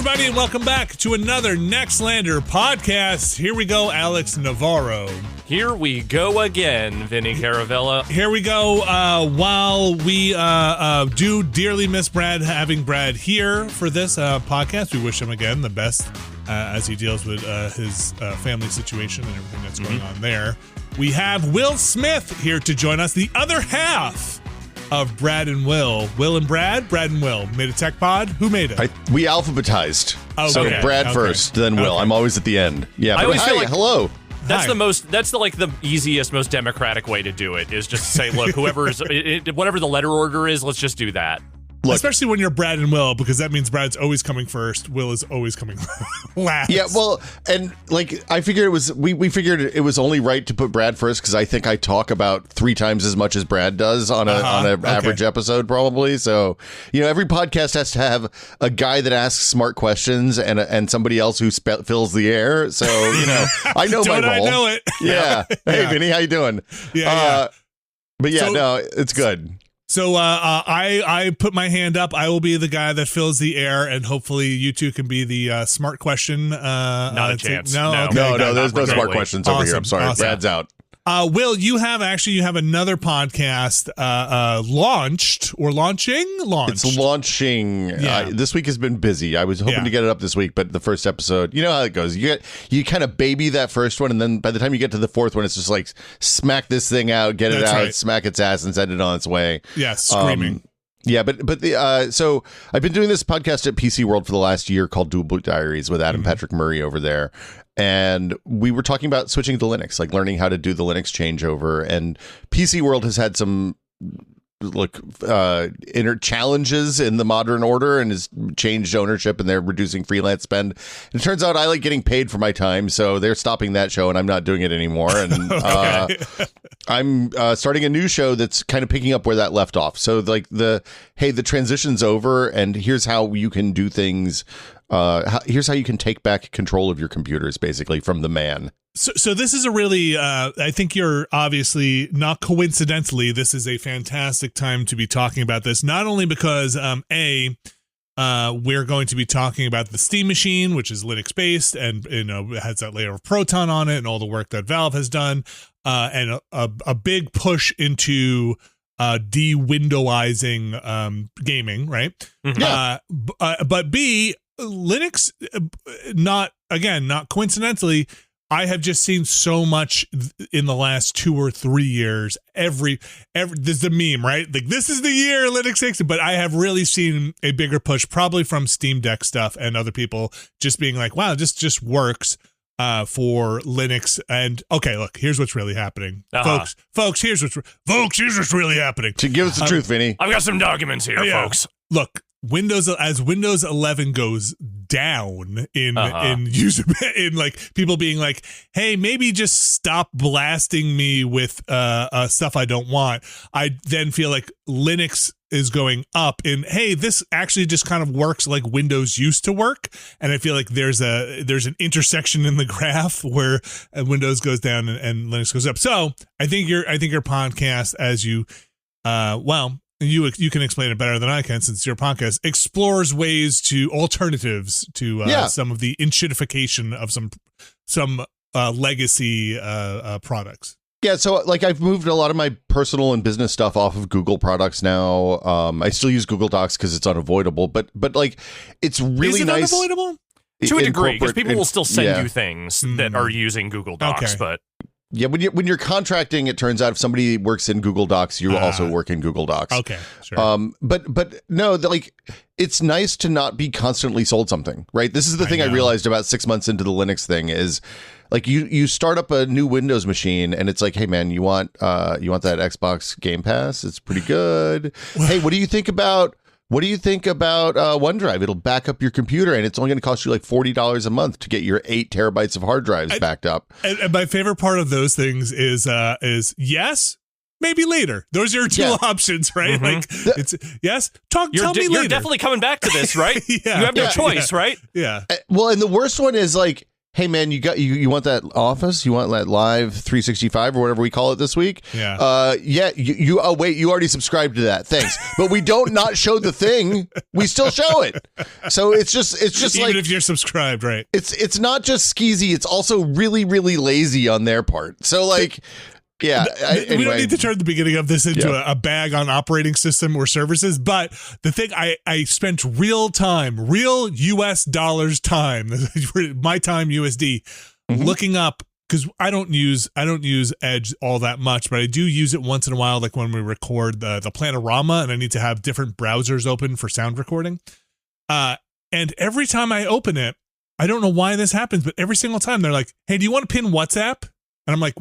everybody, and welcome back to another Nextlander podcast. Here we go, Alex Navarro. Here we go again, Vinny Caravella. Here we go. While we do dearly miss Brad, having Brad here for this podcast, we wish him again the best as he deals with his family situation and everything that's going on there. We have Will Smith here to join us, the other half of Brad and Will. Will and Brad and Will. Made a tech pod? Who made it? We alphabetized. Okay. So Brad first, then Will. Okay. I'm always at the end. Yeah. I always feel like hello. That's Hi. the easiest, most democratic way to do it is just to say, look, whatever the letter order is, let's just do that. Look, especially when you're Brad and Will, because that means Brad's always coming first. Will is always coming last. Yeah, well, and like I figured it was, we figured it was only right to put Brad first because I think I talk about 3 times as much as Brad does on an average episode, probably. So, every podcast has to have a guy that asks smart questions and somebody else who fills the air. So, I know my role. I know it. Yeah. Hey, Vinny, how you doing? Yeah. But yeah, So- no, it's good. So I put my hand up. I will be the guy that fills the air, and hopefully you two can be the smart question. Not a chance. No, No. okay, No, got it. there's no smart remotely. questions over here. I'm sorry. Awesome. Brad's out. Will, you have another podcast launched. It's launching. Yeah. This week has been busy. I was hoping to get it up this week, but the first episode, you know how it goes. You kind of baby that first one, and then by the time you get to the fourth one, it's just like smack this thing out, get it That's out, right. smack its ass, and send it on its way. Yeah, screaming. Yeah, but so I've been doing this podcast at PC World for the last year called Dual Boot Diaries with Adam Patrick Murray over there. And we were talking about switching to Linux, like learning how to do the Linux changeover. And PC World has had some inner challenges in the modern order and has changed ownership, and they're reducing freelance spend. And it turns out I like getting paid for my time, so they're stopping that show, and I'm not doing it anymore. And I'm starting a new show that's kind of picking up where that left off. So like the transition's over, and here's how you can do things. Here's how you can take back control of your computers, basically, from the man. So this is a really, I think you're obviously, not coincidentally, this is a fantastic time to be talking about this, not only because, we're going to be talking about the Steam Machine, which is Linux-based, and, it has that layer of Proton on it, and all the work that Valve has done, and a big push into de-windowizing gaming, right? Yeah. But B, Linux, not coincidentally, I have just seen so much in the last 2 or 3 years. Every there's the meme, right? Like, this is the year Linux takes it. But I have really seen a bigger push, probably from Steam Deck stuff and other people just being like, wow, this just works for Linux. And okay, look, here's what's really happening, folks. Here's what's really happening. To give us the truth, Vinny. I've got some documents here, folks. Look, Windows 11 goes down in user, in like people being like, hey, maybe just stop blasting me with stuff I don't want. I then feel like Linux is going up in, hey, this actually just kind of works like Windows used to work. And I feel like there's an intersection in the graph where Windows goes down and Linux goes up. So I think your podcast, as you you can explain it better than I can, since your podcast explores alternatives to some of the enshittification of some legacy products. Yeah, so like I've moved a lot of my personal and business stuff off of Google products now. I still use Google Docs because it's unavoidable, but like it's really nice. Is it unavoidable? To a degree, because people will still send you things Mm. that are using Google Docs, Okay. but Yeah, when you're contracting, it turns out if somebody works in Google Docs, you also work in Google Docs. Okay, sure. But no, like it's nice to not be constantly sold something, right? This is the thing I realized about 6 months into the Linux thing is like you start up a new Windows machine and it's like, hey man, you want that Xbox Game Pass? It's pretty good. Hey, what do you think about OneDrive? It'll back up your computer, and it's only going to cost you like $40 a month to get your 8 terabytes of hard drives backed up. And my favorite part of those things is yes, maybe later. Those are your two options, right? Like it's yes. Tell me later. You're definitely coming back to this, right? You have no choice, right? Yeah. Well, and the worst one is like, hey man, you want that Office? You want that Live 365 or whatever we call it this week? Yeah. You oh wait, you already subscribed to that. Thanks. But we don't not show the thing. We still show it. So it's just even like, if you're subscribed, right? It's not just skeezy, it's also really, really lazy on their part. So like, yeah. We don't need to turn the beginning of this into a bag on operating system or services, but the thing I spent real US dollars time, my time USD, looking up, because I don't use Edge all that much, but I do use it once in a while, like when we record the Planorama and I need to have different browsers open for sound recording. And every time I open it, I don't know why this happens, but every single time they're like, hey, do you want to pin WhatsApp? And I'm like,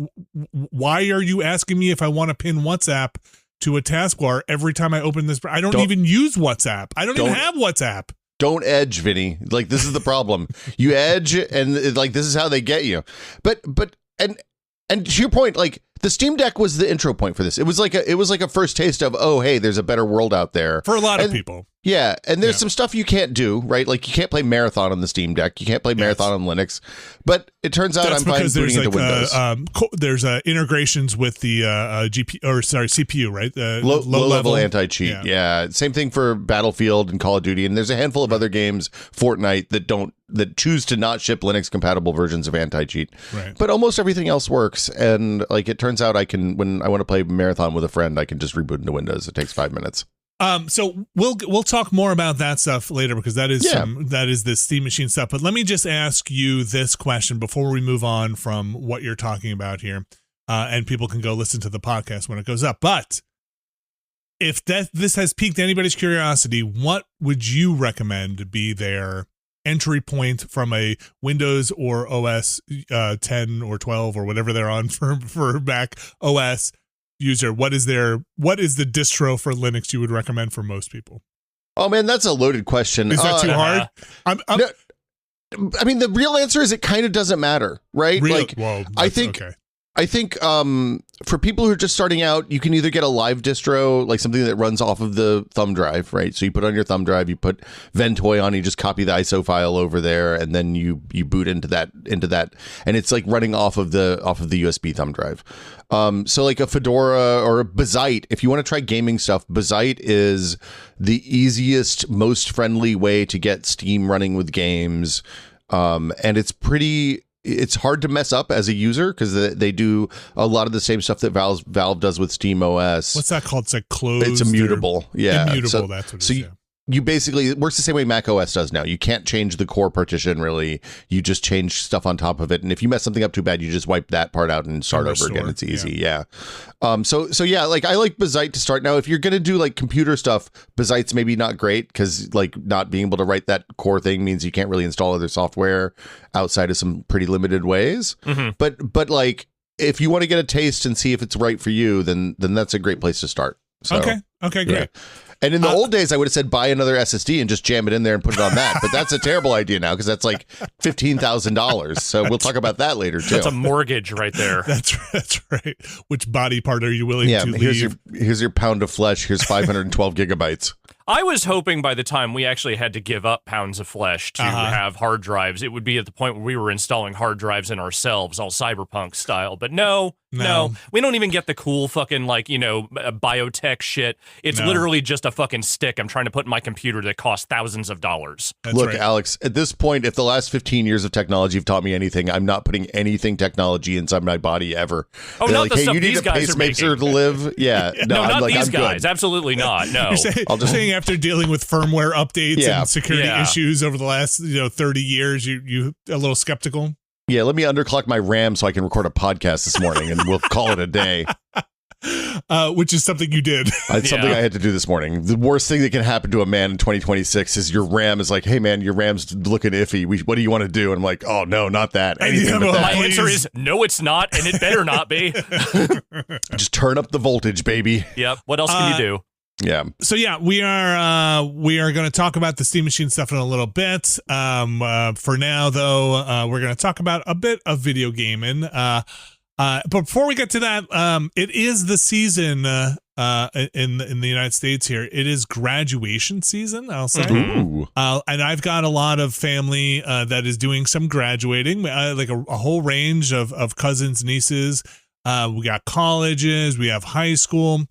why are you asking me if I want to pin WhatsApp to a taskbar every time I open this? I don't even use WhatsApp. I don't even have WhatsApp. Don't edge, Vinny. Like, this is the problem. You edge, and like this is how they get you. But and to your point, like the Steam Deck was the intro point for this. It was like a first taste of, oh hey, there's a better world out there for a lot of people. Yeah, and there's some stuff you can't do, right? Like you can't play Marathon on the Steam Deck. You can't play Marathon on Linux. But it turns out I'm fine booting into Windows. There's integrations with the CPU, right? Low level anti-cheat. Yeah, same thing for Battlefield and Call of Duty, and there's a handful of other games, Fortnite, that choose to not ship Linux compatible versions of anti-cheat. Right. But almost everything else works, and like it turns out I can, when I want to play Marathon with a friend, I can just reboot into Windows. It takes 5 minutes. So we'll talk more about that stuff later, because that is the Steam Machine stuff. But let me just ask you this question before we move on from what you're talking about here, and people can go listen to the podcast when it goes up. But if this has piqued anybody's curiosity, what would you recommend be their entry point from a Windows or OS 10 or 12 or whatever they're on for Mac OS user? What is the distro for Linux you would recommend for most people? Oh man, that's a loaded question. Is that too hard? I mean, the real answer is it kind of doesn't matter, right? I think for people who are just starting out, you can either get a live distro, like something that runs off of the thumb drive, right? So you put on your thumb drive, you put Ventoy on, you just copy the ISO file over there, and then you boot into that, and it's like running off of the USB thumb drive. So like a Fedora or a Bazite, if you want to try gaming stuff, Bazite is the easiest, most friendly way to get Steam running with games, and it's hard to mess up as a user because they do a lot of the same stuff that Valve does with Steam OS. What's that called? It's like closed. It's immutable. Yeah. Immutable. So, that's what it is. You basically, it works the same way Mac OS does now. You can't change the core partition really. You just change stuff on top of it. And if you mess something up too bad, you just wipe that part out and start over again. It's easy. Yeah. So yeah, like I like Bazite to start. Now, if you're going to do like computer stuff, Bazite's maybe not great because like not being able to write that core thing means you can't really install other software outside of some pretty limited ways. Mm-hmm. But like if you want to get a taste and see if it's right for you, then that's a great place to start. So, Okay, great. Yeah. And in the old days, I would have said buy another SSD and just jam it in there and put it on that. But that's a terrible idea now because that's like $15,000. So we'll talk about that later too. That's a mortgage right there. That's right. Which body part are you willing to leave? Here's your pound of flesh. Here's 512 gigabytes. I was hoping by the time we actually had to give up pounds of flesh to have hard drives, it would be at the point where we were installing hard drives in ourselves, all cyberpunk style. But no, we don't even get the cool fucking biotech shit. It's literally just a fucking stick I'm trying to put in my computer that costs thousands of dollars. Look, right. Alex, at this point, if the last 15 years of technology have taught me anything, I'm not putting anything technology inside my body ever. Oh, they're not like, the hey, stuff you need these a guys pacemaker are to live. Yeah. No, not I'm these I'm guys. Good. Absolutely not. No. You're saying after dealing with firmware updates and security issues over the last 30 years, you a little skeptical? Yeah, let me underclock my RAM so I can record a podcast this morning, and we'll call it a day. Which is something you did. It's something I had to do this morning. The worst thing that can happen to a man in 2026 is your RAM is like, hey, man, your RAM's looking iffy. What do you want to do? And I'm like, oh, no, not that. Anything but that. My answer is, no, it's not, and it better not be. Just turn up the voltage, baby. Yep. What else can you do? Yeah. So yeah, we are going to talk about the Steam Machine stuff in a little bit. For now, though, we're going to talk about a bit of video gaming. But before we get to that, it is the season in the United States here, it is graduation season, I'll say. Ooh. And I've got a lot of family that is doing some graduating, like a whole range of cousins, nieces. We got colleges, we have high school,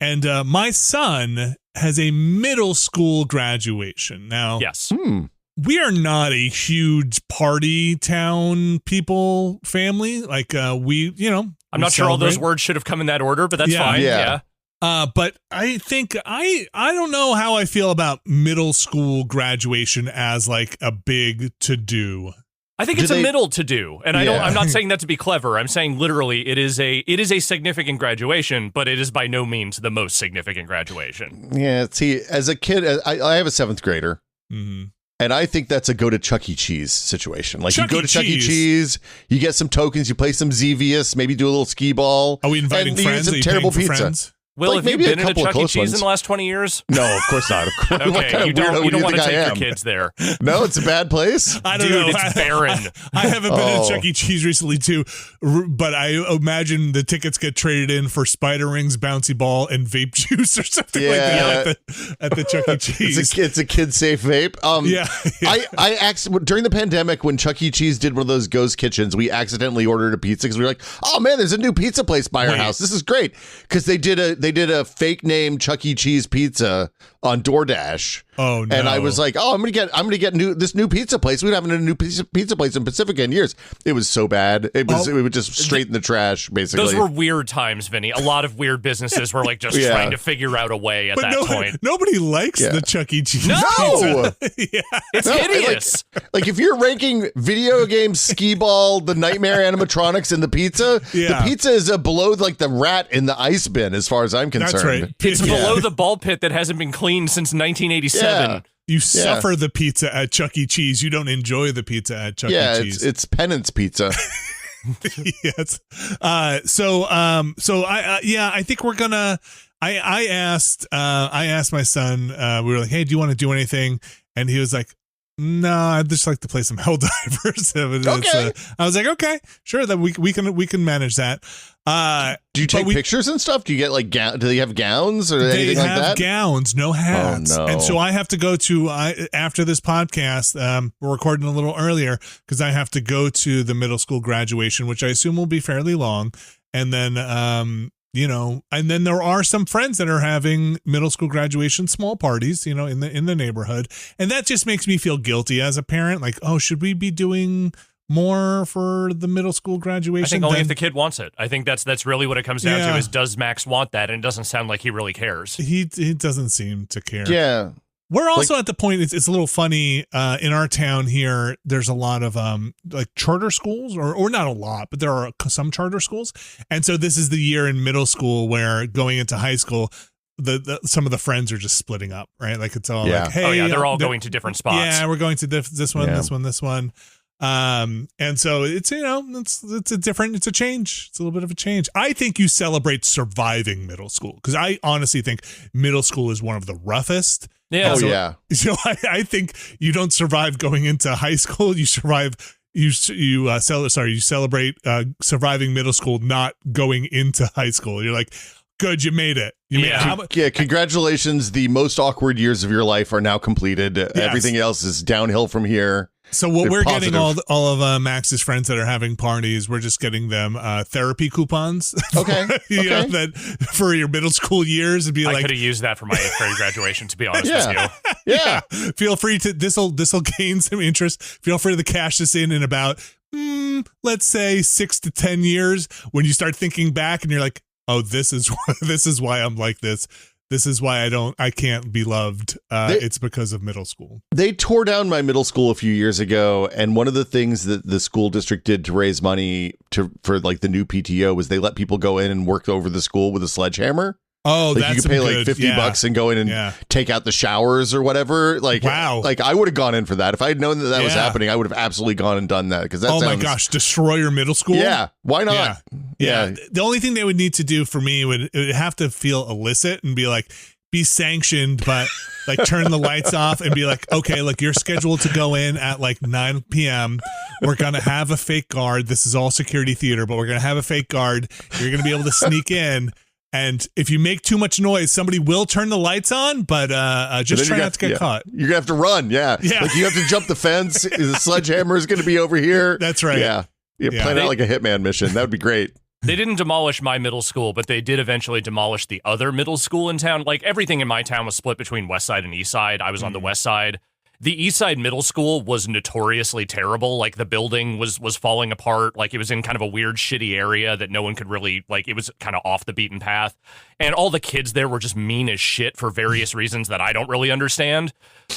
and my son has a middle school graduation. Now, yes. We are not a huge party town people family. Like I'm not sure all those words should have come in that order, but that's fine. Yeah. But I think I don't know how I feel about middle school graduation as like a big to do. I think it's a middle to do, and I'm not saying that to be clever. I'm saying literally it is a significant graduation, but it is by no means the most significant graduation. Yeah. See, as a kid, I have a 7th grader. Mm-hmm. And I think that's a go to Chuck E. Cheese situation. Like Chuck you go E. to Chuck E. Cheese, you get some tokens, you play some Xevious, maybe do a little skee ball. Are we inviting and friends? You get some terrible pizza. Friends? Will, like have you been in a Chuck E. Cheese ones. in the last 20 years? No, of course not. Of course. Okay, what kind you of weirdo don't do want to think I take your am? kids there. No, it's a bad place. I don't Dude, know. it's barren. I haven't been to Chuck E. Cheese recently too, but I imagine the tickets get traded in for spider rings, bouncy ball, and vape juice or something like that at the Chuck E. Cheese. It's a kid safe vape. Yeah. I during the pandemic when Chuck E. Cheese did one of those ghost kitchens, we accidentally ordered a pizza because we were like, oh man, there's a new pizza place by our house. This is great because they did a fake name Chuck E. Cheese pizza on DoorDash. Oh no! And I was like, oh, I'm gonna get this new pizza place. We haven't had a new pizza place in Pacifica in years. It was so bad. It was just straight in the trash, basically. Those were weird times, Vinny. A lot of weird businesses were like just trying to figure out a way at that point. Nobody likes the Chuck E. Cheese No! pizza. It's hideous. Like if you're ranking video games, skee ball, the nightmare animatronics, and the pizza is below like the rat in the ice bin, as far as I'm concerned. That's right. It's below the ball pit that hasn't been cleaned since 1987. You suffer the pizza at Chuck E. Cheese. You don't enjoy the pizza at Chuck E. Cheese. It's penance pizza. Yes. So I think we're gonna. I asked my son. We were like, hey, do you want to do anything? And he was like, no, I'd just like to play some Helldivers. Okay. I was like, okay, sure, that we can manage that. Do you take pictures and stuff? Do you get like do they have gowns or anything like that? They have gowns, no hats. Oh, no. And so I have to go to after this podcast. We're recording a little earlier because I have to go to the middle school graduation, which I assume will be fairly long. And then and then there are some friends that are having middle school graduation small parties, in the neighborhood, and that just makes me feel guilty as a parent. Like, oh, should we be doing more for the middle school graduation? I think only if the kid wants it. I think that's really what it comes down to is, does Max want that? And it doesn't sound like he really cares. He doesn't seem to care. Yeah. We're also at the point, it's a little funny, in our town here, there's a lot of like charter schools, or not a lot, but there are some charter schools. And so this is the year in middle school where going into high school, some of the friends are just splitting up, right? Like it's all like, hey, they're all going to different spots. Yeah, we're going to this one, this one. And so it's it's a change. It's a little bit of a change. I think you celebrate surviving middle school because I honestly think middle school is one of the roughest. Yeah. So I think you don't survive going into high school. You survive. You celebrate surviving middle school, not going into high school. You're like, good, you made it. Congratulations. The most awkward years of your life are now completed. Yes. Everything else is downhill from here. So what we're getting all of Max's friends that are having parties, we're just getting them therapy coupons. Okay. That for your middle school years, and be I like, could have used that for my 8th grade graduation. To be honest with you, yeah. Feel free to this'll gain some interest. Feel free to cash this in about let's say 6 to 10 years when you start thinking back and you're like, oh, this is why I'm like this. This is why I can't be loved. It's because of middle school. They tore down my middle school a few years ago, and one of the things that the school district did to raise money for like the new PTO was they let people go in and work over the school with a sledgehammer. Oh, like that's you could pay like good. $50 and go in and take out the showers or whatever. Like, wow. Like I would have gone in for that. If I had known that was happening, I would have absolutely gone and done that. Because that my gosh, destroy your middle school? Yeah, why not? Yeah. The only thing they would need to do for me would have to feel illicit and be like, be sanctioned, but like turn the lights off and be like, okay, look, you're scheduled to go in at like 9 p.m. We're going to have a fake guard. This is all security theater, but we're going to have a fake guard. You're going to be able to sneak in. And if you make too much noise, somebody will turn the lights on, but just try not to get caught. You're going to have to run, Like you have to jump the fence. The sledgehammer is going to be over here. That's right. Yeah. Plan out like a hitman mission. That would be great. They didn't demolish my middle school, but they did eventually demolish the other middle school in town. Like, everything in my town was split between West Side and East Side. I was on the West Side. The East Side Middle School was notoriously terrible. Like, the building was falling apart. Like, it was in kind of a weird, shitty area that no one could really, like, it was kind of off the beaten path. And all the kids there were just mean as shit for various reasons that I don't really understand.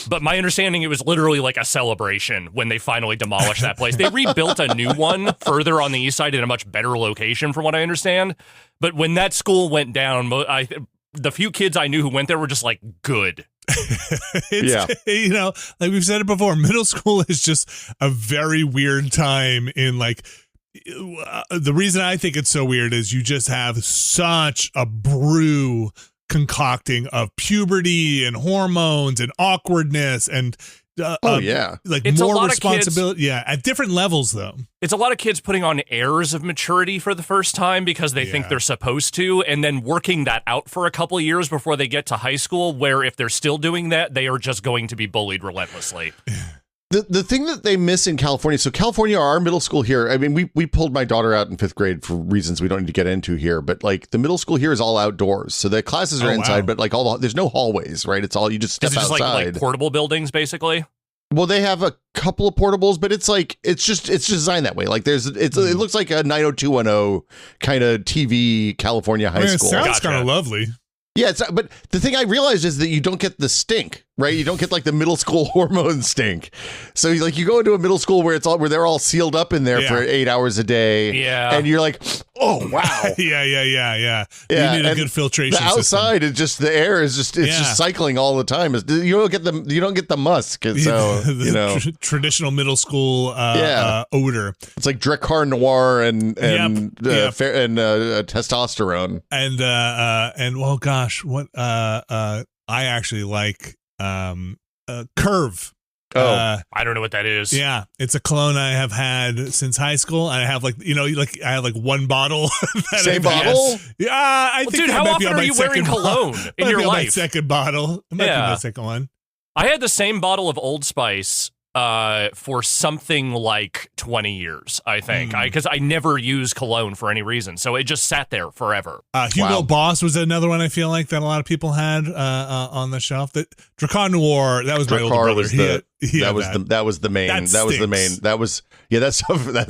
But my understanding, it was literally like a celebration when they finally demolished that place. They rebuilt a new one further on the East Side in a much better location, from what I understand. But when that school went down, the few kids I knew who went there were just like, good. You know, like we've said it before, middle school is just a very weird time in like the reason I think it's so weird is you just have such a brew concocting of puberty and hormones and awkwardness and like it's more responsibility. At different levels though. It's a lot of kids putting on airs of maturity for the first time because they think they're supposed to, and then working that out for a couple of years before they get to high school, where if they're still doing that, they are just going to be bullied relentlessly. The thing that they miss in California, so California, our middle school here, I mean, we pulled my daughter out in 5th grade for reasons we don't need to get into here, but like the middle school here is all outdoors. So the classes are inside, but like there's no hallways, right? It's all, you just step outside. Like portable buildings, basically? Well, they have a couple of portables, but it's designed that way. Like it looks like a 90210 kind of TV California high school. It sounds kind of lovely. Yeah, but the thing I realized is that you don't get the stink, right? You don't get like the middle school hormone stink. So like you go into a middle school where they're all sealed up in there for 8 hours a day. Yeah. And you're like, oh wow. Yeah. You need a good filtration system. The outside is just, the air is just just cycling all the time. You don't get the musk. So traditional middle school odor. It's like Drakkar Noir and testosterone. And well, gosh, what I actually like Curve. I don't know what that is. Yeah, it's a cologne I have had since high school. And I have I have one bottle. Same bottle? Yeah, I think. Dude, how often are you wearing cologne in your life? My second bottle. It might be my second one. I had the same bottle of Old Spice for something like 20 years, I think, because I never use cologne for any reason, so it just sat there forever. Hugo Boss was another one I feel like that a lot of people had on the shelf. That Drakkar Noir, that was my older brother. That was the main. That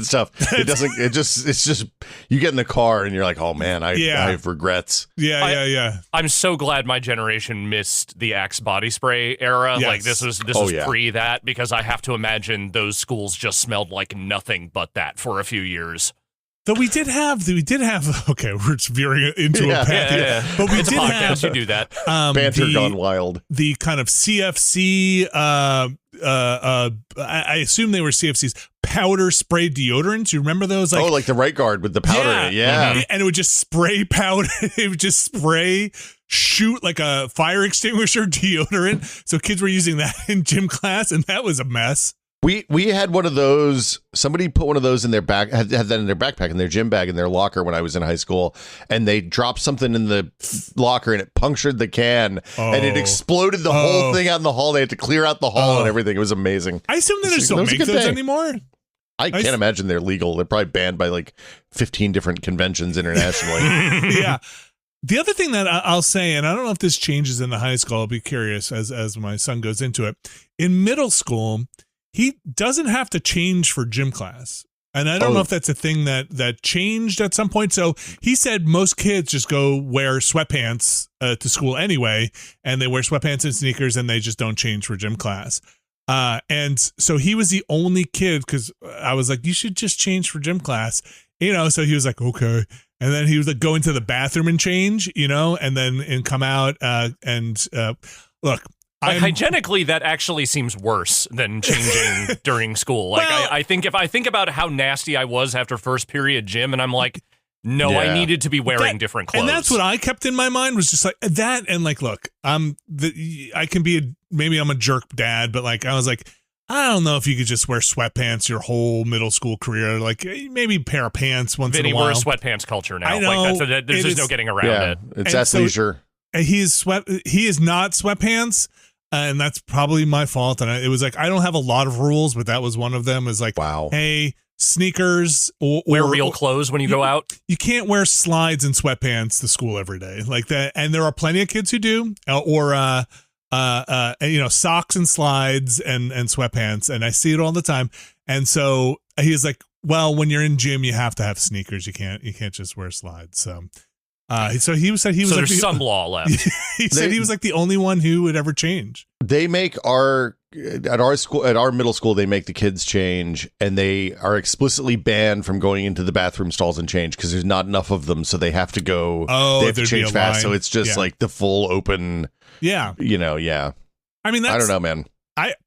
stuff. It's just you get in the car and you're like, oh man, I have regrets. I'm so glad my generation missed the Axe body spray era. Yes. Like this was pre that, because I have to imagine those schools just smelled like nothing but that for a few years. Though we did have, okay, we're veering into a path here. But we did have, you do that. Banter gone wild. The kind of CFC, I assume they were CFCs, powder spray deodorants. You remember those? Like the Right Guard with the powder. Yeah. Mm-hmm. And it would just spray powder. It would just shoot like a fire extinguisher deodorant. So kids were using that in gym class, and that was a mess. We had one of those. Somebody put one of those in their had that in their backpack, in their gym bag, in their locker when I was in high school, and they dropped something in the locker and it punctured the can and it exploded the whole thing out in the hall. They had to clear out the hall and everything. It was amazing. I assume they just don't make those anymore. I can't imagine they're legal. They're probably banned by like 15 different conventions internationally. Yeah. The other thing that I'll say, and I don't know if this changes in the high school, I'll be curious as my son goes into it. In middle school, he doesn't have to change for gym class. And I don't know if that's a thing that changed at some point. So he said most kids just go wear sweatpants to school anyway, and they wear sweatpants and sneakers, and they just don't change for gym class. And so he was the only kid, because I was like, you should just change for gym class. So he was like, okay. And then he was like, go into the bathroom and change, and then come out and look. Hygienically, that actually seems worse than changing during school. Like, I think if I think about how nasty I was after first period gym, and I'm like, no, I needed to be wearing different clothes. And that's what I kept in my mind, was just like that. And like, look, I can be maybe I'm a jerk dad, but like, I was like, I don't know if you could just wear sweatpants your whole middle school career. Like maybe a pair of pants once in a while. Vinny, we're a sweatpants culture now. I know. Like there's just no getting around it. It's athleisure. He is not sweatpants. And that's probably my fault. And it was like, I don't have a lot of rules, but that was one of them is like, wow. Hey, sneakers or wear real clothes when you go out. You can't wear slides and sweatpants to school every day like that. And there are plenty of kids who do, or socks and slides and sweatpants. And I see it all the time. And so he's like, well, when you're in gym, you have to have sneakers. You can't just wear slides. So he said he was. So like there's some law left. He said he was like the only one who would ever change. They make at our middle school, they make the kids change, and they are explicitly banned from going into the bathroom stalls and change because there's not enough of them, so they have to go. They have to change fast, so it's just like the full open. Yeah, yeah. I mean, I don't know, man.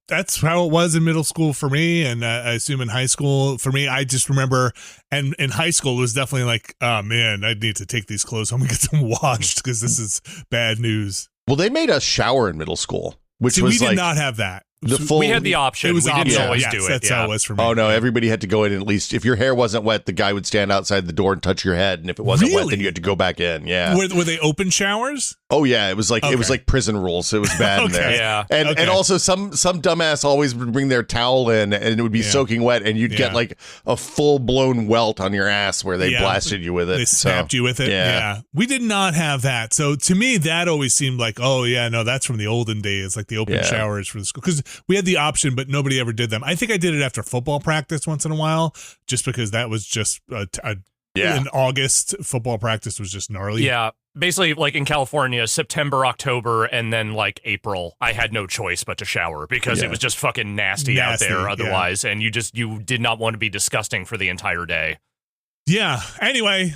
That's how it was in middle school for me, and I assume in high school for me. I just remember, and in high school it was definitely like, oh man, I need to take these clothes home and get them washed because this is bad news. Well, they made us shower in middle school, which was we did not have that. We had the option. We didn't always do it. That's how it was for me. Oh no, everybody had to go in, and at least if your hair wasn't wet, the guy would stand outside the door and touch your head, and if it wasn't wet, then you had to go back in. Yeah. Were they open showers? Oh yeah, it was like prison rules. It was bad in there. Yeah. And also some dumbass always would bring their towel in, and it would be soaking wet, and you'd get like a full blown welt on your ass where they blasted you with it. They snapped you with it. Yeah. We did not have that. So to me, that always seemed like, oh yeah, no, that's from the olden days, like the open showers for the school, because we had the option, but nobody ever did them. I think I did it after football practice once in a while, just because that was just in August, football practice was just gnarly. Yeah. Basically, like in California, September, October, and then like April, I had no choice but to shower because it was just fucking nasty out there otherwise. And you did not want to be disgusting for the entire day. Yeah. Anyway,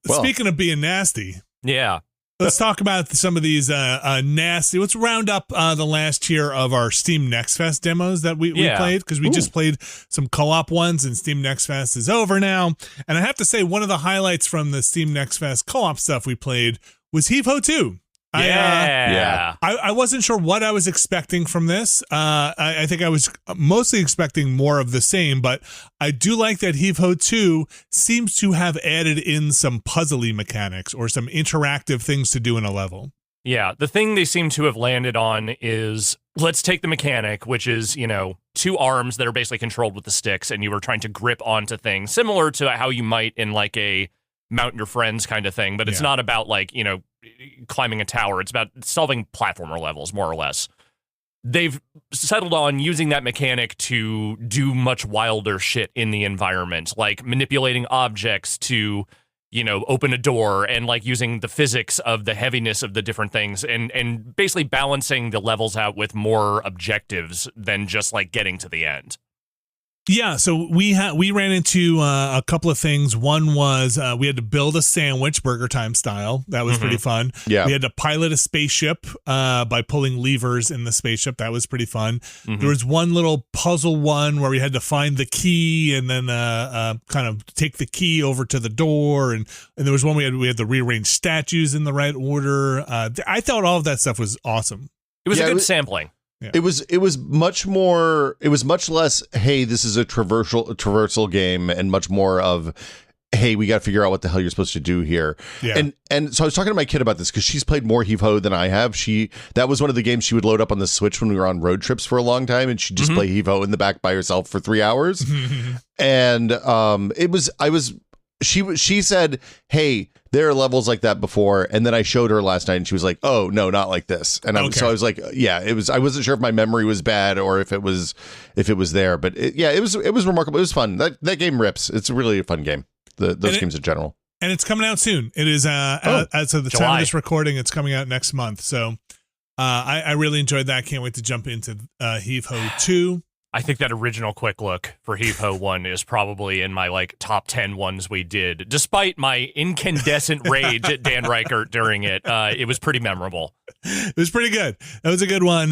speaking of being nasty. Yeah. Let's talk about some of these nasty. Let's round up the last tier of our Steam Next Fest demos that we played, because we just played some co-op ones, and Steam Next Fest is over now. And I have to say, one of the highlights from the Steam Next Fest co-op stuff we played was Heave 2. I wasn't sure what I was expecting from this. I think I was mostly expecting more of the same, but I do like that Heave 2 seems to have added in some puzzly mechanics or some interactive things to do in a level. Yeah, the thing they seem to have landed on is, let's take the mechanic, which is, two arms that are basically controlled with the sticks, and you were trying to grip onto things, similar to how you might in like a Mount Your Friends kind of thing, but it's not about like, climbing a tower. It's about solving platformer levels, more or less. They've settled on using that mechanic to do much wilder shit in the environment, like manipulating objects to, open a door, and like using the physics of the heaviness of the different things, and basically balancing the levels out with more objectives than just like getting to the end. Yeah, so we ran into a couple of things. One was we had to build a sandwich, Burger Time style. That was pretty fun. Yeah, we had to pilot a spaceship by pulling levers in the spaceship. That was pretty fun. There was one little puzzle one where we had to find the key and then kind of take the key over to the door. And there was one we had to rearrange statues in the right order. I thought all of that stuff was awesome. It was a good sampling. Yeah. It was much less, hey, this is a traversal game, and much more of, hey, we got to figure out what the hell you're supposed to do here. Yeah. And so I was talking to my kid about this because she's played more Heave Ho than I have. That was one of the games she would load up on the Switch when we were on road trips for a long time, and she'd just play Heave Ho in the back by herself for 3 hours. And she said, hey, there are levels like that before, and then I showed her last night, and she was like, "Oh no, not like this." And so I was like, "Yeah, it was." I wasn't sure if my memory was bad or if it was there, but it was remarkable. It was fun. That game rips. It's really a fun game. Those games in general. And it's coming out soon. It is as of the time of this recording, it's coming out next month. So I really enjoyed that. Can't wait to jump into Heave Ho 2. I think that original quick look for Heave Ho 1 is probably in my like top 10 ones we did. Despite my incandescent rage at Dan Reichert during it, it was pretty memorable. It was pretty good. That was a good one.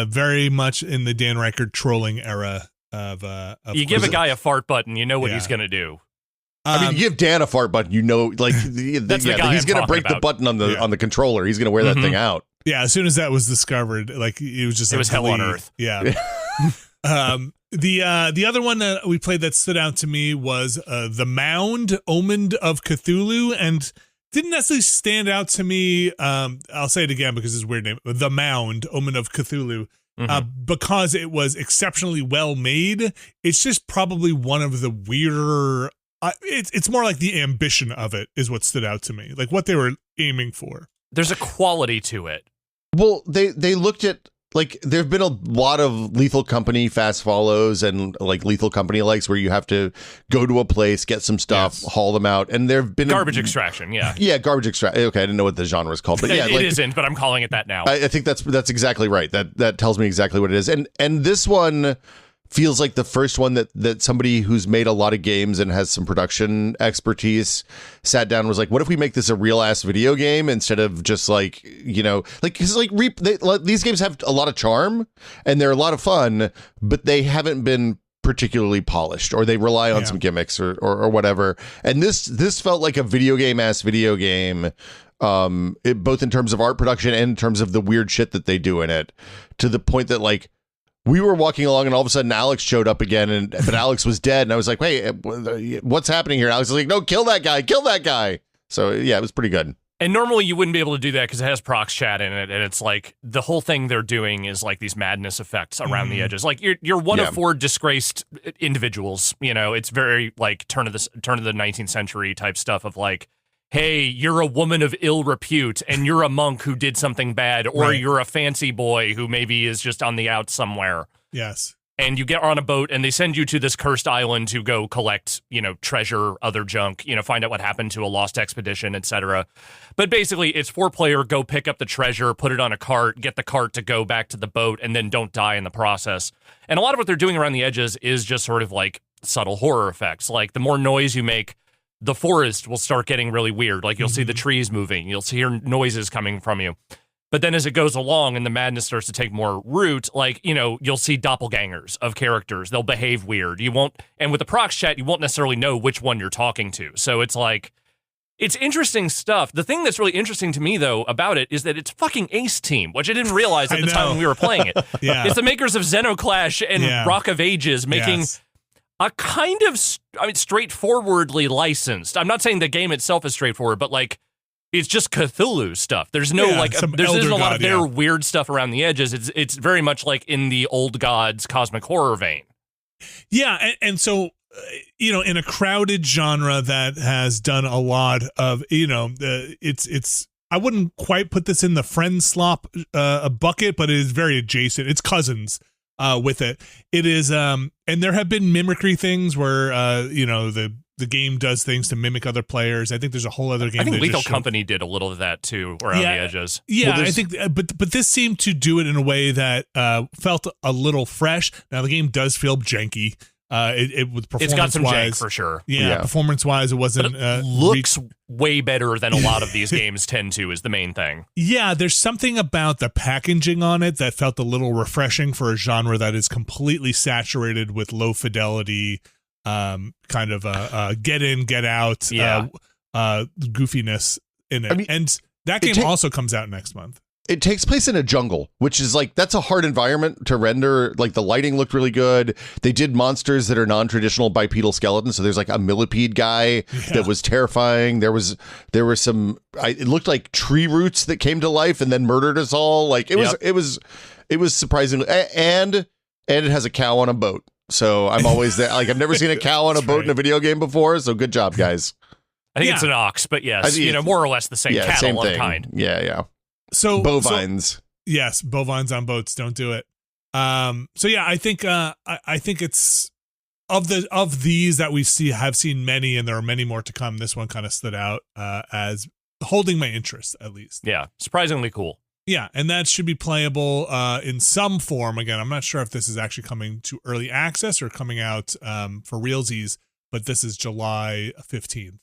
Very much in the Dan Reichert trolling era of you give a guy a fart button, you know what he's going to do. I mean, you give Dan a fart button, like he's going to break the button on the controller. He's going to wear that thing out. Yeah, as soon as that was discovered, like it was just it was hell on earth. Yeah. The other one that we played that stood out to me was the Mound, Omen of Cthulhu, and didn't necessarily stand out to me. I'll say it again because it's a weird name. The Mound, Omen of Cthulhu. Because it was exceptionally well made. It's just probably one of the weirder. It's more like the ambition of it is what stood out to me, like what they were aiming for. There's a quality to it. Well, they looked at, like, there have been a lot of Lethal Company fast follows and like Lethal Company likes where you have to go to a place, get some stuff, haul them out, and there have been garbage extraction. Yeah, garbage extraction. Okay, I didn't know what the genre is called, but yeah, it isn't. But I'm calling it that now. I think that's exactly right. That tells me exactly what it is, and this one feels like the first one that somebody who's made a lot of games and has some production expertise sat down and was like, what if we make this a real ass video game instead of just like, you know, like, cause like these games have a lot of charm and they're a lot of fun, but they haven't been particularly polished, or they rely on some gimmicks or whatever. And this felt like a video game, both in terms of art production and in terms of the weird shit that they do in it, to the point that like, we were walking along and all of a sudden Alex showed up again, but Alex was dead. And I was like, hey, what's happening here? Alex was like, no, kill that guy. So yeah, it was pretty good. And normally you wouldn't be able to do that because it has prox chat in it. And it's like the whole thing they're doing is like these madness effects around the edges. Like you're one of four disgraced individuals. You know, it's very like turn of the 19th century type stuff of like, hey, you're a woman of ill repute and you're a monk who did something bad, or you're a fancy boy who maybe is just on the out somewhere. Yes. And you get on a boat and they send you to this cursed island to go collect, you know, treasure, other junk, you know, find out what happened to a lost expedition, etc. But basically it's 4-player, go pick up the treasure, put it on a cart, get the cart to go back to the boat, and then don't die in the process. And a lot of what they're doing around the edges is just sort of like subtle horror effects. Like the more noise you make, the forest will start getting really weird. Like you'll see the trees moving. You'll hear noises coming from you. But then as it goes along and the madness starts to take more root, like, you know, you'll see doppelgangers of characters. They'll behave weird. You won't, and with the prox chat, you won't necessarily know which one you're talking to. So it's like, it's interesting stuff. The thing that's really interesting to me, though, about it is that it's fucking Ace Team, which I didn't realize at the time when we were playing it. It's the makers of Xenoclash and Rock of Ages making... a kind of, straightforwardly licensed. I'm not saying the game itself is straightforward, but like, it's just Cthulhu stuff. There's no there isn't a lot of their weird stuff around the edges. It's very much like in the old gods cosmic horror vein. Yeah, and so you know, in a crowded genre that has done a lot of, you know, it's. I wouldn't quite put this in the friend slop bucket, but it is very adjacent. It's cousins. With it is and there have been mimicry things where you know the game does things to mimic other players. I think there's a whole other game. I think Lethal Company did a little of that too around the edges. Yeah, I think, but this seemed to do it in a way that felt a little fresh. Now the game does feel janky. It was performance-wise. It's got some jank for sure. Yeah. Performance-wise, it wasn't. But it looks way better than a lot of these games tend to. Is the main thing. Yeah, there's something about the packaging on it that felt a little refreshing for a genre that is completely saturated with low fidelity, kind of get in, get out, goofiness in it. I mean, and that game also comes out next month. It takes place in a jungle, which is like, that's a hard environment to render. Like the lighting looked really good. They did monsters that are non-traditional bipedal skeletons. So there's like a millipede guy that was terrifying. There were some, it looked like tree roots that came to life and then murdered us all. Like it was surprisingly, and it has a cow on a boat. So I'm always there. Like I've never seen a cow on a boat in a video game before. So good job, guys. I think it's an ox, but yes, more or less the same cattle same of kind. Yeah. So bovines. Yes, bovines on boats. Don't do it. So yeah, I think it's of these that have seen many, and there are many more to come. This one kind of stood out as holding my interest, at least. Yeah, surprisingly cool. Yeah, and that should be playable in some form. Again, I'm not sure if this is actually coming to early access or coming out for realsies, but this is July 15th.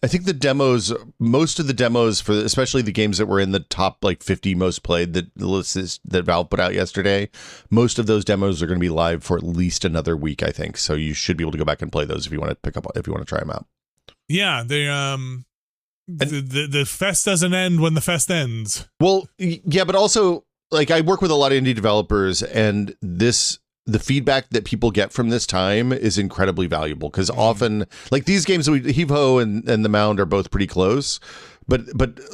I think the demos, most of the demos for especially the games that were in the top like 50 most played that Valve put out yesterday, most of those demos are going to be live for at least another week, I think. So you should be able to go back and play those if you want to try them out. Yeah, they the fest doesn't end when the fest ends. Well, yeah, but also, like, I work with a lot of indie developers, and the feedback that people get from this time is incredibly valuable, because often, like, these games, Heave and the Mound are both pretty close, but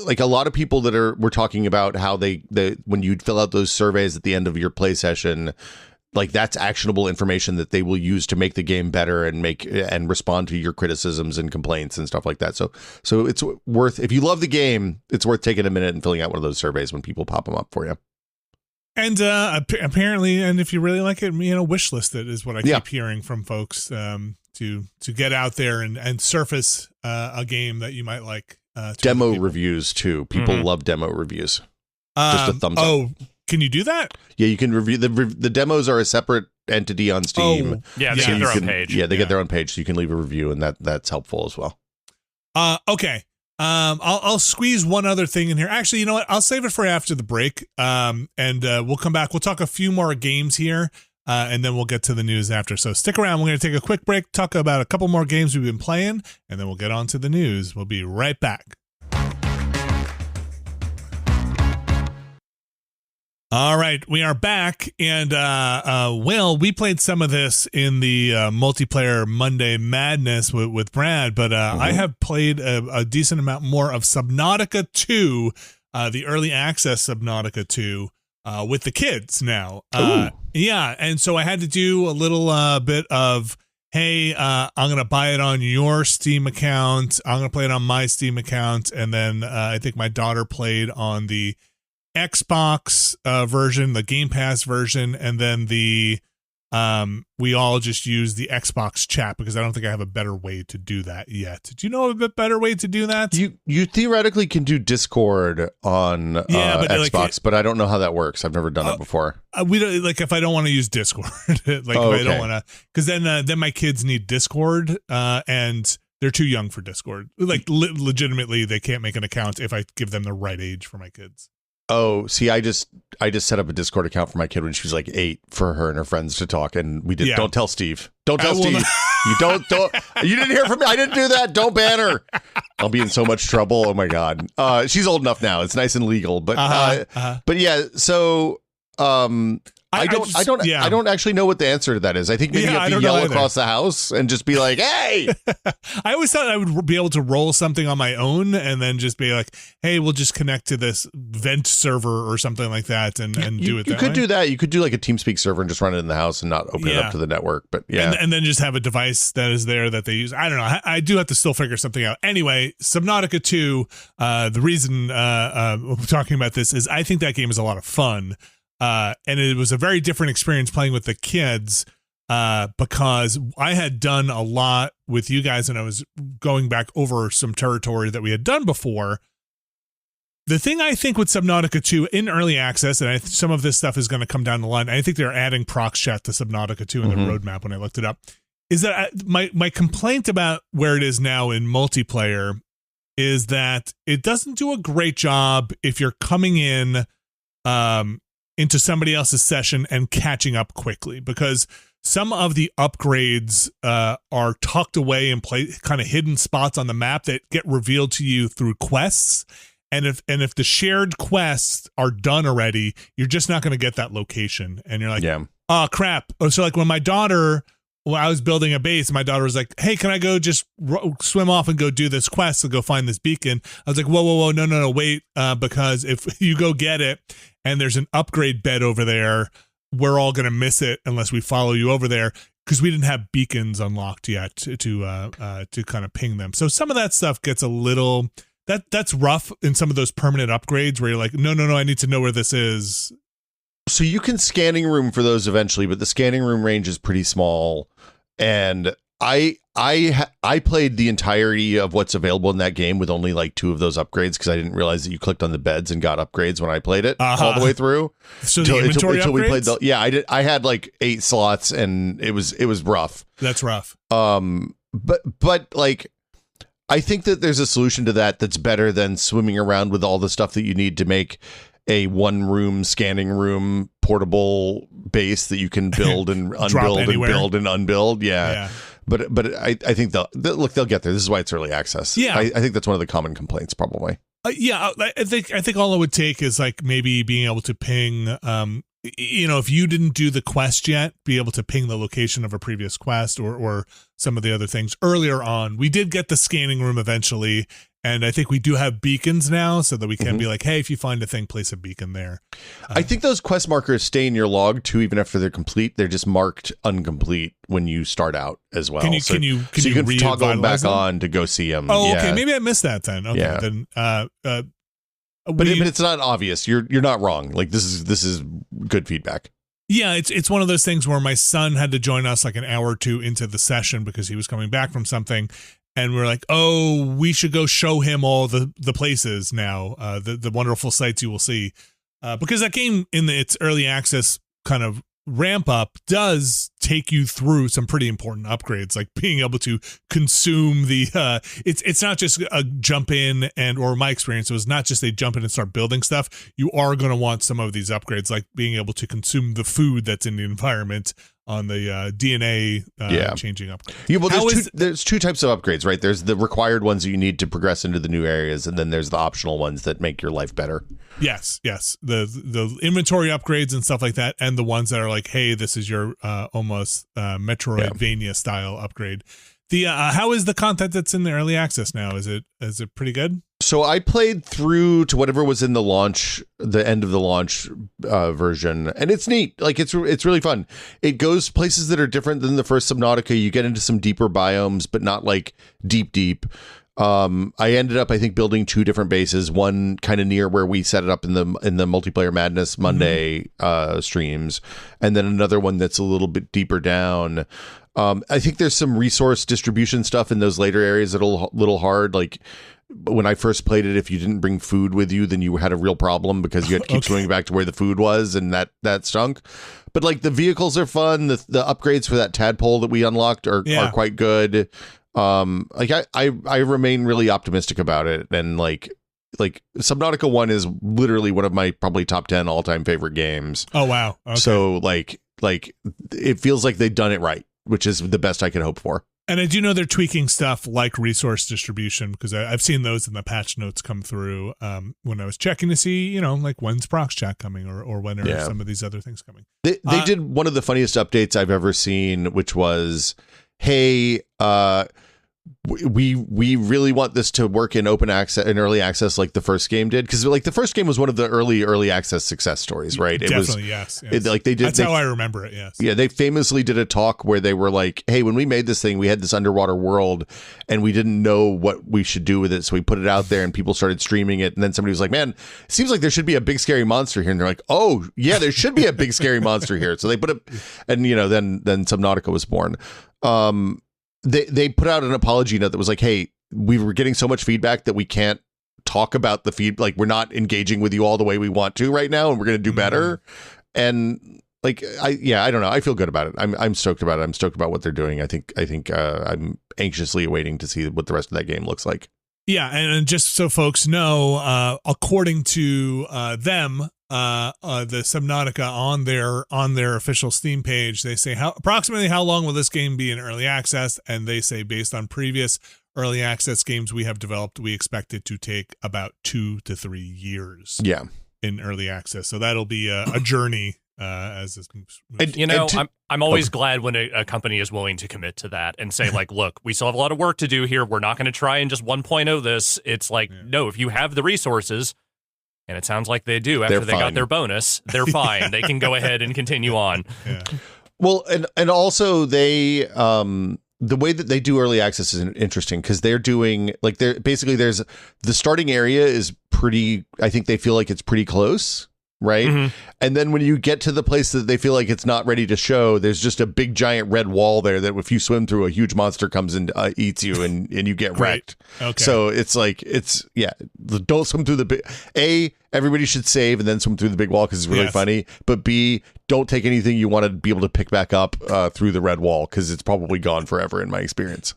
like, a lot of people we're talking about how they when you fill out those surveys at the end of your play session, like, that's actionable information that they will use to make the game better and respond to your criticisms and complaints and stuff like that. So it's worth, if you love the game, it's worth taking a minute and filling out one of those surveys when people pop them up for you. And apparently, and if you really like it, wishlist it is what I keep hearing from folks, to get out there and surface a game that you might like. Demo reviews too. People love demo reviews. Just a thumbs up. Can you do that? Yeah, you can review the demos are a separate entity on Steam. Yeah, they get their own page. Yeah, they get their own page, so you can leave a review, and that's helpful as well. Okay. I'll squeeze one other thing in here. Actually, you know what? I'll save it for after the break. And we'll come back. We'll talk a few more games here, and then we'll get to the news after. So stick around. We're going to take a quick break, talk about a couple more games we've been playing, and then we'll get on to the news. We'll be right back. All right, we are back, and we played some of this in the multiplayer Monday Madness with Brad, but I have played a decent amount more of Subnautica 2, the early access Subnautica 2, with the kids now. Yeah, and so I had to do a little bit of, hey, I'm going to buy it on your Steam account, I'm going to play it on my Steam account, and then I think my daughter played on the Xbox version, the Game Pass version, and then we all just use the Xbox chat, because I don't think I have a better way to do that yet. Do you know of a better way to do that? You theoretically can do Discord on Xbox, but I don't know how that works. I've never done it before. We don't, like, if I don't want to use Discord, if I don't want to, because then my kids need Discord, and they're too young for Discord. Like, legitimately, they can't make an account if I give them the right age for my kids. Oh, see, I just set up a Discord account for my kid when she was like 8 for her and her friends to talk, and we did. Yeah. Don't tell Steve. Don't tell Steve. You don't. You didn't hear from me. I didn't do that. Don't ban her. I'll be in so much trouble. Oh my God. She's old enough now. It's nice and legal. But but yeah. So I don't actually know what the answer to that is. I think maybe you have to yell across the house and just be like, hey. I always thought I would be able to roll something on my own and then just be like, hey, we'll just connect to this vent server or something like that and do it that way. You could do that. You could do like a TeamSpeak server and just run it in the house and not open it up to the network. But yeah. And then just have a device that is there that they use. I don't know. I do have to still figure something out. Anyway, Subnautica 2, the reason we're talking about this is I think that game is a lot of fun. And it was a very different experience playing with the kids, because I had done a lot with you guys and I was going back over some territory that we had done before. The thing I think with Subnautica 2 in early access, and some of this stuff is going to come down the line, I think they're adding prox chat to Subnautica 2 in the roadmap when I looked it up, is that my complaint about where it is now in multiplayer is that it doesn't do a great job if you're coming in into somebody else's session and catching up quickly, because some of the upgrades are tucked away in kind of hidden spots on the map that get revealed to you through quests. And if the shared quests are done already, you're just not going to get that location. And you're like, oh crap. So like when I was building a base, my daughter was like, hey, can I go just swim off and go do this quest and go find this beacon? I was like, whoa, no, wait, because if you go get it and there's an upgrade bed over there, we're all going to miss it unless we follow you over there, because we didn't have beacons unlocked yet to kind of ping them. So some of that stuff gets a little, that's rough in some of those permanent upgrades where you're like, no, I need to know where this is. So you can scanning room for those eventually, but the scanning room range is pretty small. And I played the entirety of what's available in that game with only like 2 of those upgrades, because I didn't realize that you clicked on the beds and got upgrades when I played it all the way through. So the inventory until upgrades? We played I had like 8 slots and it was rough. That's rough. But like, I think that there's a solution to that that's better than swimming around with all the stuff that you need to make a 1-room scanning room portable base that you can build and unbuild and build and unbuild. Yeah. But I think they'll get there. This is why it's early access. Yeah. I think that's one of the common complaints probably. I think all it would take is like maybe being able to ping, if you didn't do the quest yet, be able to ping the location of a previous quest or some of the other things earlier on. We did get the scanning room eventually, and I think we do have beacons now so that we can be like, hey, if you find a thing, place a beacon there. I think those quest markers stay in your log too, even after they're complete. They're just marked incomplete when you start out as well. Can you toggle them back them? On to go see them? Oh, okay. Maybe I missed that then. Okay, then. But it's not obvious. You're not wrong. Like this is good feedback. Yeah, it's one of those things where my son had to join us like an hour or two into the session because he was coming back from something, and we're like, oh, we should go show him all the places now, the wonderful sights you will see, because that game in its early access kind of ramp up does take you through some pretty important upgrades, like being able to consume the it's not just a jump in, and or my experience was not just they jump in and start building stuff. You are going to want some of these upgrades, like being able to consume the food that's in the environment on the DNA changing upgrades. Yeah, well, there's two types of upgrades, right? There's the required ones that you need to progress into the new areas, and then there's the optional ones that make your life better. Yes. The inventory upgrades and stuff like that, and the ones that are like, hey, this is your almost Metroidvania style upgrade. The how is the content that's in the early access now? Is it pretty good? So I played through to whatever was in the end of the launch version, and it's neat. Like it's really fun. It goes places that are different than the first Subnautica. You get into some deeper biomes, but not like deep. I ended up, I think, building 2 different bases. One kind of near where we set it up in the Multiplayer Madness Monday streams, and then another one that's a little bit deeper down. I think there's some resource distribution stuff in those later areas that are a little hard. Like when I first played it, if you didn't bring food with you, then you had a real problem because you had to keep swimming back to where the food was, and that stunk. But like the vehicles are fun. The upgrades for that tadpole that we unlocked are quite good. Like I remain really optimistic about it, and like Subnautica 1 is literally one of my probably top 10 all-time favorite games. Oh wow. Okay. So like it feels like they've done it right, which is the best I could hope for. And I do know they're tweaking stuff like resource distribution, because I've seen those in the patch notes come through when I was checking to see, like when's Prox Chat coming or when are some of these other things coming. They did one of the funniest updates I've ever seen, which was, hey, we really want this to work in open access, in early access, like the first game did, because like the first game was one of the early access success stories, right? Definitely, yes. That's how I remember it. Yes. Yeah, they famously did a talk where they were like, "Hey, when we made this thing, we had this underwater world, and we didn't know what we should do with it, so we put it out there, and people started streaming it. And then somebody was like, "Man, it seems like there should be a big scary monster here." And they're like, "Oh, yeah, there should be a big scary monster here." So they put it, and then Subnautica was born. They put out an apology note that was like, hey, we were getting so much feedback that we can't talk about the feed. Like, we're not engaging with you all the way we want to right now, and we're going to do better. And like, I don't know. I feel good about it. I'm stoked about it. I'm stoked about what they're doing. I think I'm anxiously awaiting to see what the rest of that game looks like. Yeah. And just so folks know, according to them, the Subnautica on their official Steam page, they say approximately how long will this game be in early access, and they say based on previous early access games we have developed, we expect it to take about 2 to 3 years in early access. So that'll be a journey as this moves. I'm always glad when a company is willing to commit to that and say, like, look, we still have a lot of work to do here. We're not going to try and just 1.0 this. It's like, no, if you have the resources, and it sounds like they do after they got their bonus, they're fine. They can go ahead and continue on. Yeah. Well, and also they the way that they do early access is interesting, because they're doing like there's the starting area is pretty, I think they feel like it's pretty close. Right. Mm-hmm. And then when you get to the place that they feel like it's not ready to show, there's just a big giant red wall there that if you swim through, a huge monster comes and eats you and you get wrecked. Okay. So it's like, don't swim through the big, A, everybody should save and then swim through the big wall because it's really funny. But B, don't take anything you want to be able to pick back up through the red wall, because it's probably gone forever in my experience.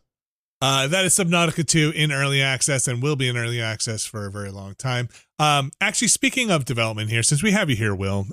That is Subnautica 2 in early access and will be in early access for a very long time. Actually, speaking of development here, since we have you here, Will,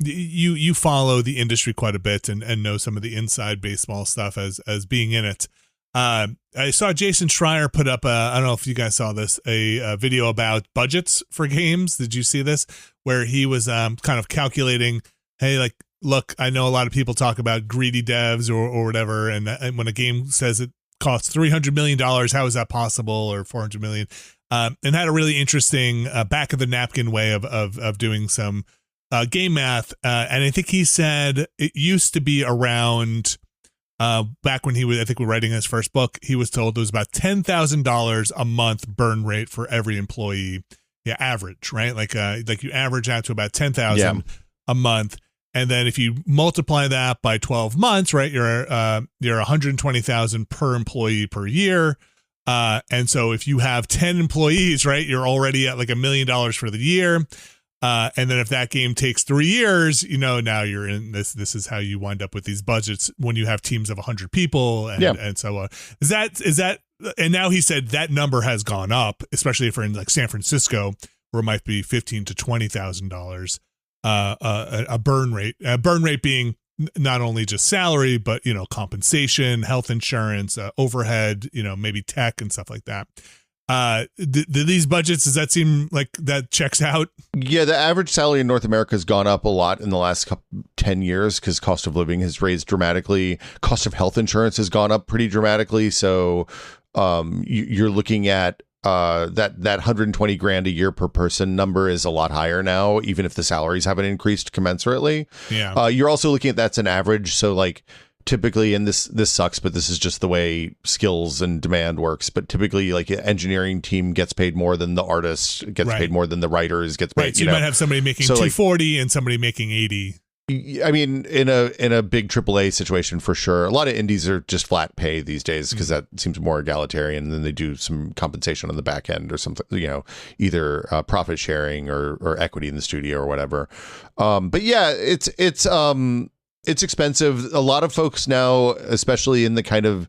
you follow the industry quite a bit and know some of the inside baseball stuff as being in it. I saw Jason Schreier put up I don't know if you guys saw this, a video about budgets for games. Did you see this? Where he was kind of calculating, hey, like, look, I know a lot of people talk about greedy devs or whatever, and when a game says it costs $300 million, how is that possible, or $400 million? And had a really interesting back of the napkin way of doing some game math. And I think he said it used to be around back when he was, I think, we're writing his first book, he was told it was about $10,000 a month burn rate for every employee. Yeah, average, right? Like you average out to about 10,000 a month. And then if you multiply that by 12 months, right, you're 120,000 per employee per year. And so if you have 10 employees, right, you're already at like $1 million for the year. And then if that game takes 3 years, now you're in this. This is how you wind up with these budgets when you have teams of 100 people and so on. Is that? And now he said that number has gone up, especially if we're in like San Francisco, where it might be $15,000 to $20,000 a burn rate. Burn rate being not only just salary, but compensation, health insurance, overhead, maybe tech and stuff like that. These budgets, does that seem like that checks out? Yeah, the average salary in North America has gone up a lot in the last 10 years because cost of living has raised dramatically. Cost of health insurance has gone up pretty dramatically. So you're looking at that 120 grand a year per person number is a lot higher now, even if the salaries haven't increased commensurately. Yeah. You're also looking at that's an average. So like typically, and this sucks, but this is just the way skills and demand works. But typically, like an engineering team gets paid more than the artist, gets paid more than the writers, gets paid. Right. So you might have somebody making 240 and somebody making 80. I mean, in a big AAA situation, for sure. A lot of indies are just flat pay these days because that seems more egalitarian. And then they do some compensation on the back end or something, either profit sharing or equity in the studio or whatever. But yeah, it's expensive. A lot of folks now, especially in the kind of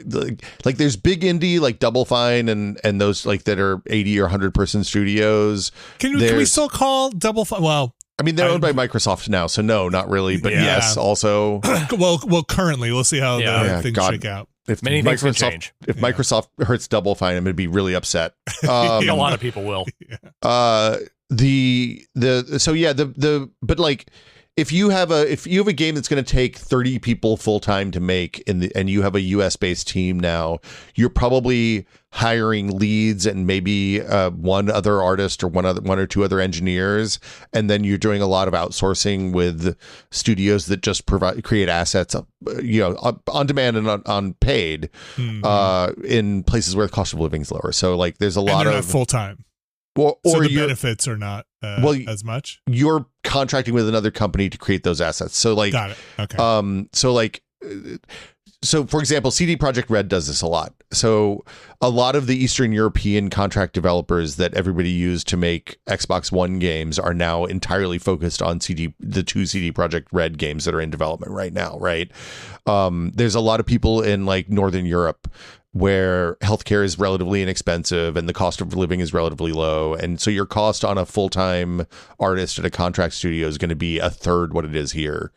like there's big indie like Double Fine and those like that are 80 or 100 person studios. Can we still call Double Fine? Well, I mean, they're owned by Microsoft now, so no, not really. But yes, also. well, currently, we'll see how things shake out. If many things can change. If Microsoft hurts Double Fine, I'm going to be really upset. A lot of people will. But like, if you have a game that's going to take 30 people full time to make and you have a US based team now, you're probably hiring leads and maybe one other artist or one or two other engineers, and then you're doing a lot of outsourcing with studios that just create assets on demand and on paid in places where the cost of living is lower. So like there's a lot of full time. Or so the benefits are not as much. You're contracting with another company to create those assets. So like, got it. Okay. So for example, CD Projekt Red does this a lot. So a lot of the Eastern European contract developers that everybody used to make Xbox One games are now entirely focused on the two CD Projekt Red games that are in development right now. Right. There's a lot of people in like Northern Europe where healthcare is relatively inexpensive and the cost of living is relatively low. And so your cost on a full-time artist at a contract studio is going to be a third what it is here.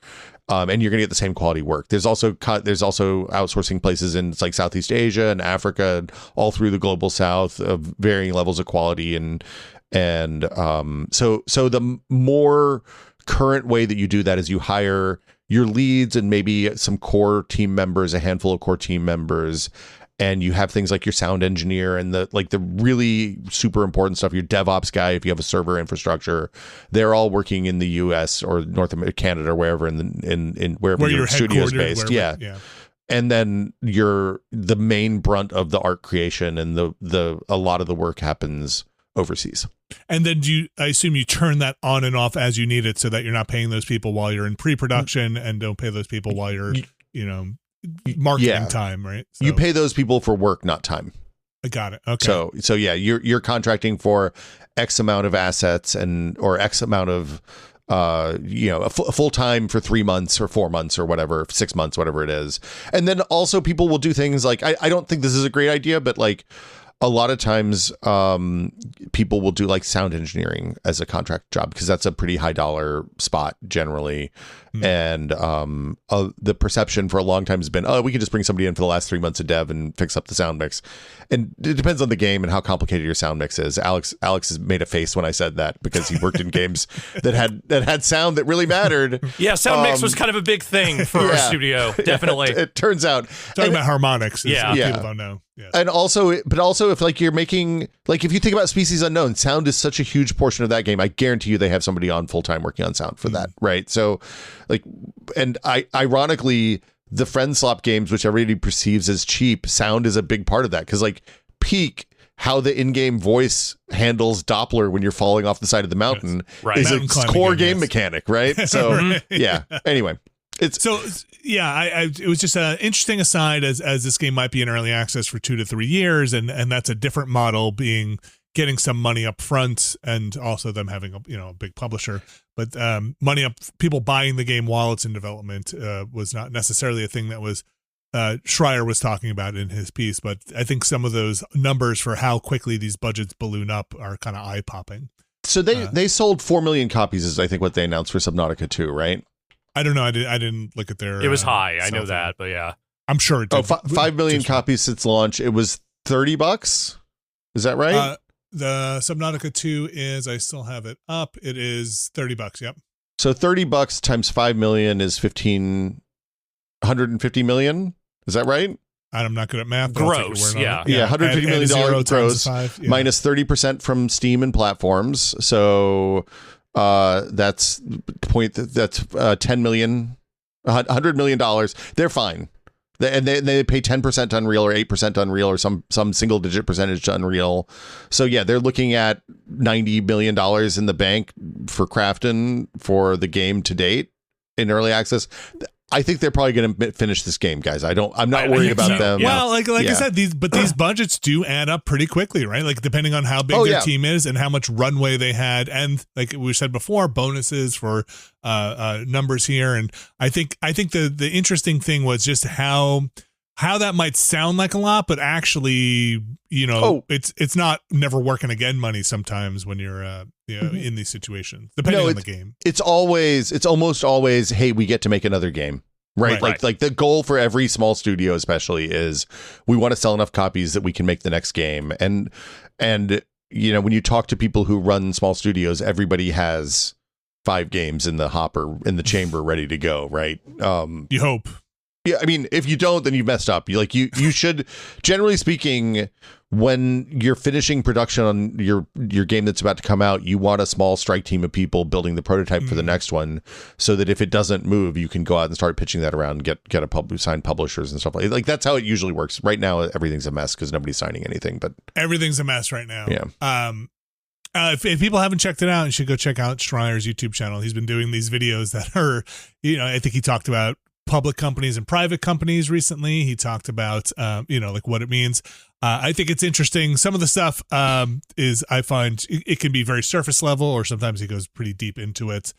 And you're going to get the same quality work. There's also outsourcing places in like Southeast Asia and Africa, and all through the global South of varying levels of quality. So the more current way that you do that is you hire your leads and maybe some core team members, a handful of core team members. And you have things like your sound engineer and the really super important stuff, your DevOps guy, if you have a server infrastructure, they're all working in the US or North America, Canada, or wherever in wherever your studio is based. Yeah. And then the main brunt of the art creation and a lot of the work happens overseas. And then I assume you turn that on and off as you need it so that you're not paying those people while you're in pre-production and don't pay those people while you're, marketing time, right? So, you pay those people for work, not time. I got it. Okay. So yeah, you're contracting for X amount of assets or X amount of a full time for 3 months or 4 months or whatever, 6 months, whatever it is. And then also people will do things like, I don't think this is a great idea, but like a lot of times people will do like sound engineering as a contract job because that's a pretty high dollar spot generally. And the perception for a long time has been, oh, we can just bring somebody in for the last 3 months of dev and fix up the sound mix. And it depends on the game and how complicated your sound mix is. Alex has made a face when I said that because he worked in games that had sound that really mattered. Yeah, sound mix was kind of a big thing for our studio, definitely. It turns out. Talking about harmonics is what Yeah. people don't know. Yeah. And also if like you're making, like if you think about Species Unknown, sound is such a huge portion of that game. I guarantee you they have somebody on full time working on sound for that, right? So like, and ironically, the friend slop games, which everybody perceives as cheap, sound is a big part of that. Because like Peak, how the in-game voice handles Doppler when you're falling off the side of the mountain is a core game mechanic, right? So yeah. Anyway. It was just an interesting aside as this game might be in early access for 2 to 3 years, and that's a different model, being getting some money up front and also them having a big publisher, but money up, people buying the game while it's in development was not necessarily a thing that was Schreier was talking about in his piece. But I think some of those numbers for how quickly these budgets balloon up are kind of eye popping. So they sold 4 million copies is I think what they announced for Subnautica 2, right? I don't know. I didn't look at their. It was high. I know that, but yeah, I'm sure it did. 5 million copies since launch. It was $30. Is that right? The Subnautica 2 is. I still have it up. It is $30. Yep. So $30 times 5 million is 150 million. Is that right? I'm not good at math. Gross. Yeah. $150 million gross minus 30% from Steam and platforms. So. That's 10 million, $100 million. They're fine. They pay 10% to Unreal or 8% to Unreal or some single digit percentage to Unreal. So yeah, they're looking at $90 million in the bank for Crafton for the game to date in early access. I think they're probably going to finish this game, guys. I'm not worried about them. Well, like I said, these budgets do add up pretty quickly, right? Like depending on how big their team is and how much runway they had, and like we said before, bonuses for numbers here. And I think the interesting thing was just how that might sound like a lot, but actually, it's not never working again money sometimes when you're in these situations, depending on the game. It's almost always, hey, we get to make another game. Right. Like the goal for every small studio especially is we want to sell enough copies that we can make the next game. And when you talk to people who run small studios, everybody has 5 games in the hopper, in the chamber, ready to go, right? You hope. Yeah, I mean, if you don't, then you messed up. You should, generally speaking, when you're finishing production on your game that's about to come out, you want a small strike team of people building the prototype for the next one, so that if it doesn't move, you can go out and start pitching that around and get sign publishers and stuff like that's how it usually works. Right now, everything's a mess because nobody's signing anything. But everything's a mess right now. Yeah. If people haven't checked it out, you should go check out Schreier's YouTube channel. He's been doing these videos that are, I think he talked about public companies and private companies recently. He talked about like what it means. I think it's interesting. Some of the stuff is, I find it can be very surface level, or sometimes he goes pretty deep into it.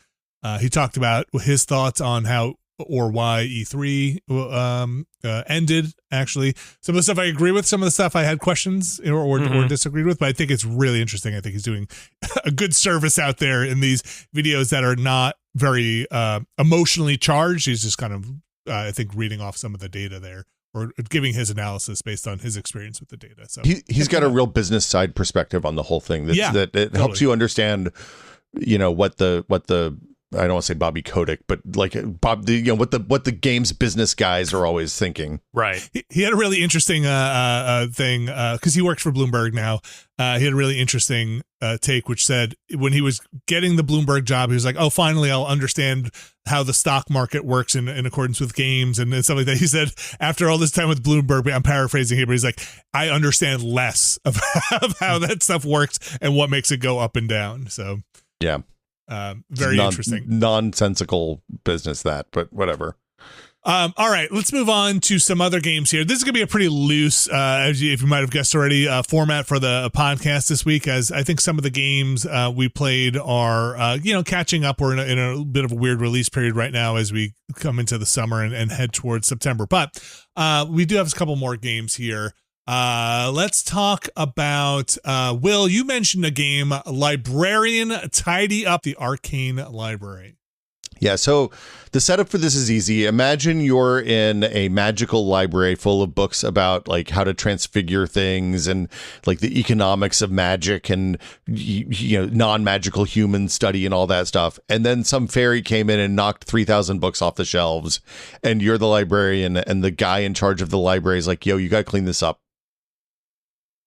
He talked about his thoughts on how or why E3 ended. Actually, some of the stuff I agree with, some of the stuff I had questions or disagreed with, but I think it's really interesting. I think he's doing a good service out there in these videos that are not very emotionally charged. He's just kind of I think reading off some of the data there, or giving his analysis based on his experience with the data. So he's got a real business side perspective on the whole thing. That helps you understand, what the I don't want to say Bobby Kotick, but like what the game's business guys are always thinking. Right. He had a really interesting thing because he works for Bloomberg now. He had a really interesting take, which said when he was getting the Bloomberg job, he was like, "Oh, finally, I'll understand how the stock market works in accordance with games and stuff like that." He said after all this time with Bloomberg, I'm paraphrasing here, but he's like, "I understand less of how that stuff works and what makes it go up and down." So yeah. Very interesting. Nonsensical business but whatever. All right, let's move on to some other games here. This is going to be a pretty loose, if you might have guessed already, format for the podcast this week, as I think some of the games we played are, catching up. We're in a bit of a weird release period right now as we come into the summer and head towards September. But we do have a couple more games here. Let's talk about, Will, you mentioned a game, Librarian, Tidy Up the Arcane Library. Yeah, so the setup for this is easy. Imagine you're in a magical library full of books about like how to transfigure things and like the economics of magic and non-magical human study and all that stuff. And then some fairy came in and knocked 3,000 books off the shelves, and you're the librarian, and the guy in charge of the library is like, "Yo, you got to clean this up."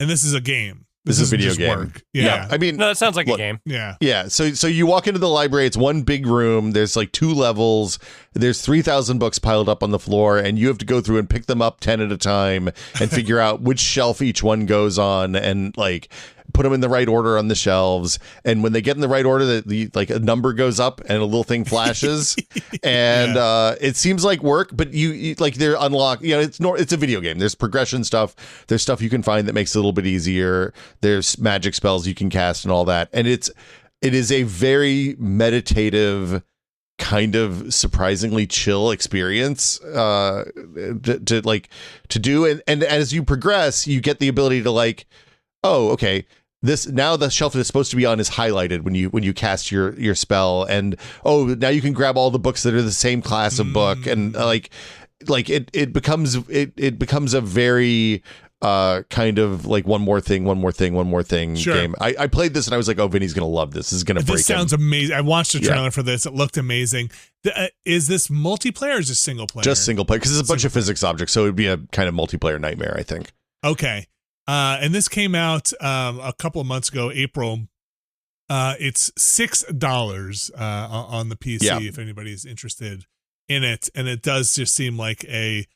And this is a game. This is a video game. Work. Yeah. I mean, no, that sounds like a game. Yeah. Yeah. So you walk into the library. It's one big room. There's like 2 levels. There's 3,000 books piled up on the floor, and you have to go through and pick them up 10 at a time and figure out which shelf each one goes on, and like put them in the right order on the shelves. And when they get in the right order, like a number goes up and a little thing flashes, and it seems like work, but you like they're unlocked. It's a video game. There's progression stuff. There's stuff you can find that makes it a little bit easier. There's magic spells you can cast and all that. And it is a very meditative, kind of surprisingly chill experience to do. And as you progress, you get the ability to like, oh, okay, now the shelf it's supposed to be on is highlighted when you cast your spell, and now you can grab all the books that are the same class of book, and it becomes a very kind of like one more thing game. I played this and I was like, oh, Vinny's gonna love this. This is gonna break him. This sounds amazing. I watched the trailer for this. It looked amazing. Is this multiplayer or is this single player? Just single player, because it's a bunch of physics objects, so it would be a kind of multiplayer nightmare, I think. Okay. And this came out a couple of months ago, April. It's $6 on the PC if anybody's interested in it, and it does just seem like a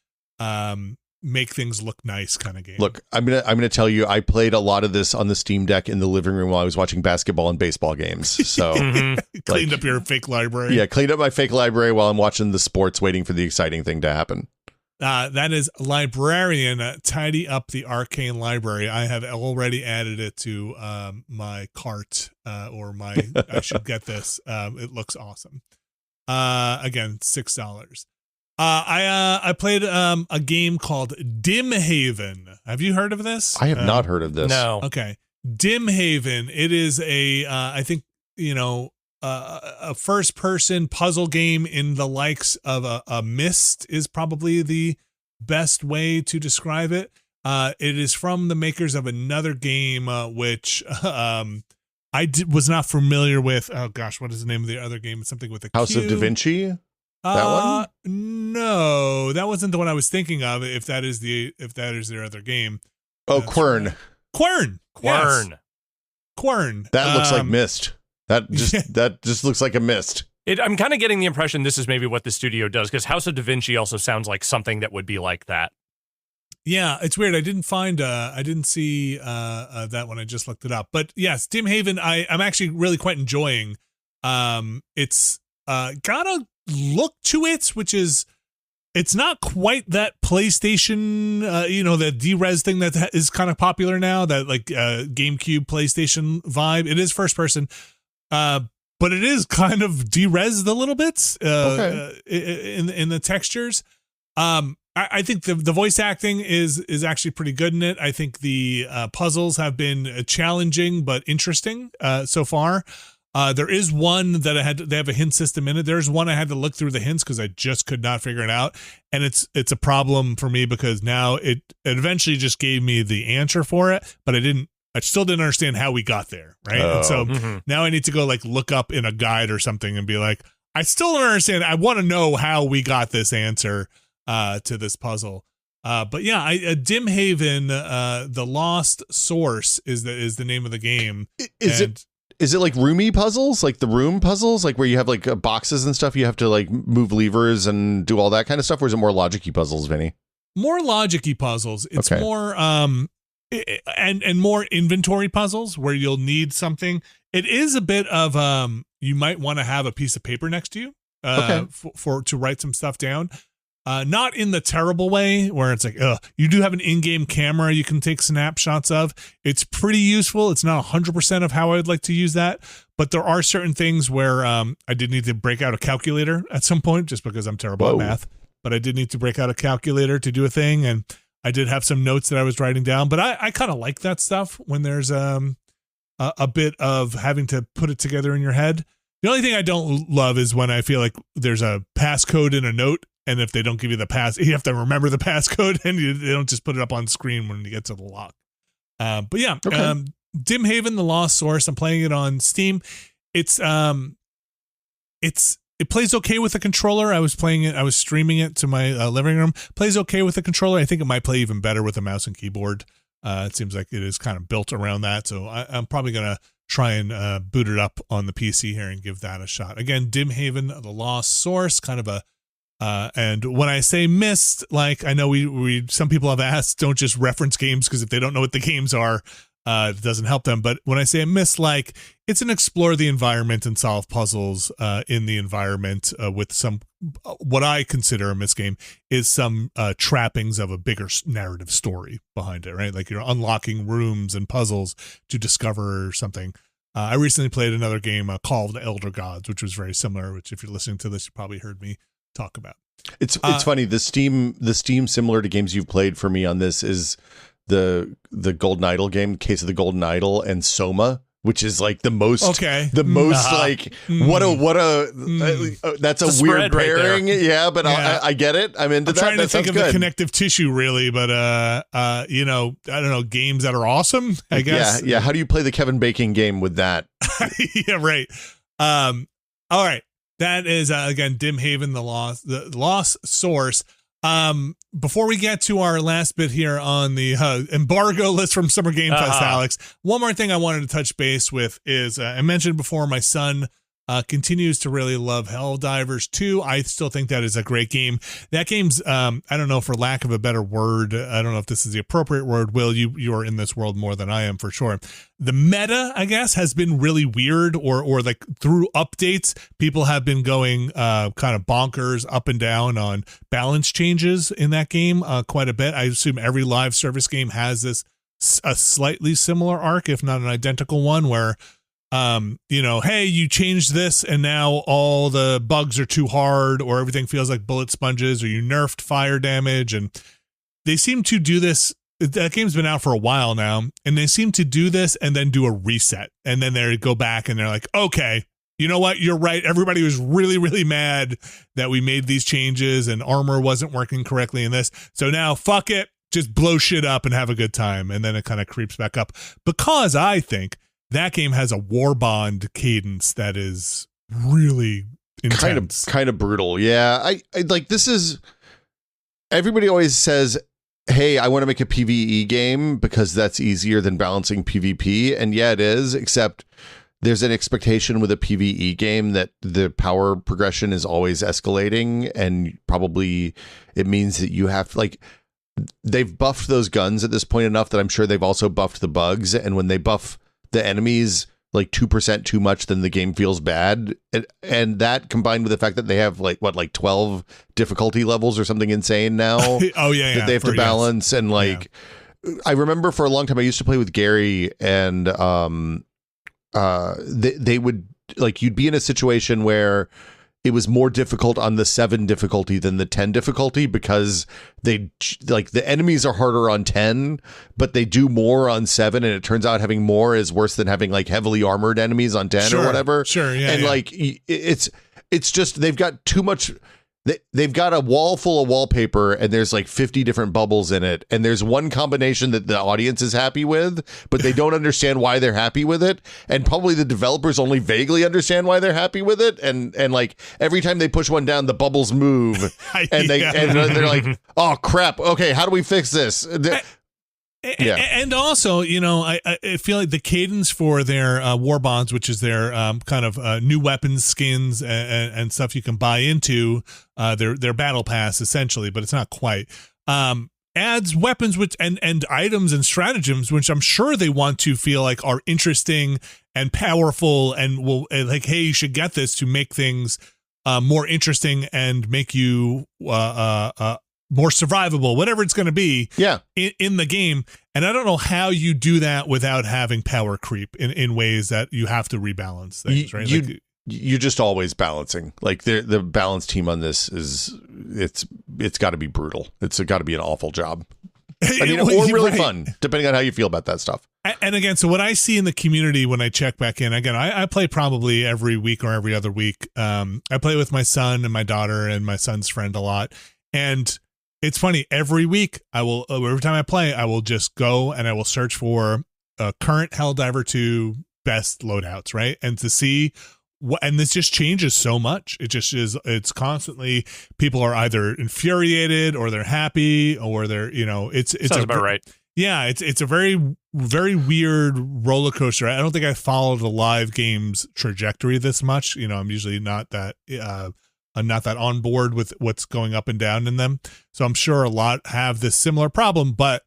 make things look nice kind of game. Look, I'm gonna tell you, I played a lot of this on the Steam Deck in the living room while I was watching basketball and baseball games. So cleaned up your fake library. Yeah, cleaned up my fake library while I'm watching the sports, waiting for the exciting thing to happen. That is Librarian, Tidy Up the Arcane Library. I have already added it to my cart, I should get this. It looks awesome. Again, $6. I played a game called Dimhaven. Have you heard of this? I have not heard of this. No. Okay. Dimhaven. It is I think, a first-person puzzle game in the likes of a Myst is probably the best way to describe it. It is from the makers of another game, which was not familiar with. Oh gosh, what is the name of the other game? It's something with a House Q. of Da Vinci. That one? No, that wasn't the one I was thinking of. If that is their other game. Oh, Quern. Quern. Yes. Quern. That looks like Myst. That just looks like a Myst. I'm kind of getting the impression this is maybe what the studio does, because House of Da Vinci also sounds like something that would be like that. Yeah, it's weird. I didn't see that one. I just looked it up. But yes, Dimhaven, I'm actually really quite enjoying. It's got a look to it, which is, it's not quite that PlayStation, the D-Res thing that is kind of popular now, that like GameCube PlayStation vibe. It is first person. But it is kind of de-resed a little bit in the textures. I think the voice acting is actually pretty good in it. I think the puzzles have been challenging but interesting so far. There is one that they have a hint system in it. There's one I had to look through the hints because I just could not figure it out, and it's a problem for me because now it eventually just gave me the answer for it, but I still didn't understand how we got there, right? And so now I need to go like look up in a guide or something and be like, I still don't understand. I want to know how we got this answer to this puzzle. But yeah, Dimhaven, The Lost Source is the name of the game. Is it like roomy puzzles, like the room puzzles, like where you have like boxes and stuff? You have to like move levers and do all that kind of stuff, or is it more logic-y puzzles, Vinny? More logic-y puzzles. It's more and more inventory puzzles where you'll need something. It is a bit of you might want to have a piece of paper next to you to write some stuff down. Not in the terrible way where it's like, you do have an in-game camera you can take snapshots of. It's pretty useful. It's not 100% of how I would like to use that, but there are certain things where I did need to break out a calculator at some point just because I'm terrible at math. But I did need to break out a calculator to do a thing, and I did have some notes that I was writing down. But I kind of like that stuff when there's a bit of having to put it together in your head. The only thing I don't love is when I feel like there's a passcode in a note, and if they don't give you the pass, you have to remember the passcode, and they don't just put it up on screen when you get to the lock. But yeah, okay. Dimhaven, The Lost Source. I'm playing it on Steam. It plays okay with the controller. I was streaming it to my living room. Plays okay with the controller. I think it might play even better with a mouse and keyboard. It seems like it is kind of built around that. So I'm probably going to try and boot it up on the PC here and give that a shot. Again, Dimhaven, The Lost Source, kind of a and when I say missed, like I know we some people have asked, don't just reference games because if they don't know what the games are, it doesn't help them. But when I say missed, like it's an explore the environment and solve puzzles in the environment with some what I consider a missed game is some trappings of a bigger narrative story behind it, right? Like you're unlocking rooms and puzzles to discover something. I recently played another game called Elder Gods, which was very similar, which if you're listening to this, you probably heard me talk about. It's funny. The Steam similar to games you've played for me on this is the Golden Idol game, Case of the Golden Idol, and Soma, which is like the most that's a weird pairing. Right, yeah, but yeah. I get it. I'm into that. I'm trying to think of good. the connective tissue really, but I don't know, games that are awesome, I guess. Yeah. How do you play the Kevin Bacon game with that? Yeah, right. All right. That is again Dimhaven, the Lost Source. Before we get to our last bit here on the embargo list from Summer Game Fest, Alex, one more thing I wanted to touch base with is I mentioned before my son continues to really love Helldivers 2. I still think that is a great game. That game's I don't know, for lack of a better word, I don't know if this is the appropriate word. Will, you are in this world more than I am for sure. The meta, I guess, has been really weird, or like through updates, people have been going kind of bonkers up and down on balance changes in that game quite a bit. I assume every live service game has a slightly similar arc, if not an identical one, where hey, you changed this and now all the bugs are too hard, or everything feels like bullet sponges, or you nerfed fire damage. And they seem to do this. That game's been out for a while now, and they seem to do this and then do a reset, and then they go back and they're like, okay, you know what, you're right, everybody was really, really mad that we made these changes and armor wasn't working correctly in this, so now fuck it, just blow shit up and have a good time. And then it kind of creeps back up, because I think that game has a war bond cadence that is really intense. Kind of brutal. Yeah. I like, this is, everybody always says, hey, I want to make a PvE game because that's easier than balancing PvP. And yeah, it is, except there's an expectation with a PvE game that the power progression is always escalating. And probably it means that you have like, they've buffed those guns at this point enough that I'm sure they've also buffed the bugs. And when they buff the enemies like 2% too much, then the game feels bad. And that combined with the fact that they have like 12 difficulty levels or something insane now. That they have to balance. And like, I remember for a long time I used to play with Gary, and they would, like, you'd be in a situation where it was more difficult on the 7 difficulty than the 10 difficulty, because they, like, the enemies are harder on 10, but they do more on 7, and it turns out having more is worse than having like heavily armored enemies on 10 or whatever. Sure, yeah. And like, it's just, they've got too much. They've got a wall full of wallpaper, and there's like 50 different bubbles in it, and there's one combination that the audience is happy with, but they don't understand why they're happy with it, and probably the developers only vaguely understand why they're happy with it, and like every time they push one down, the bubbles move, and they're like, oh crap, okay, how do we fix this? And also, you know, I feel like the cadence for their war bonds, which is their kind of new weapons skins and stuff you can buy into, their battle pass essentially, but it's not quite, adds weapons which and items and stratagems which I'm sure they want to feel like are interesting and powerful, and will like, hey, you should get this to make things more interesting and make you more survivable, whatever it's going to be in the game. And I don't know how you do that without having power creep in ways that you have to rebalance things, right? You're just always balancing. Like the balance team on this it's got to be brutal. It's got to be an awful job. I mean, or really fun, depending on how you feel about that stuff. And again, so what I see in the community when I check back in, again, I play probably every week or every other week. I play with my son and my daughter and my son's friend a lot. And it's funny, every week every time I play, I will just go and I will search for current Helldiver 2 best loadouts, right? And to see and this just changes so much. It just is. It's constantly people are either infuriated or they're happy or they're it's sounds about right. Yeah, it's a very very weird roller coaster. I don't think I follow the live games trajectory this much. I'm usually not that I'm not that on board with what's going up and down in them. So I'm sure a lot have this similar problem. But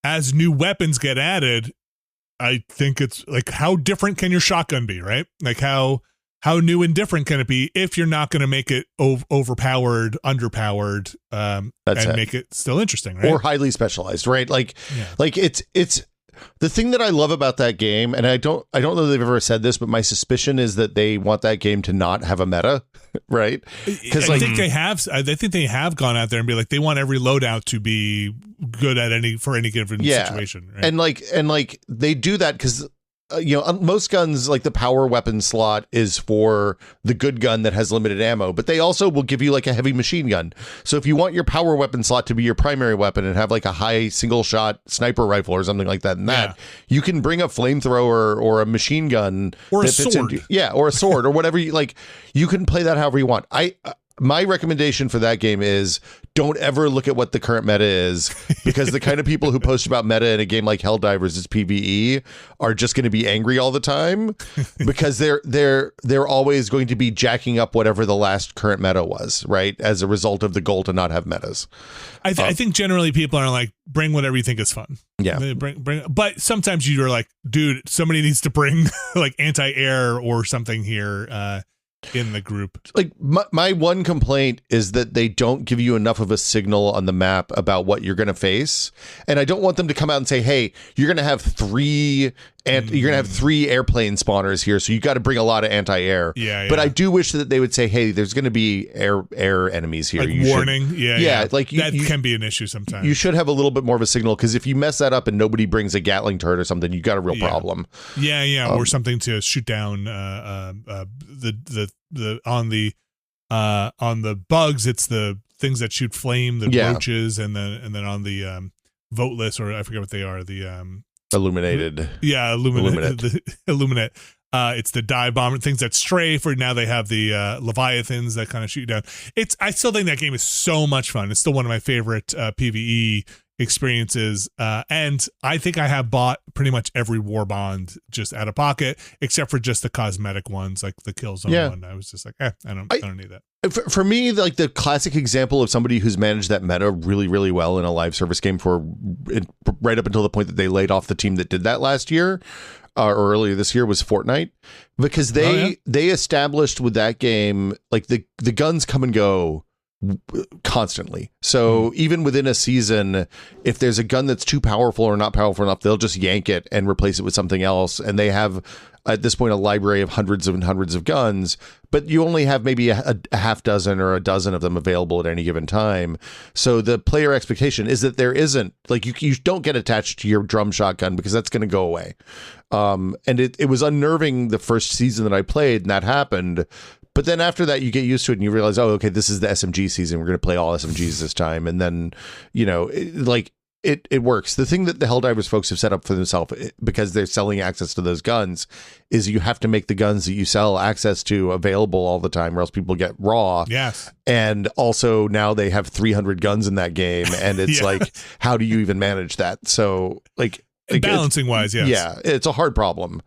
as new weapons get added, I think it's like, how different can your shotgun be, right? Like how new and different can it be if you're not going to make it overpowered, underpowered, and make it still interesting, right? Or highly specialized, right? Like it's the thing that I love about that game, and I don't know they've ever said this, but my suspicion is that they want that game to not have a meta, right? Because I think they have. I think they have gone out there and be like, they want every loadout to be good at any given situation, right? And they do that because most guns, like the power weapon slot is for the good gun that has limited ammo, but they also will give you like a heavy machine gun. So if you want your power weapon slot to be your primary weapon and have like a high single shot sniper rifle or something like that, you can bring a flamethrower or a machine gun or a sword. Or a sword or whatever you can play that however you want. My recommendation for that game is don't ever look at what the current meta is, because the kind of people who post about meta in a game like Helldivers is PvE are just going to be angry all the time, because they're always going to be jacking up whatever the last current meta was, right? As a result of the goal to not have metas. I think generally people are like, bring whatever you think is fun. Yeah. Bring, but sometimes you're like, dude, somebody needs to bring like anti-air or something here. In the group. Like my one complaint is that they don't give you enough of a signal on the map about what you're going to face. And I don't want them to come out and say, hey, you're going to have three airplane spawners here, so you got to bring a lot of anti-air. Yeah. But I do wish that they would say, hey, there's going to be air enemies here. Like warning. Yeah. Like that can be an issue sometimes. You should have a little bit more of a signal, because if you mess that up and nobody brings a Gatling turret or something, you got a real problem. Yeah. Or something to shoot down the on the bugs. It's the things that shoot flame, the roaches, and then on the voteless, or I forget what they are. The illuminated. Yeah, illuminate. It's the dive bomber things that stray. For now, they have the leviathans that kind of shoot you down. I still think that game is so much fun. It's still one of my favorite PvE experiences, and I think I have bought pretty much every war bond just out of pocket, except for just the cosmetic ones, like the Killzone one. I was just like, I don't need that. For me, like the classic example of somebody who's managed that meta really, really well in a live service game right up until the point that they laid off the team that did that last year or earlier this year was Fortnite, because they established with that game, like the guns come and go constantly. So even within a season, if there's a gun that's too powerful or not powerful enough, they'll just yank it and replace it with something else. And they have, at this point, a library of hundreds and hundreds of guns, but you only have maybe a half dozen or a dozen of them available at any given time. So the player expectation is that there isn't, like, you don't get attached to your drum shotgun, because that's going to go away. And it was unnerving the first season that I played, and that happened. But then after that, you get used to it and you realize, oh, okay, this is the SMG season. We're going to play all SMGs this time. And then, it works. The thing that the Helldivers folks have set up for themselves, because they're selling access to those guns, is you have to make the guns that you sell access to available all the time, or else people get raw. Yes. And also now they have 300 guns in that game. And it's like, how do you even manage that? So balancing wise, yes. Yeah, it's a hard problem.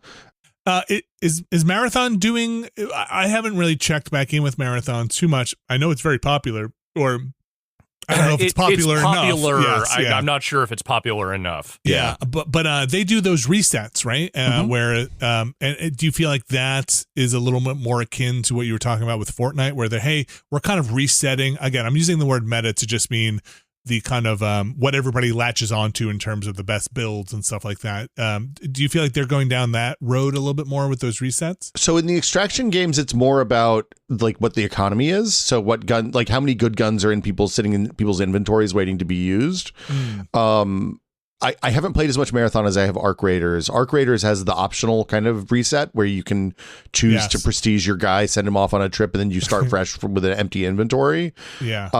Is Marathon doing? I haven't really checked back in with Marathon too much. I know it's very popular, or I don't know if it's popular enough. Yes, I'm not sure if it's popular enough. Yeah, but they do those resets, right? Where and do you feel like that is a little bit more akin to what you were talking about with Fortnite, where we're kind of resetting? Again, I'm using the word meta to just mean the kind of what everybody latches onto in terms of the best builds and stuff like that. Do you feel like they're going down that road a little bit more with those resets? So in the extraction games, it's more about like what the economy is. So what gun, like how many good guns are sitting in people's inventories waiting to be used. I haven't played as much Marathon as I have Arc Raiders. Arc Raiders has the optional kind of reset where you can choose to prestige your guy, send him off on a trip, and then you start fresh with an empty inventory. Yeah.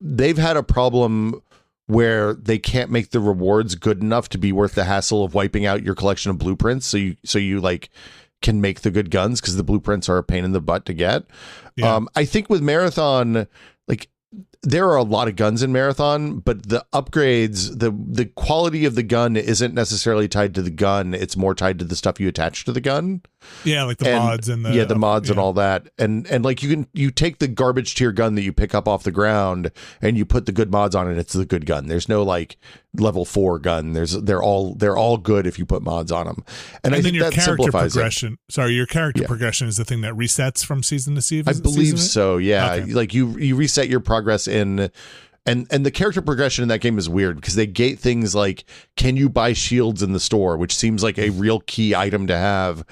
They've had a problem where they can't make the rewards good enough to be worth the hassle of wiping out your collection of blueprints. So you like can make the good guns because the blueprints are a pain in the butt to get. Yeah. I think with Marathon, like there are a lot of guns in Marathon, but the upgrades, the quality of the gun isn't necessarily tied to the gun. It's more tied to the stuff you attach to the gun. Yeah, like the mods and the mods and all that. And like you take the garbage tier gun that you pick up off the ground and you put the good mods on it. It's the good gun. There's no like level 4 gun. They're all good if you put mods on them. And I think your character progression. Sorry, your character progression is the thing that resets from season to season. I believe so. Yeah, okay. Like you reset your progress in. And the character progression in that game is weird because they gate things like, can you buy shields in the store, which seems like a real key item to have.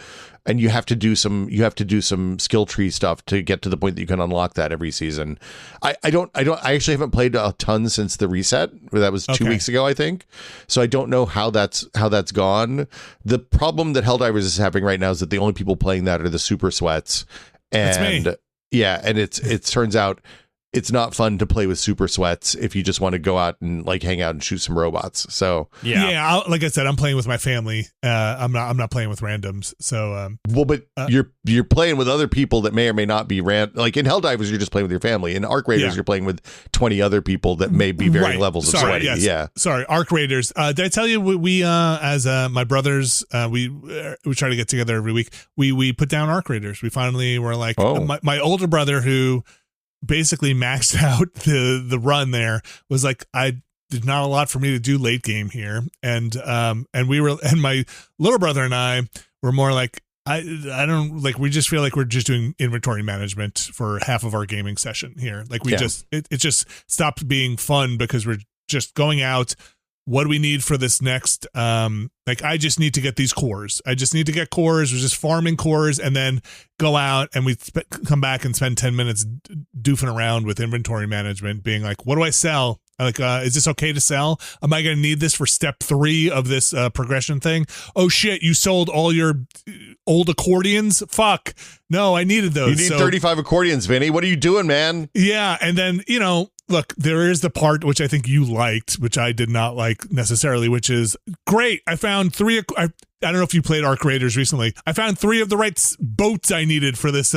And you have to do some skill tree stuff to get to the point that you can unlock that every season. I actually haven't played a ton since the reset. That was 2 weeks ago, I think. So I don't know how that's gone. The problem that Helldivers is having right now is that the only people playing that are the super sweats. And that's me. Yeah, and it turns out it's not fun to play with super sweats if you just want to go out and like hang out and shoot some robots. So like I said, I'm playing with my family. I'm not playing with randoms. So you're playing with other people that may or may not be like in Helldivers, you're just playing with your family. In Arc Raiders, you're playing with 20 other people that may be varying levels of sweaty. Yes. Yeah. Sorry, Arc Raiders. Did I tell you we as my brothers we try to get together every week. We put down Arc Raiders. We finally were like my older brother who basically maxed out the run there was like, there's not a lot for me to do late game here. And my little brother and I were more like, I don't like, we just feel like we're just doing inventory management for half of our gaming session here. Like it just stopped being fun because we're just going out. What do we need for this next? I just need to get these cores. I just need to get cores. We're just farming cores and then go out and we come back and spend 10 minutes doofing around with inventory management, being like, what do I sell? Like, is this okay to sell? Am I going to need this for step 3 of this progression thing? Oh shit, you sold all your old accordions? Fuck. No, I needed those. You need 35 accordions, Vinny. What are you doing, man? Yeah. And then, look, there is the part which I think you liked, which I did not like necessarily, which is great. I found 3. I don't know if you played Arc Raiders recently. I found 3 of the right boats I needed for this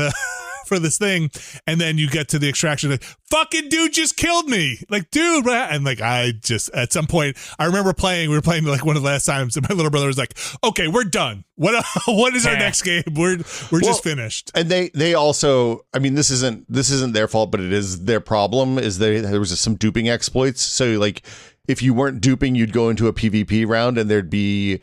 for this thing, and then you get to the extraction, like, fucking dude just killed me, like, dude. And like, I just at some point I remember we were playing like one of the last times, and my little brother was like, okay, we're done. What is our next game? We're just finished. And they also, I mean, this isn't their fault, but it is their problem. Is there was some duping exploits. So like, if you weren't duping, you'd go into a PvP round, and there'd be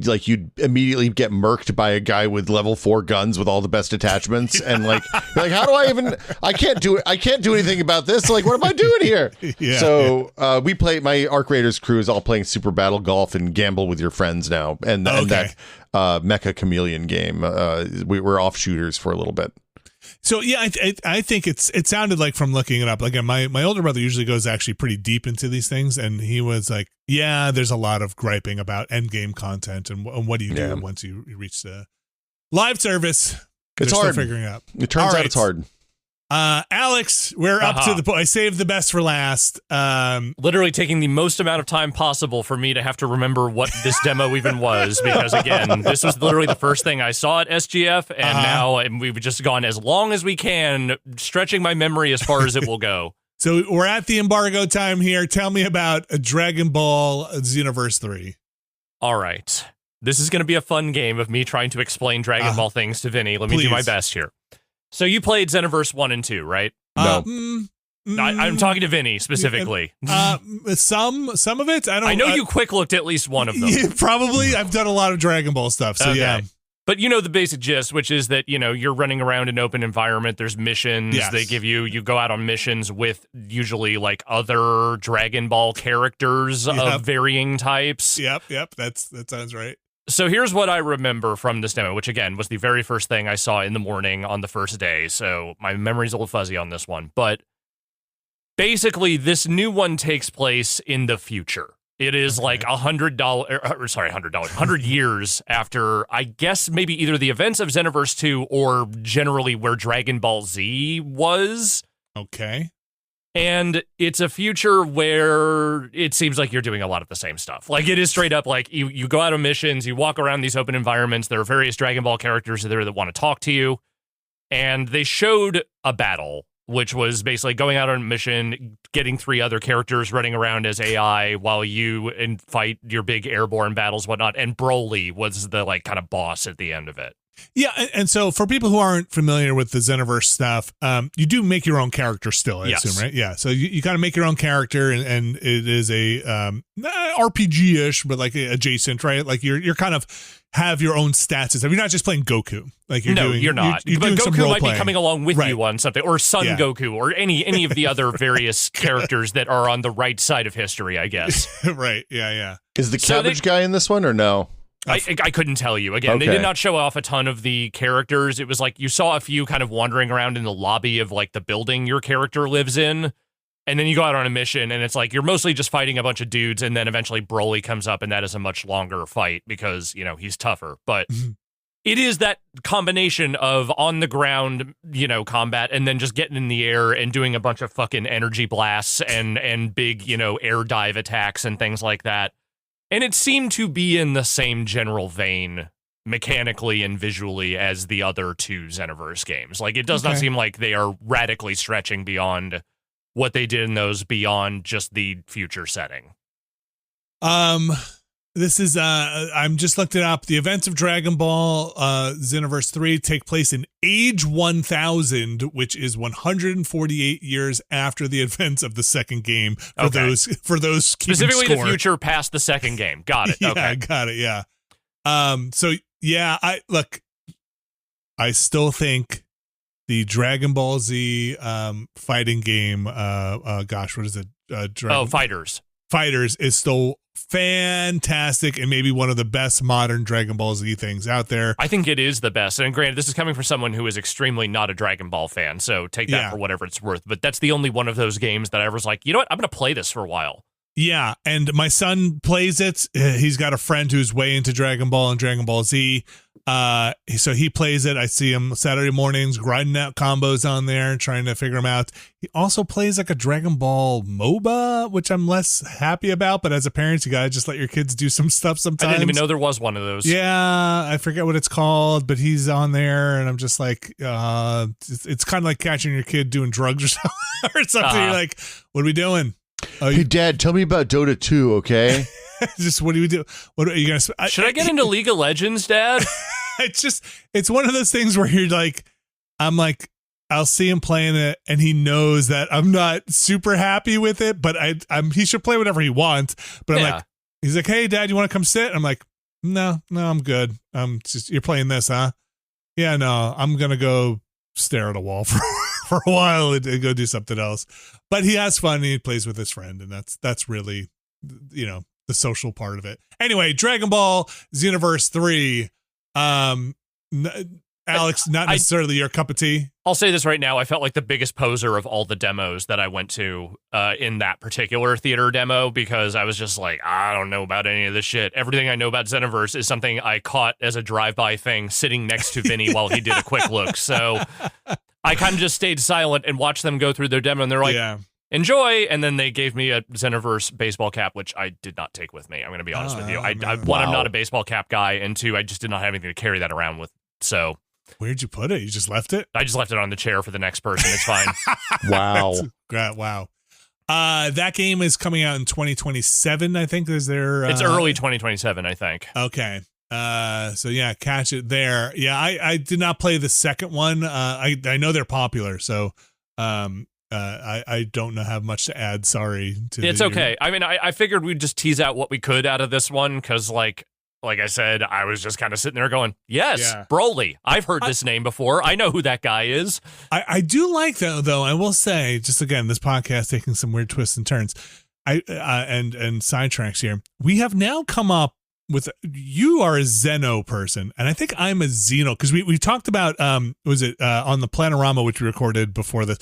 like, you'd immediately get murked by a guy with level 4 guns with all the best attachments. And like, you're like, how do I can't do anything about this. Like, what am I doing here? So we play, my Arc Raiders crew is all playing Super Battle Golf and Gamble with Your Friends now. And that Mecha Chameleon game, we were off shooters for a little bit. So yeah, I think it sounded like, from looking it up, like my older brother usually goes actually pretty deep into these things, and he was like, yeah, there's a lot of griping about end game content and what do you do once you reach the live service. It's hard. Still figuring out. It turns out it's hard. Alex, we're up to the point. I saved the best for last. Literally taking the most amount of time possible for me to have to remember what this demo even was, because again, this was literally the first thing I saw at SGF, and now we've just gone as long as we can, stretching my memory as far as it will go. So we're at the embargo time here. Tell me about Dragon Ball Xenoverse 3. All right. This is going to be a fun game of me trying to explain Dragon Ball things to Vinny. Let me do my best here. So you played Xenoverse 1 and 2, right? No. I'm talking to Vinny specifically. Some of it. I know you quick looked at least one of them. Yeah, probably. I've done a lot of Dragon Ball stuff. So yeah. But you know the basic gist, which is that, you're running around an open environment. There's missions. Yes. They give you go out on missions with usually like other Dragon Ball characters of varying types. Yep. That sounds right. So here's what I remember from this demo, which again was the very first thing I saw in the morning on the first day. So my memory's a little fuzzy on this one. But basically, this new one takes place in the future. It is like $100 years after, I guess, maybe either the events of Xenoverse 2 or generally where Dragon Ball Z was. Okay. And it's a future where it seems like you're doing a lot of the same stuff. Like, it is straight up like you go out on missions, you walk around these open environments. There are various Dragon Ball characters there that want to talk to you. And they showed a battle, which was basically going out on a mission, getting 3 other characters running around as AI while you fight your big airborne battles, whatnot. And Broly was the like kind of boss at the end of it. Yeah, and so for people who aren't familiar with the Xenoverse stuff, you do make your own character still, I assume, right? Yeah, so you kind of make your own character, and it is a RPG-ish, but like adjacent, right? Like you're kind of have your own stats and stuff. You're not just playing Goku. Like you're not. But Goku might be coming along with you on something, or Son Goku, or any of the other various characters that are on the right side of history, I guess. Right, yeah. Is the cabbage guy in this one, or no? I couldn't tell you. Again, They did not show off a ton of the characters. It was like you saw a few kind of wandering around in the lobby of like the building your character lives in. And then you go out on a mission and it's like you're mostly just fighting a bunch of dudes. And then eventually Broly comes up and that is a much longer fight because, he's tougher. But it is that combination of on the ground, combat and then just getting in the air and doing a bunch of fucking energy blasts and big, air dive attacks and things like that. And it seemed to be in the same general vein, mechanically and visually, as the other 2 Xenoverse games. Like, it does not seem like they are radically stretching beyond what they did in those, beyond just the future setting. This is I'm just looked it up. The events of Dragon Ball Xenoverse 3 take place in age 1000, which is 148 years after the events of the second game for those specifically the future past the second game. Got it. Yeah, got it. Yeah. So yeah, I still think the Dragon Ball Z fighting game what is it? Fighters is still fantastic and maybe one of the best modern Dragon Ball Z things out there. I think it is the best. And granted, this is coming from someone who is extremely not a Dragon Ball fan, so take that for whatever it's worth. But that's the only one of those games that I was like, you know what? I'm going to play this for a while. Yeah, and my son plays it. He's got a friend who's way into Dragon Ball and Dragon Ball Z. So he plays it. I see him Saturday mornings grinding out combos on there, trying to figure them out. He also plays like a Dragon Ball MOBA, which I'm less happy about. But as a parent, you gotta just let your kids do some stuff sometimes. I didn't even know there was one of those. Yeah, I forget what it's called, but he's on there, and I'm just like, it's kind of like catching your kid doing drugs or something. You're like, what are we doing? Hey, Dad, tell me about Dota 2, okay? Just what do we do? What are you gonna? Should I get into League of Legends, Dad? It's one of those things where you're like, I'll see him playing it, and he knows that I'm not super happy with it, but he should play whatever he wants. But I'm like, he's like, hey, Dad, you want to come sit? I'm like, no, I'm good. You're playing this, huh? Yeah, no, I'm gonna go stare at a wall for a while and go do something else. But he has fun and he plays with his friend, and that's really, the social part of it. Anyway, Dragon Ball Xenoverse 3, Alex, not necessarily your cup of tea. I'll say this right now. I felt like the biggest poser of all the demos that I went to in that particular theater demo, because I was just like, I don't know about any of this shit. Everything I know about Xenoverse is something I caught as a drive-by thing sitting next to Vinny while he did a quick look. So I kind of just stayed silent and watched them go through their demo, and they're like, enjoy. And then they gave me a Xenoverse baseball cap, which I did not take with me. I'm going to be honest with you. One, I'm not a baseball cap guy, and 2, I just did not have anything to carry that around with. So where'd you put it? You just left it? I just left it on the chair for the next person. It's fine. Wow. Wow. That game is coming out in 2027, I think. It's early 2027, I think. Okay. So yeah, catch it there. Yeah, I did not play the second one. I know they're popular, so I don't know how much to add. Sorry. It's okay. I mean, I figured we'd just tease out what we could out of this one because, like I said, I was just kind of sitting there going, yes, Broly. I've heard this name before. I know who that guy is. I do like that, though. I will say, just again, this podcast taking some weird twists and turns and sidetracks here. We have now come up with, you are a Xeno person, and I think I'm a Xeno, because we talked about was it on the Planorama, which we recorded before this.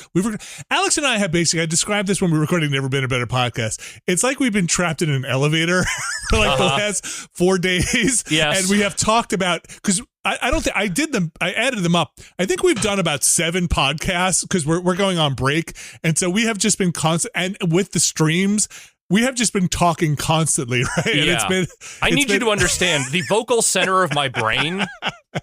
Alex and I have basically, I described this when we were recording Never Been a Better Podcast. It's like we've been trapped in an elevator for like the last 4 days. Yes. And we have talked about, because I don't think I did them. I added them up. I think we've done about 7 podcasts because we're going on break, and so we have just been constant. And with the streams, we have just been talking constantly, right? Yeah. And I need you to understand, the vocal center of my brain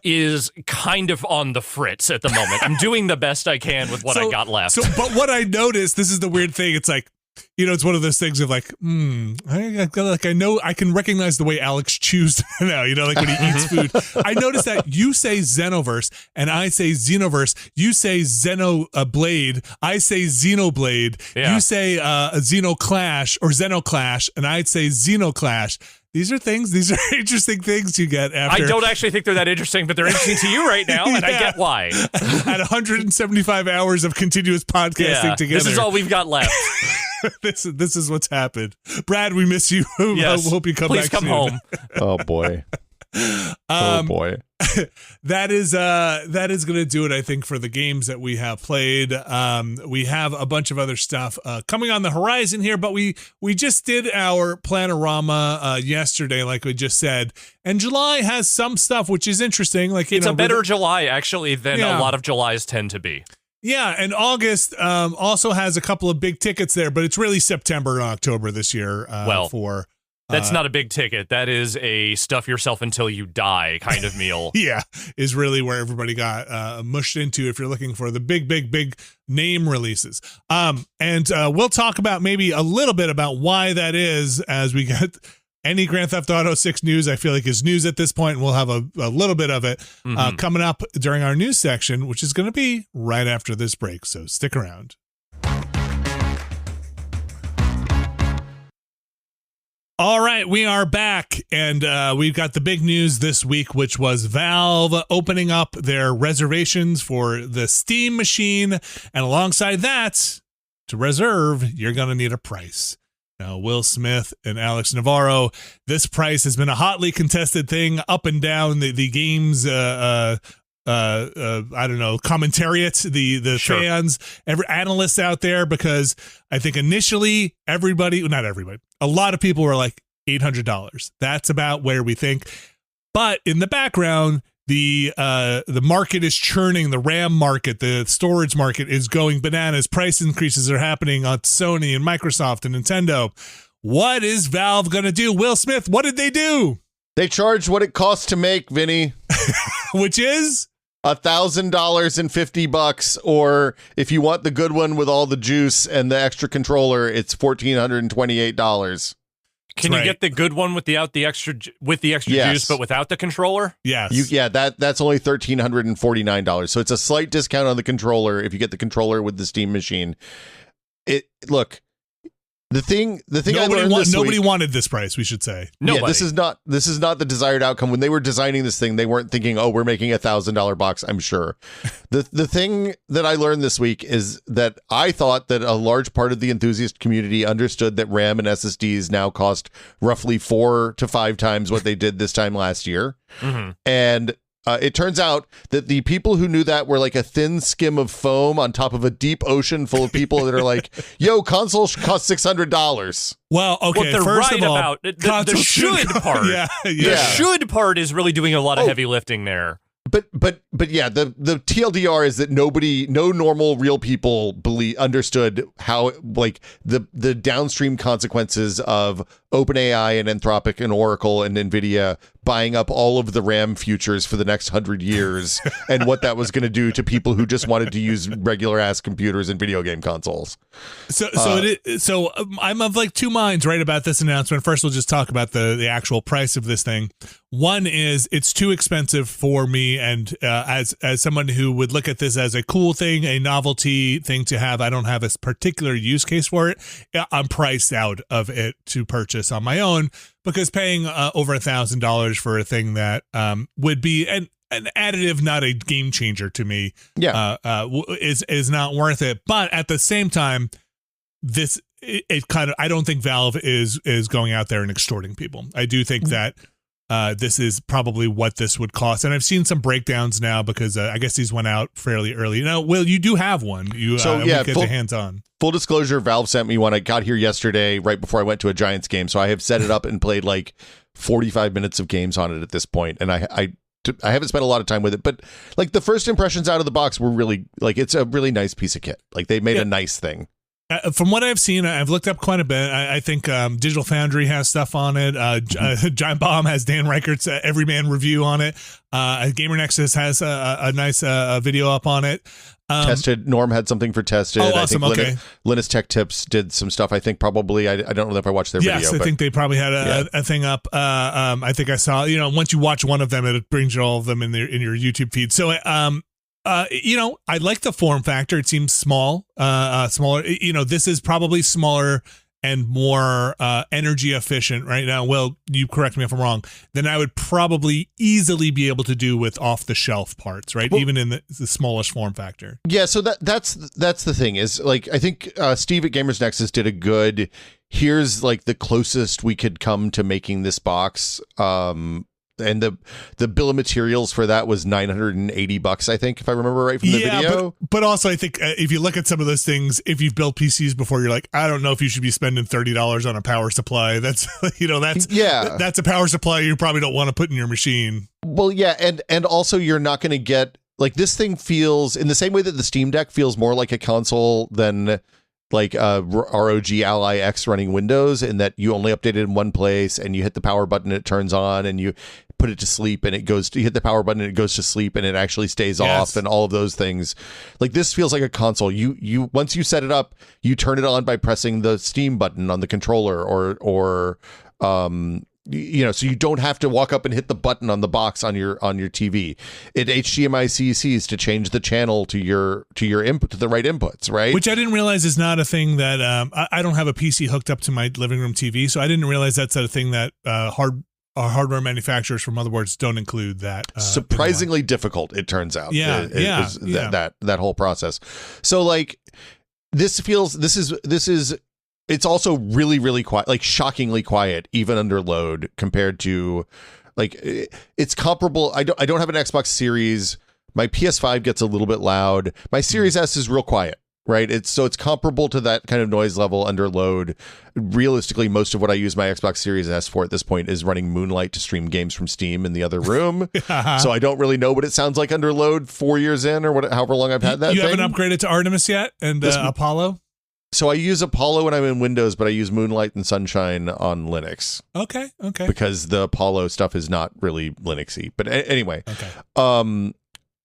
is kind of on the fritz at the moment. I'm doing the best I can with what I got left. But what I noticed, this is the weird thing. It's like, it's one of those things of like, I know I can recognize the way Alex chews now, like when he eats food. I noticed that you say Xenoverse and I say Xenoverse. You say Xenoblade. I say Xenoblade. Yeah. You say Xenoclash or Xenoclash, and I'd say Xenoclash. These are interesting things you get after. I don't actually think they're that interesting, but they're interesting to you right now, and I get why. At 175 hours of continuous podcasting together. This is all we've got left. This is what's happened. Brad, we miss you. Yes. I hope you come Please back come soon. home. Oh boy. Oh boy. That is going to do it, I think, for the games that we have played. We have a bunch of other stuff coming on the horizon here, but we just did our Planorama yesterday, like we just said, and July has some stuff which is interesting. Like it's a better July actually than a lot of Julys tend to be. Yeah, and August also has a couple of big tickets there, but it's really September and October this year. That's not a big ticket. That is a stuff yourself until you die kind of meal. Yeah, is really where everybody got mushed into if you're looking for the big name releases. And we'll talk about maybe a little bit about why that is as we get any Grand Theft Auto 6 news. I feel like is news at this point. We'll have a little bit of it coming up during our news section, which is going to be right after this break. So stick around. All right, we are back, and we've got the big news this week, which was Valve opening up their reservations for the Steam machine, and alongside that, to reserve, you're going to need a price. Now, Will Smith and Alex Navarro, this price has been a hotly contested thing up and down the game's I don't know, commentariat, the Sure. fans, every analysts out there, because I think initially not everybody, a lot of people were like $800. That's about where we think. But in the background, the market is churning, the RAM market, the storage market is going bananas. Price increases are happening on Sony and Microsoft and Nintendo. What is Valve going to do? Will Smith, what did they do? They charged what it costs to make, Vinny. Which is $1,000 and $50, or if you want the good one with all the juice and the extra controller, it's $1,428. Can you get the good one with the extra juice, but without the controller? Yes. That's only $1,349. So it's a slight discount on the controller if you get the controller with the Steam machine. The thing nobody wanted this price, we should say. Nobody. Yeah, this is not the desired outcome. When they were designing this thing, they weren't thinking, "Oh, we're making $1,000 box." I'm sure. The thing that I learned this week is that I thought that a large part of the enthusiast community understood that RAM and SSDs now cost roughly 4 to 5 times what they did this time last year, and it turns out that the people who knew that were like a thin skim of foam on top of a deep ocean full of people that are like, yo, consoles cost $600. Well, okay, what they're first right of all, about, the should part. The should part is really doing a lot of heavy lifting there. But yeah, the TLDR is that no normal real people understood how like the downstream consequences of OpenAI and Anthropic and Oracle and NVIDIA buying up all of the RAM futures for the next 100 years and what that was going to do to people who just wanted to use regular ass computers and video game consoles. So I'm of like two minds right about this announcement. First, we'll just talk about the actual price of this thing. One is it's too expensive for me, and as someone who would look at this as a cool thing, a novelty thing to have, I don't have a particular use case for it. I'm priced out of it to purchase on my own, because paying over $1,000 for a thing that would be an additive, not a game changer to me, is not worth it. But at the same time, I don't think Valve is going out there and extorting people. I do think that this is probably what this would cost, and I've seen some breakdowns now because I guess these went out fairly early. Now, Will, you do have one. You get your hands on. Full disclosure, Valve sent me one. I got here yesterday, right before I went to a Giants game, so I have set it up and played like 45 minutes of games on it at this point, and I haven't spent a lot of time with it, but like the first impressions out of the box were really like, it's a really nice piece of kit. Like they made a nice thing. From what I've seen, I've looked up quite a bit. I think Digital Foundry has stuff on it. Giant Bomb has Dan Reichert's Everyman review on it. Gamer Nexus has a nice video up on it. Tested. Norm had something for Tested. Oh, awesome. I think Okay. Linus Tech Tips did some stuff. I think probably, I don't know if I watched their video. Yes, I think they probably had a thing up. I think I saw, once you watch one of them, it brings you all of them in your YouTube feed. So, I like the form factor. It seems smaller. This is probably smaller and more energy efficient right now. Well, you correct me if I'm wrong. Then I would probably easily be able to do with off the shelf parts, right? Well, even in the smallest form factor. Yeah. So that's the thing is, like, I think Steve at Gamers Nexus did a good. Here's like the closest we could come to making this box. And the bill of materials for that was $980, I think, if I remember right from the video. But also I think if you look at some of those things, if you've built PCs before, you're like, I don't know if you should be spending $30 on a power supply. That's that's a power supply you probably don't want to put in your machine. Well, yeah, and also you're not going to get, like, this thing feels in the same way that the Steam Deck feels more like a console than like ROG Ally X running Windows, in that you only update it in one place and you hit the power button, it turns on, and you put it to sleep and you hit the power button and it goes to sleep and it actually stays off, and all of those things. Like, this feels like a console. You once you set it up, you turn it on by pressing the Steam button on the controller or so you don't have to walk up and hit the button on the box on your TV. It HDMI CCs to change the channel to your input, to the right inputs, right? Which I didn't realize is not a thing that I don't have a PC hooked up to my living room TV, so I didn't realize that's a thing that hardware manufacturers for motherboards don't include that. Surprisingly difficult, it turns out. That whole process. So like it's also really, really quiet, like shockingly quiet, even under load, compared to, like, it's comparable. I don't have an Xbox Series. My PS5 gets a little bit loud. My Series S is real quiet, right? It's comparable to that kind of noise level under load. Realistically, most of what I use my Xbox Series S for at this point is running Moonlight to stream games from Steam in the other room. So I don't really know what it sounds like under load 4 years in, or however long I've had that. You haven't upgraded to Artemis yet, and Apollo? So I use Apollo when I'm in Windows, but I use Moonlight and Sunshine on Linux. Okay. Because the Apollo stuff is not really Linuxy. But anyway. Okay.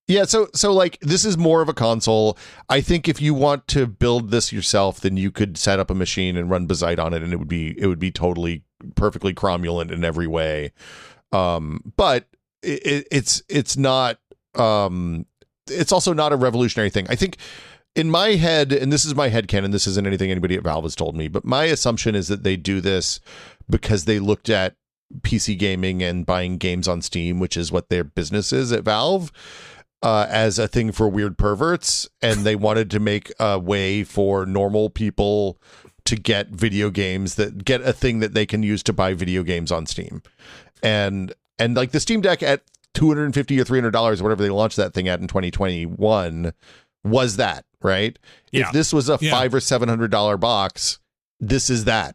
Yeah, so like, this is more of a console. I think if you want to build this yourself, then you could set up a machine and run Bazite on it, and it would be totally perfectly cromulent in every way. But it's not it's also not a revolutionary thing. I think in my head, and this is my headcanon, this isn't anything anybody at Valve has told me, but my assumption is that they do this because they looked at PC gaming and buying games on Steam, which is what their business is at Valve, as a thing for weird perverts, and they wanted to make a way for normal people to get video games, that get a thing that they can use to buy video games on Steam. And like the Steam Deck at $250 or $300 or whatever they launched that thing at in 2021 was that, right? Yeah. If this was a $500 or $700 box, this is that.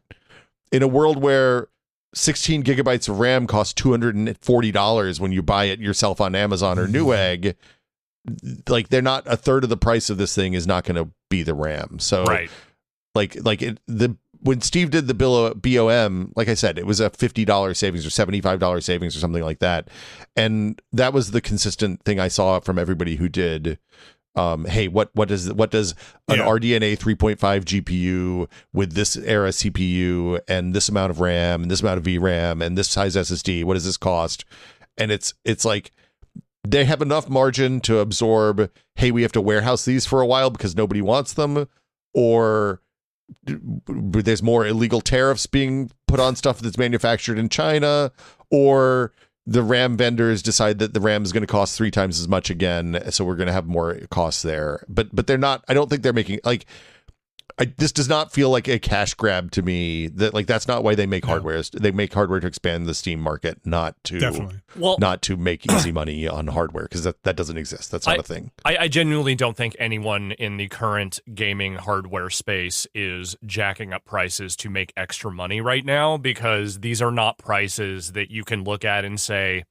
In a world where 16 gigabytes of RAM costs $240 when you buy it yourself on Amazon or Newegg, like, they're not, a third of the price of this thing is not going to be the RAM. So right. like when Steve did the BOM, like I said, it was a $50 savings or $75 savings or something like that. And that was the consistent thing I saw from everybody who did. Hey, what does an RDNA 3.5 GPU with this era CPU and this amount of RAM and this amount of VRAM and this size SSD, what does this cost? And it's like they have enough margin to absorb, hey, we have to warehouse these for a while because nobody wants them, or there's more illegal tariffs being put on stuff that's manufactured in China, or the RAM vendors decide that the RAM is going to cost 3 times as much again, so we're going to have more costs there. But they're not. I don't think they're making like. This does not feel like a cash grab to me. That like that's not why they make hardware. They make hardware to expand the Steam market, not to make easy money on hardware, because that doesn't exist. That's not a thing. I genuinely don't think anyone in the current gaming hardware space is jacking up prices to make extra money right now, because these are not prices that you can look at and say,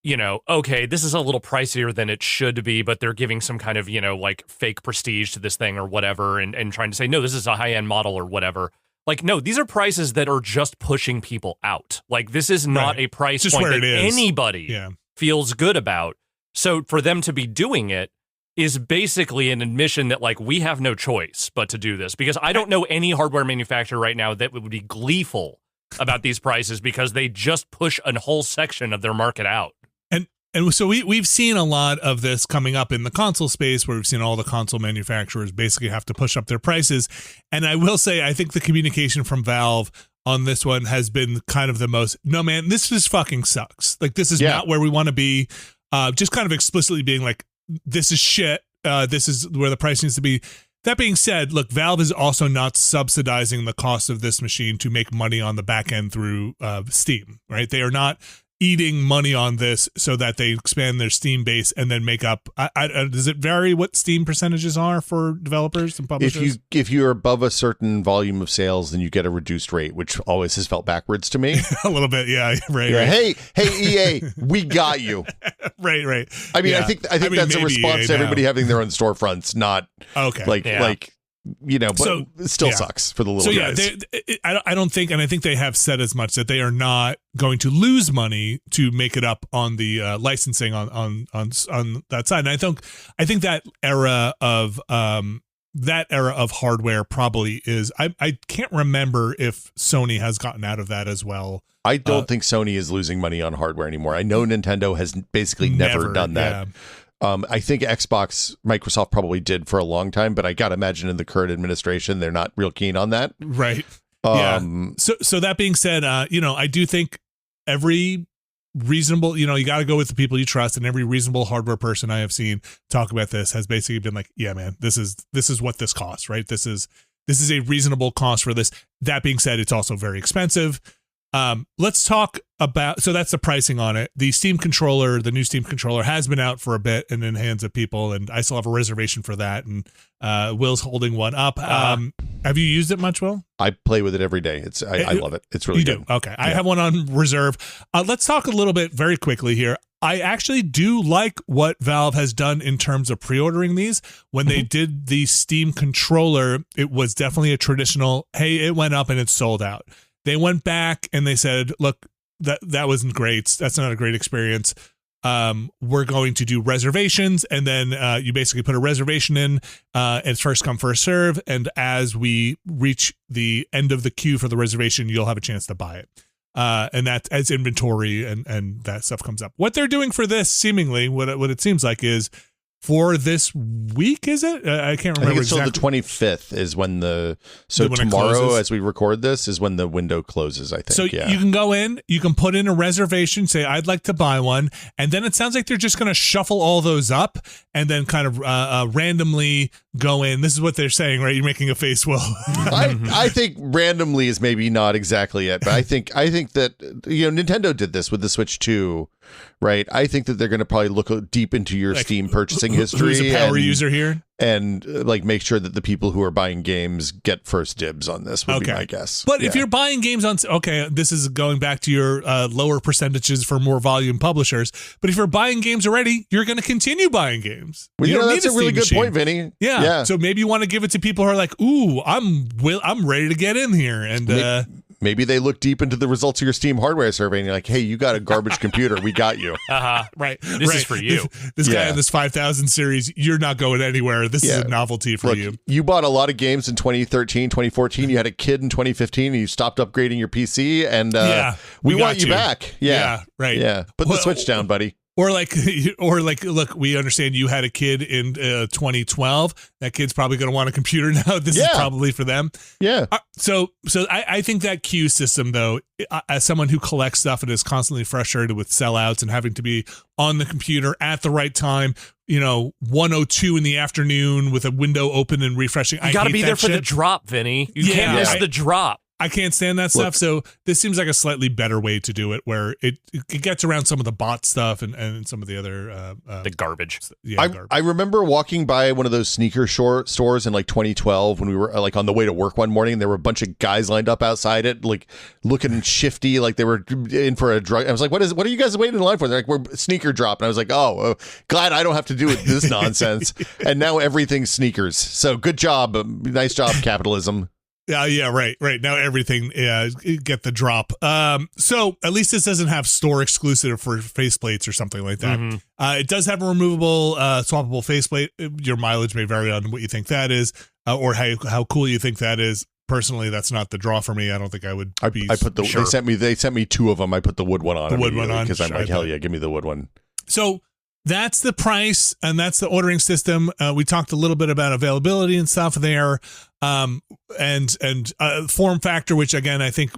you know, okay, this is a little pricier than it should be, but they're giving some kind of, you know, like fake prestige to this thing or whatever, and trying to say, no, this is a high-end model or whatever. Like, no, these are prices that are just pushing people out. Like, this is not a price point that anybody feels good about. So for them to be doing it is basically an admission that, like, we have no choice but to do this, because I don't know any hardware manufacturer right now that would be gleeful about these prices because they just push a whole section of their market out. And so we've seen a lot of this coming up in the console space, where we've seen all the console manufacturers basically have to push up their prices. And I will say, I think the communication from Valve on this one has been kind of the most, no, man, this just fucking sucks. Like, this is not where we want to be. Just kind of explicitly being like, this is shit. This is where the price needs to be. That being said, look, Valve is also not subsidizing the cost of this machine to make money on the back end through Steam, right? They are not eating money on this so that they expand their Steam base and then make up. Does it vary what Steam percentages are for developers and publishers? If you're above a certain volume of sales, then you get a reduced rate, which always has felt backwards to me. A little bit, yeah, right. Yeah, right. Hey, EA, we got you. right. I mean, I think that's a response to everybody having their own storefronts, not like. You know, but it still sucks for the little guys. I don't think, and I think they have said as much, that they are not going to lose money to make it up on the licensing on that side. And I think that era of hardware probably is. I can't remember if Sony has gotten out of that as well. I don't think Sony is losing money on hardware anymore. I know Nintendo has basically never done that. Yeah. I think Microsoft probably did for a long time, but I gotta imagine in the current administration, they're not real keen on that. Right. So that being said, I do think every reasonable, you got to go with the people you trust, and every reasonable hardware person I have seen talk about this has basically been like, yeah, man, this is what this costs, right? This is a reasonable cost for this. That being said, it's also very expensive. Let's talk about, so that's the pricing on it. The new Steam controller has been out for a bit and in hands of people, and I still have a reservation for that, and Will's holding one up. Have you used it much, Will? I play with it every day. I love it. It's really good. Okay. Yeah. I have one on reserve. Let's talk a little bit very quickly here. I actually do like what Valve has done in terms of pre-ordering these. When they did the Steam controller, it was definitely a traditional, hey, it went up and it's sold out. They went back and they said, look, that wasn't great. That's not a great experience. We're going to do reservations. And then you basically put a reservation in. It's first come, first serve. And as we reach the end of the queue for the reservation, you'll have a chance to buy it. And that as inventory and that stuff comes up. What they're doing for this, seemingly, what it seems like, is for this week, is it? I can't remember. I think it's exactly. Till the 25th is when tomorrow, as we record this, is when the window closes, I think. So you can go in, you can put in a reservation, say, I'd like to buy one. And then it sounds like they're just going to shuffle all those up and then kind of randomly go in. This is what they're saying, right? You're making a face, Will. I think randomly is maybe not exactly it, but I think that, Nintendo did this with the Switch 2. Right. I think that they're going to probably look deep into your Steam purchasing history. Who's a power user here? and like make sure that the people who are buying games get first dibs on this would be my guess. But if you're buying games on, this is going back to your lower percentages for more volume publishers. But if you're buying games already, you're going to continue buying games. Well, that's a really good point, Vinny. Yeah. So maybe you want to give it to people who are like, ooh, I'm ready to get in here. And maybe they look deep into the results of your Steam hardware survey and you're like, hey, you got a garbage computer. We got you. Right. This is for you. This guy in this 5000 series, you're not going anywhere. This is a novelty for you. You bought a lot of games in 2013, 2014. You had a kid in 2015 and you stopped upgrading your PC and we want you back. Yeah. Right. Yeah. Put the Switch down, buddy. Or like, look, we understand you had a kid in 2012. That kid's probably going to want a computer now. This is probably for them. Yeah. So I think that queue system, though, as someone who collects stuff and is constantly frustrated with sellouts and having to be on the computer at the right time, 1:02 in the afternoon with a window open and refreshing. You got to be there for the drop, Vinny. You can't miss the drop. I can't stand that stuff. So this seems like a slightly better way to do it, where it gets around some of the bot stuff and some of the other the garbage. I remember walking by one of those sneaker stores in like 2012 when we were like on the way to work one morning. And there were a bunch of guys lined up outside it, like looking shifty, like they were in for a drug. I was like, "What are you guys waiting in line for?" They're like, "We're sneaker drop." And I was like, "Oh, glad I don't have to do with this nonsense." And now everything's sneakers. So good job, nice job, capitalism. Right. Now everything get the drop. So at least this doesn't have store exclusive for faceplates or something like that. Mm-hmm. It does have a removable, swappable faceplate. Your mileage may vary on what you think that is, or how cool you think that is. Personally, that's not the draw for me. I don't think I would be. I put sure. They sent me two of them. I put the wood one on. The wood one on because I'm like, hell yeah, give me the wood one. So. That's the price, and that's the ordering system. We talked a little bit about availability and stuff there, and form factor, which again I think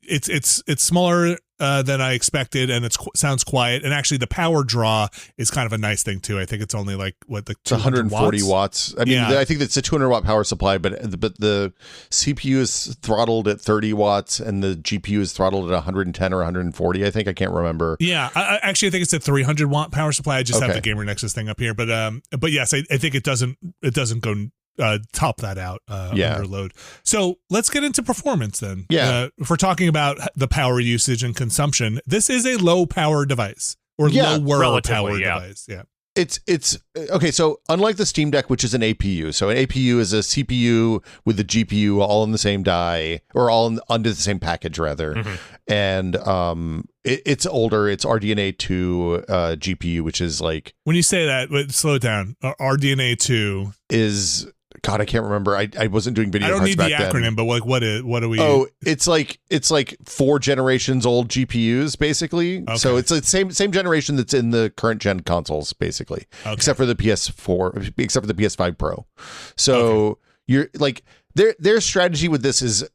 it's smaller than I expected, and it sounds quiet. And actually, the power draw is kind of a nice thing too. I think it's only like it's 140 watts. I mean, I think it's a 200 watt power supply, but the CPU is throttled at 30 watts, and the GPU is throttled at 110 or 140. I think I can't remember. Yeah, I actually think it's a 300 watt power supply. I just have the Gamer Nexus thing up here, but yes, I think it doesn't go top that out under load. So let's get into performance then. If we're talking about the power usage and consumption, this is a low power device or lower power device. Yeah. It's okay. So unlike the Steam Deck, which is an APU, so an APU is a CPU with a GPU all in the same die or all under the same package rather. Mm-hmm. And it's older. It's RDNA 2 GPU, which is like, when you say that, slow it down. RDNA 2 is, God, I can't remember. I wasn't doing video. I don't cards need back the acronym, then. but like, what do we? Oh, it's like 4 generations old GPUs, basically. Okay. So it's the same generation that's in the current gen consoles, basically, except for the PS4, except for the PS5 Pro. So you're like their strategy with this is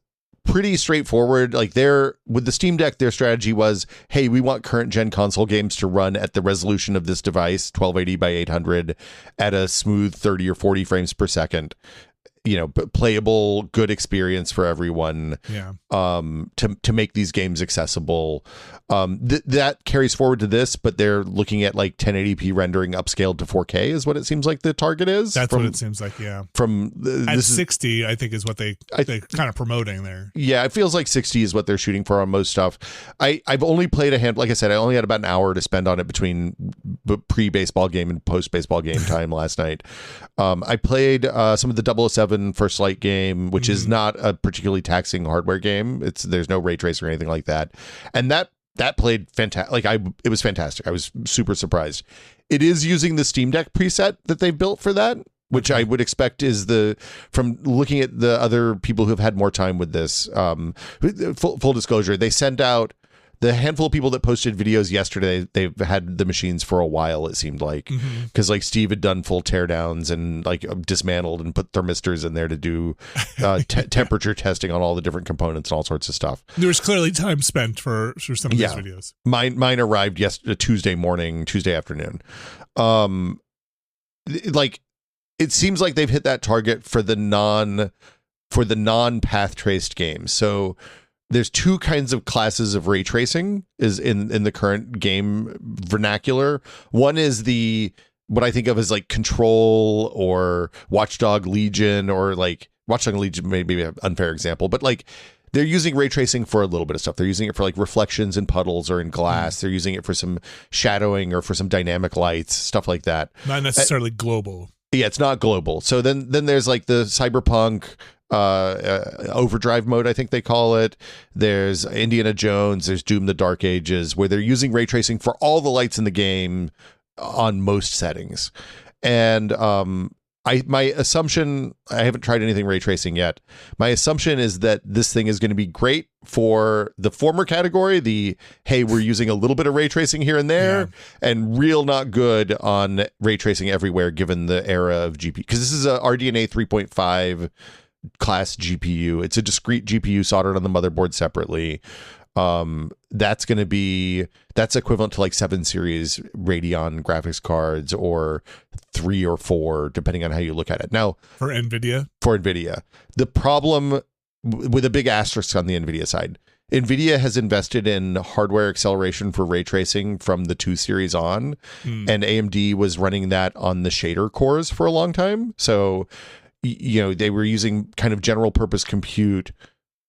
pretty straightforward. Like with the Steam Deck, their strategy was, hey, we want current gen console games to run at the resolution of this device, 1280 by 800, at a smooth 30 or 40 frames per second. But playable, good experience for everyone. Yeah. To make these games accessible. That carries forward to this, but they're looking at like 1080p rendering upscaled to 4K is what it seems like the target is. That's what it seems like. Yeah. At 60, I think is what they kind of promoting there. Yeah, it feels like 60 is what they're shooting for on most stuff. I've only played a hand. Like I said, I only had about an hour to spend on it between pre-baseball game and post-baseball game time last night. I played some of the 007 First Light game, which is not a particularly taxing hardware game. There's no ray trace or anything like that, and that played fantastic. It was fantastic. I was super surprised. It is using the Steam Deck preset that they built for that, which I would expect is from looking at the other people who have had more time with this. Full disclosure, they sent out the handful of people that posted videos yesterday. They've had the machines for a while, it seemed like, because like Steve had done full teardowns and like dismantled and put thermistors in there to do temperature testing on all the different components and all sorts of stuff. There was clearly time spent for some of these videos. Mine arrived Tuesday afternoon. It seems like they've hit that target for the non path traced games. So there's 2 kinds of classes of ray tracing is in the current game vernacular. One is the what I think of as like Control or Watchdog Legion, or like Watchdog Legion may be an unfair example, but like they're using ray tracing for a little bit of stuff. They're using it for like reflections in puddles or in glass. They're using it for some shadowing or for some dynamic lights, stuff like that. Not necessarily global. Yeah, it's not global. So then there's like the cyberpunk overdrive mode, I think they call it. There's Indiana Jones, there's Doom the Dark Ages, where they're using ray tracing for all the lights in the game on most settings. And my assumption, I haven't tried anything ray tracing yet. My assumption is that this thing is going to be great for the former category, the hey, we're using a little bit of ray tracing here and there, and real not good on ray tracing everywhere given the era of GPU. Because this is a RDNA 3.5 class GPU. It's a discrete GPU soldered on the motherboard separately. That's equivalent to like 7 series Radeon graphics cards, or 3 or 4, depending on how you look at it. Now, for NVIDIA, the problem with a big asterisk on the NVIDIA side, NVIDIA has invested in hardware acceleration for ray tracing from the 2 series on, and AMD was running that on the shader cores for a long time. So, they were using kind of general purpose compute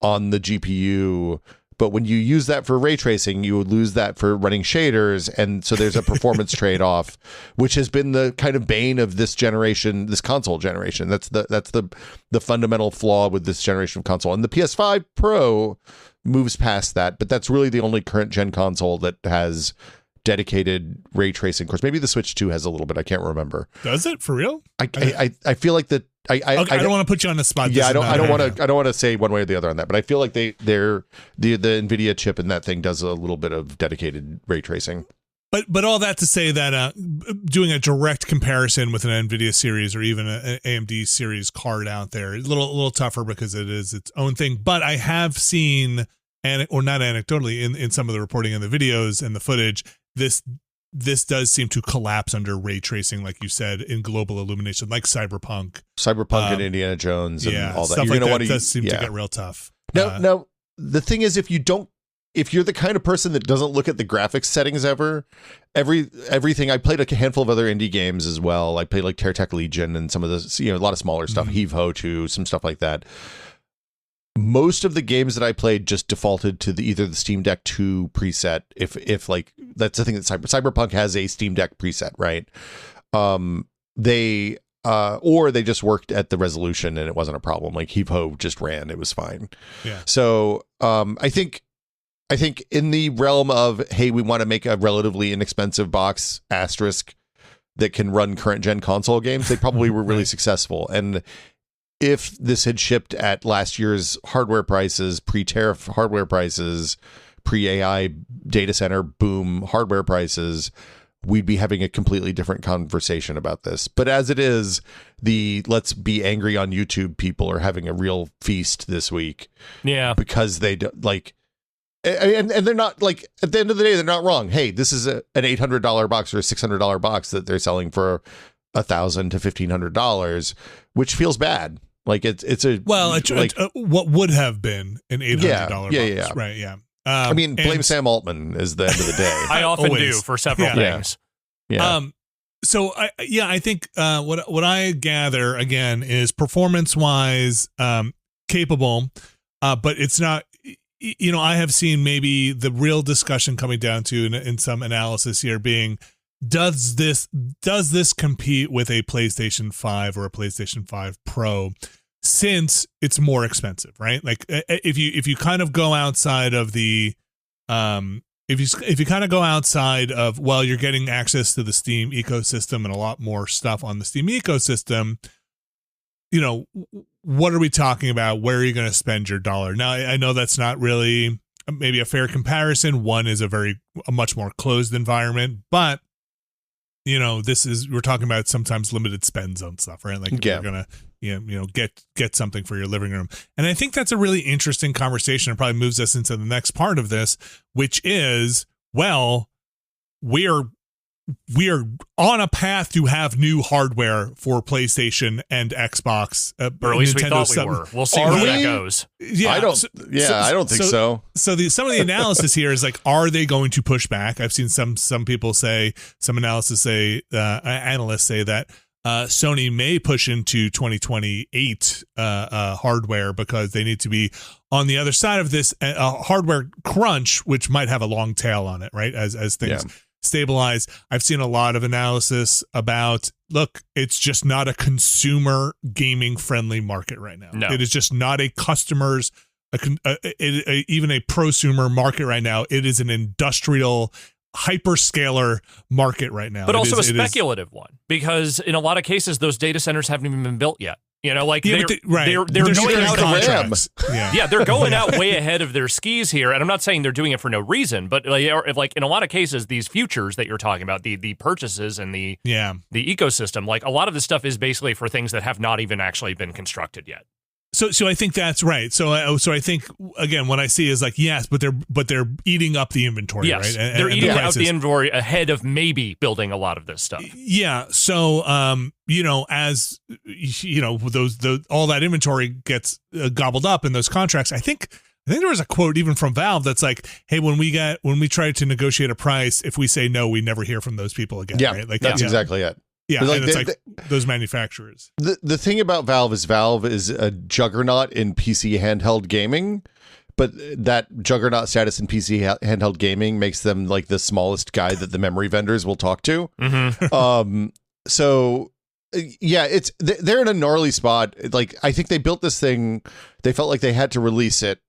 on the GPU. But when you use that for ray tracing, you would lose that for running shaders. And so there's a performance trade-off, which has been the kind of bane of this generation, this console generation. That's the fundamental flaw with this generation of console. And the PS5 Pro moves past that, but that's really the only current gen console that has dedicated ray tracing cores. Maybe the Switch 2 has a little bit. I can't remember. Does it for real? I feel like that. I don't want to put you on the spot. Yeah, I don't want to say one way or the other on that, but I feel like the NVIDIA chip in that thing does a little bit of dedicated ray tracing. But all that to say that doing a direct comparison with an NVIDIA series or even an AMD series card out there is a little tougher because it is its own thing. But I have seen, or not anecdotally, in some of the reporting in the videos and the footage, this does seem to collapse under ray tracing, like you said, in global illumination, like Cyberpunk and Indiana Jones and all that. Stuff like that does seem to get real tough. Now, the thing is, if you're the kind of person that doesn't look at the graphics settings ever, everything, I played a handful of other indie games as well. I played like Terratech Legion and some of the, a lot of smaller stuff, Heave Ho 2, some stuff like that. Most of the games that I played just defaulted to either the Steam Deck 2 preset. If like, that's the thing that Cyberpunk has a Steam Deck preset, right? Or they just worked at the resolution and it wasn't a problem. Like Heave Ho just ran, it was fine. Yeah. So I think in the realm of, hey, we want to make a relatively inexpensive box asterisk that can run current gen console games, they probably were really successful. And if this had shipped at last year's hardware prices, pre-tariff hardware prices, pre-AI data center boom hardware prices, we'd be having a completely different conversation about this. But as it is, the let's be angry on YouTube people are having a real feast this week. Yeah. Because they like, and they're not, like, at the end of the day, they're not wrong. Hey, this is an $800 box or a $600 box that they're selling for $1,000 to $1,500, which feels bad. Like it's what would have been an $800 box, right? Yeah. I mean, blame Sam Altman is the end of the day. I often do for several things. Yeah. So I think what I gather again is performance wise capable, but it's not. I have seen maybe the real discussion coming down to in some analysis here being, does this compete with a PlayStation 5 or a PlayStation 5 Pro, since it's more expensive, right? Like if you kind of go outside of the if you kind of go outside of, well, you're getting access to the Steam ecosystem and a lot more stuff on the Steam ecosystem, what are we talking about? Where are you going to spend your dollar? Now, I know that's not really maybe a fair comparison. One is a much more closed environment, but we're talking about sometimes limited spends on stuff, right? Like you're gonna, get something for your living room. And I think that's a really interesting conversation. It probably moves us into the next part of this, which is, well, we're we are on a path to have new hardware for PlayStation and Xbox. Or at least we thought we were. We'll see where that goes. Yeah, I don't think so. So some of the analysis here is like, are they going to push back? I've seen some people say, some analysts say that Sony may push into 2028 hardware because they need to be on the other side of this hardware crunch, which might have a long tail on it, right? As things stabilize. I've seen a lot of analysis about, look, it's just not a consumer gaming friendly market right now. No. It is just not a customers, even a prosumer market right now. It is an industrial hyperscaler market right now. But also a speculative one, because in a lot of cases, those data centers haven't even been built yet. You know, like they're going out contracts. They're going out way ahead of their skis here. And I'm not saying they're doing it for no reason, but like in a lot of cases, these futures that you're talking about, the purchases and the ecosystem, like a lot of this stuff is basically for things that have not even actually been constructed yet. So I think that's right. So I think, again, what I see is like, yes, but they're eating up the inventory, yes, right? They're eating out the inventory ahead of maybe building a lot of this stuff. Yeah. So as all that inventory gets gobbled up in those contracts, I think there was a quote even from Valve that's like, hey, when we try to negotiate a price, if we say no, we never hear from those people again. Yeah, right? Like that's exactly it. Yeah, like, and it's those manufacturers. The thing about Valve is a juggernaut in PC handheld gaming, but that juggernaut status in PC handheld gaming makes them like the smallest guy that the memory vendors will talk to. Mm-hmm. So yeah, they're in a gnarly spot. Like, I think they built this thing, they felt like they had to release it.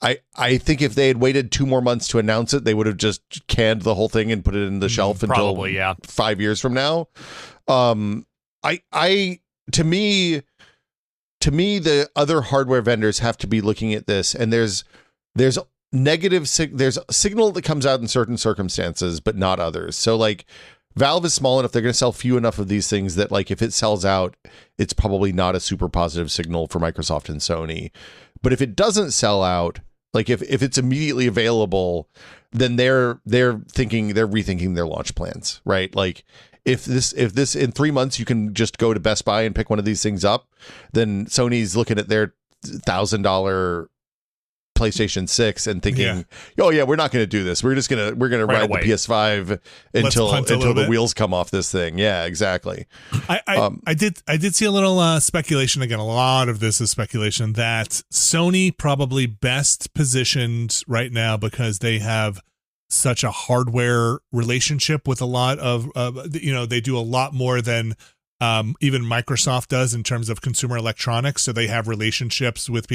I think if they had waited 2 more months to announce it, they would have just canned the whole thing and put it in the shelf until 5 years from now. To me, the other hardware vendors have to be looking at this, and there's there's a signal that comes out in certain circumstances, but not others. So like, Valve is small enough, they're going to sell few enough of these things that like, if it sells out, it's probably not a super positive signal for Microsoft and Sony. But if it doesn't sell out, like if it's immediately available, then they're rethinking their launch plans, right? Like if this in 3 months you can just go to Best Buy and pick one of these things up, then Sony's looking at their $1,000 PlayStation 6 and thinking, oh yeah, we're not going to do this. We're going to ride the PS5 until the wheels come off this thing. Yeah, exactly. I did see a little speculation. Again, a lot of this is speculation that Sony probably best positioned right now because they have such a hardware relationship with a lot of they do a lot more than even Microsoft does in terms of consumer electronics. So they have relationships with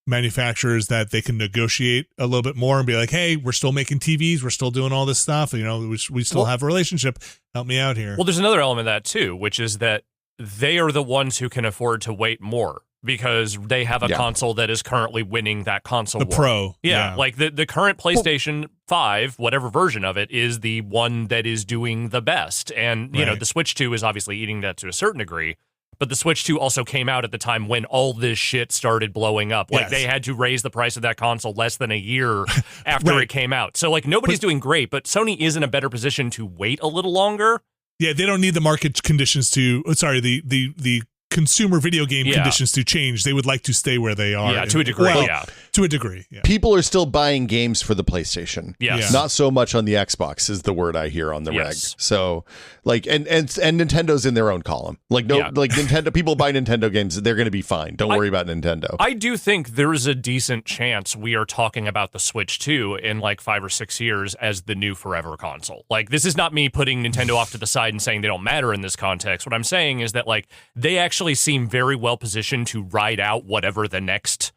manufacturers that they can negotiate a little bit more and be like, hey, we're still making TVs, we're still doing all this stuff, we still have a relationship, help me out here. Well, there's another element of that too, which is that they are the ones who can afford to wait more because they have a console that is currently winning that console war. Pro. Like the current PlayStation 5, whatever version of it, is the one that is doing the best. And the Switch 2 is obviously eating that to a certain degree. But the Switch 2 also came out at the time when all this shit started blowing up. Like, they had to raise the price of that console less than a year after it came out. So, like, nobody's doing great, but Sony is in a better position to wait a little longer. Yeah, they don't need the market conditions the consumer video game conditions to change. They would like to stay where they are. Yeah, to a degree. To a degrry. Yeah. People are still buying games for the PlayStation. Yes. Not so much on the Xbox is the word I hear on the reg. So like and Nintendo's in their own column. Like Nintendo people buy Nintendo games, they're going to be fine. Don't worry about Nintendo. I do think there is a decent chance we are talking about the Switch 2 in like 5 or 6 years as the new forever console. Like, this is not me putting Nintendo off to the side and saying they don't matter in this context. What I'm saying is that like they actually seem very well positioned to ride out whatever the next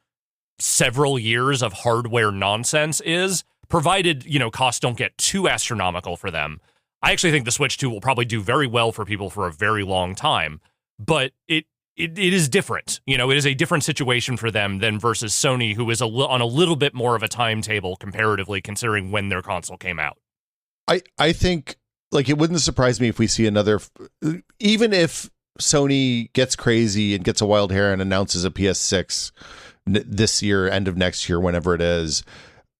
several years of hardware nonsense is, provided, costs don't get too astronomical for them. I actually think the Switch 2 will probably do very well for people for a very long time, but it is different. It is a different situation for them than versus Sony, who is on a little bit more of a timetable comparatively, considering when their console came out. I think, like, it wouldn't surprise me if we see another, even if Sony gets crazy and gets a wild hair and announces a PS6 this year, end of next year, whenever it is,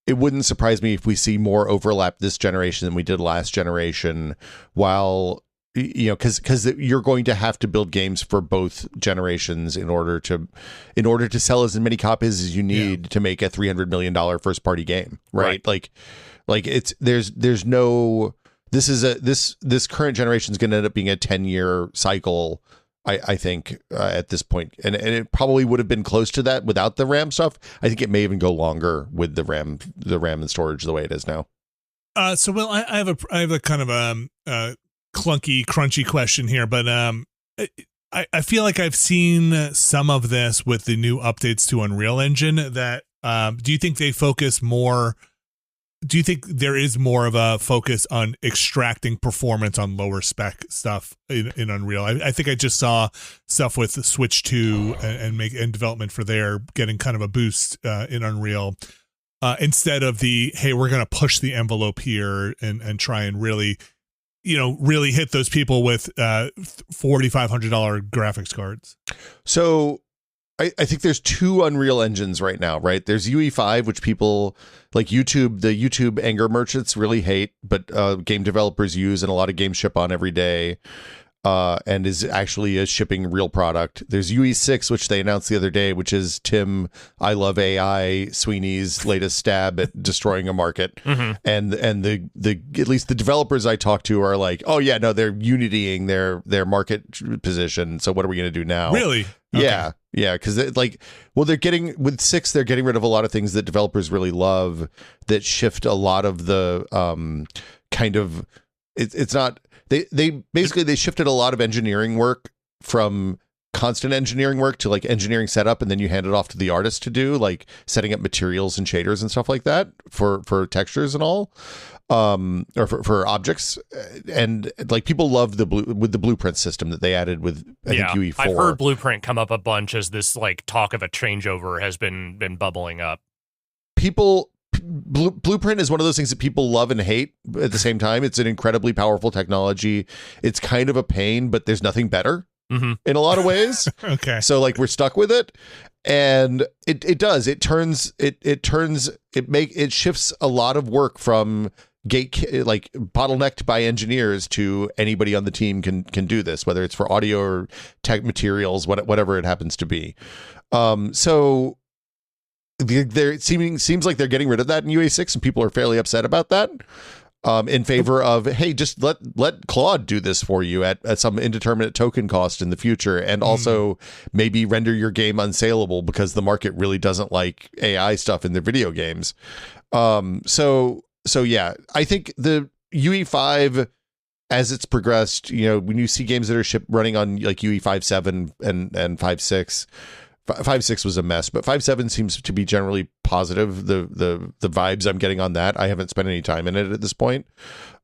it wouldn't surprise me if we see more overlap this generation than we did last generation, while, because you're going to have to build games for both generations in order to sell as many copies as you need to make a $300 million first party game, right? Like it's there's no, this current generation is going to end up being a 10-year cycle, I think, at this point, and it probably would have been close to that without the RAM stuff. I think it may even go longer with the RAM and storage the way it is now. So Will, I have a kind of clunky, crunchy question here, but I feel like I've seen some of this with the new updates to Unreal Engine. That do you think they focus more? Do you think there is more of a focus on extracting performance on lower spec stuff in Unreal? I think I just saw stuff with the Switch 2 and development for there getting kind of a boost in Unreal, instead of the, hey, we're going to push the envelope here and try and really hit those people with $4,500 graphics cards. So I think there's two Unreal Engines right now, right? There's UE5, which people like the YouTube anger merchants really hate, but game developers use and a lot of games ship on every day, and is actually a shipping real product. There's UE6, which they announced the other day, which is Tim, I Love AI, Sweeney's latest stab at destroying a market. Mm-hmm. And the at least the developers I talk to are like, oh yeah, no, they're unitying their market position. So what are we going to do now? Really? Okay. Yeah, because they're getting rid of a lot of things that developers really love that shift a lot of the it's not. They shifted a lot of engineering work from constant engineering work to like engineering setup, and then you hand it off to the artist to do like setting up materials and shaders and stuff like that for textures and all, or for objects. And like people love the blueprint system that they added with I think UE4. I've heard Blueprint come up a bunch as this like talk of a changeover has been bubbling up. Blueprint is one of those things that people love and hate at the same time. It's an incredibly powerful technology. It's kind of a pain, but there's nothing better in a lot of ways. Okay. So like we're stuck with it, and it shifts a lot of work from bottlenecked by engineers to anybody on the team can do this, whether it's for audio or tech materials, whatever it happens to be. So it seems like they're getting rid of that in UE6, and people are fairly upset about that, in favor of, hey, just let Claude do this for you at some indeterminate token cost in the future, and also maybe render your game unsaleable because the market really doesn't like AI stuff in their video games. So yeah, I think the UE5, as it's progressed, when you see games that are running on like UE5.7 and 5.6. 5.6 was a mess, but 5.7 seems to be generally positive. The vibes I'm getting on that, I haven't spent any time in it at this point.